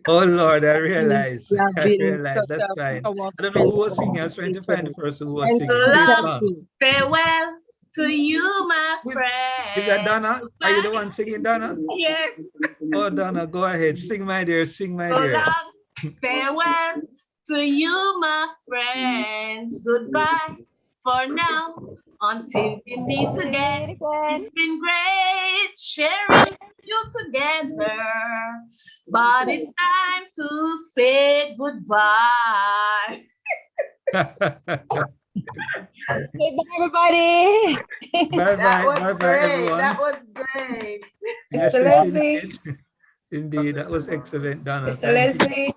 Oh Lord, I realize.
You have
I
been
realize.
such
That's
a
fine. I don't know
powerful
who was singing. I was trying to find the
teacher.
person who was
Thank
So
singing.
you.
Which
long
Thank
song?
you.
farewell to you, my
Who is that,
friend.
Donna? Are you the one singing, Donna?
Yes.
Oh, Donna, go ahead. Sing, my dear. Sing, my
So
dear.
long farewell to you, my friends. Goodbye for now until we meet again. It's been great sharing you together, but it's time to say goodbye.
Goodbye, everybody.
Bye-bye. Bye-bye, everyone.
That was great.
Yes,
Mr. Leslie.
indeed. Indeed, that was excellent, Donna.
Mr.
Thank you.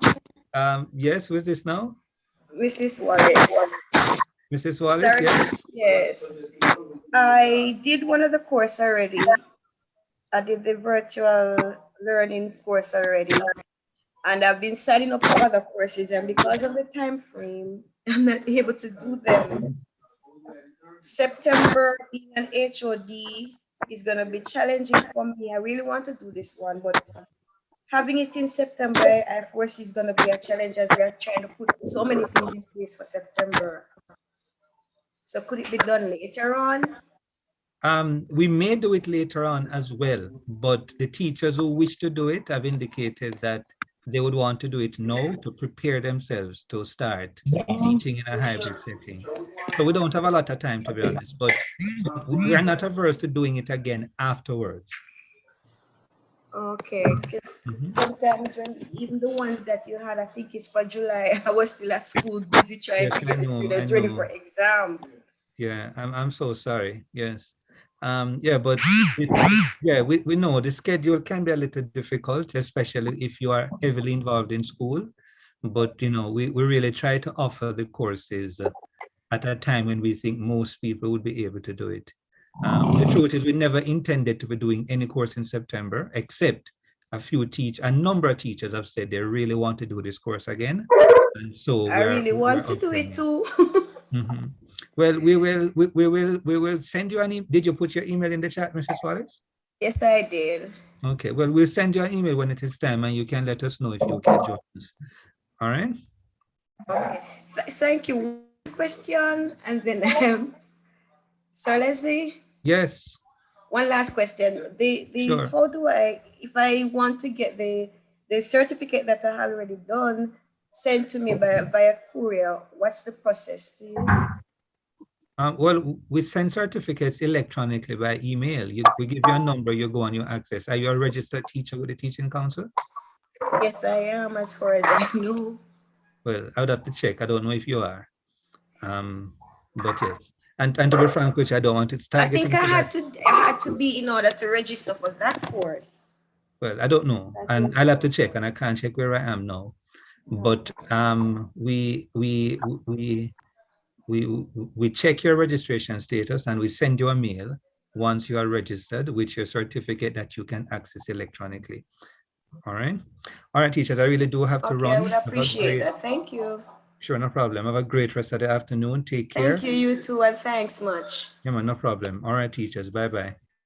Leslie.
Yes, who's this now?
Mrs. Wallace.
Mrs. Wallace,
Sir,
yes?
yes. I did one of the course already. I did the virtual learning course already. And I've been signing up for other courses, and because of the time frame, I'm not able to do them. September being an HOD is gonna be challenging for me. I really want to do this one, but having it in September, I foresee is gonna be a challenge as we are trying to put so many things in place for September. So could it be done later on?
We may do it later on as well, but the teachers who wish to do it have indicated that they would want to do it now to prepare themselves to start teaching in a hybrid setting. So we don't have a lot of time, to be honest, but we are not averse to doing it again afterwards.
Okay, because sometimes when even the ones that you had, I think it's for July, I was still at school busy trying to get the students ready for exam.
Yeah, I'm so sorry. Yes. Yeah, but yeah, we know the schedule can be a little difficult, especially if you are heavily involved in school. But you know, we really try to offer the courses at a time when we think most people would be able to do it. The truth is we never intended to be doing any course in September, except a number of teachers have said they really want to do this course again. And so
I really want to do it too.
Well, we will send you an email. Did you put your email in the chat, Mrs. Wallace?
Yes, I did.
Okay, well, we'll send you an email when it is time and you can let us know if you can join us. All right?
Okay. Thank you. Question and then Sir Leslie?
Yes.
One last question.
Sure.
How do I, if I want to get the certificate that I already done sent to me via courier, what's the process, please?
Well, we send certificates electronically by email. We give you a number, you go and you access. Are you a registered teacher with the Teaching Council?
Yes, I am, as far as I know.
Well, I would have to check. I don't know if you are. But yes. And to be frank, which I don't want to start.
I think I had to be in order to register for that course.
Well, I don't know, and I'll have to check, and I can't check where I am now. But we check your registration status, and we send you a mail once you are registered with your certificate that you can access electronically. All right, teachers. I really do have to run.
I would appreciate that. Thank you.
Sure, no problem. Have a great rest of the afternoon. Take care.
Thank you, you too, and thanks much.
Yeah, man, no problem. All right, teachers. Bye-bye.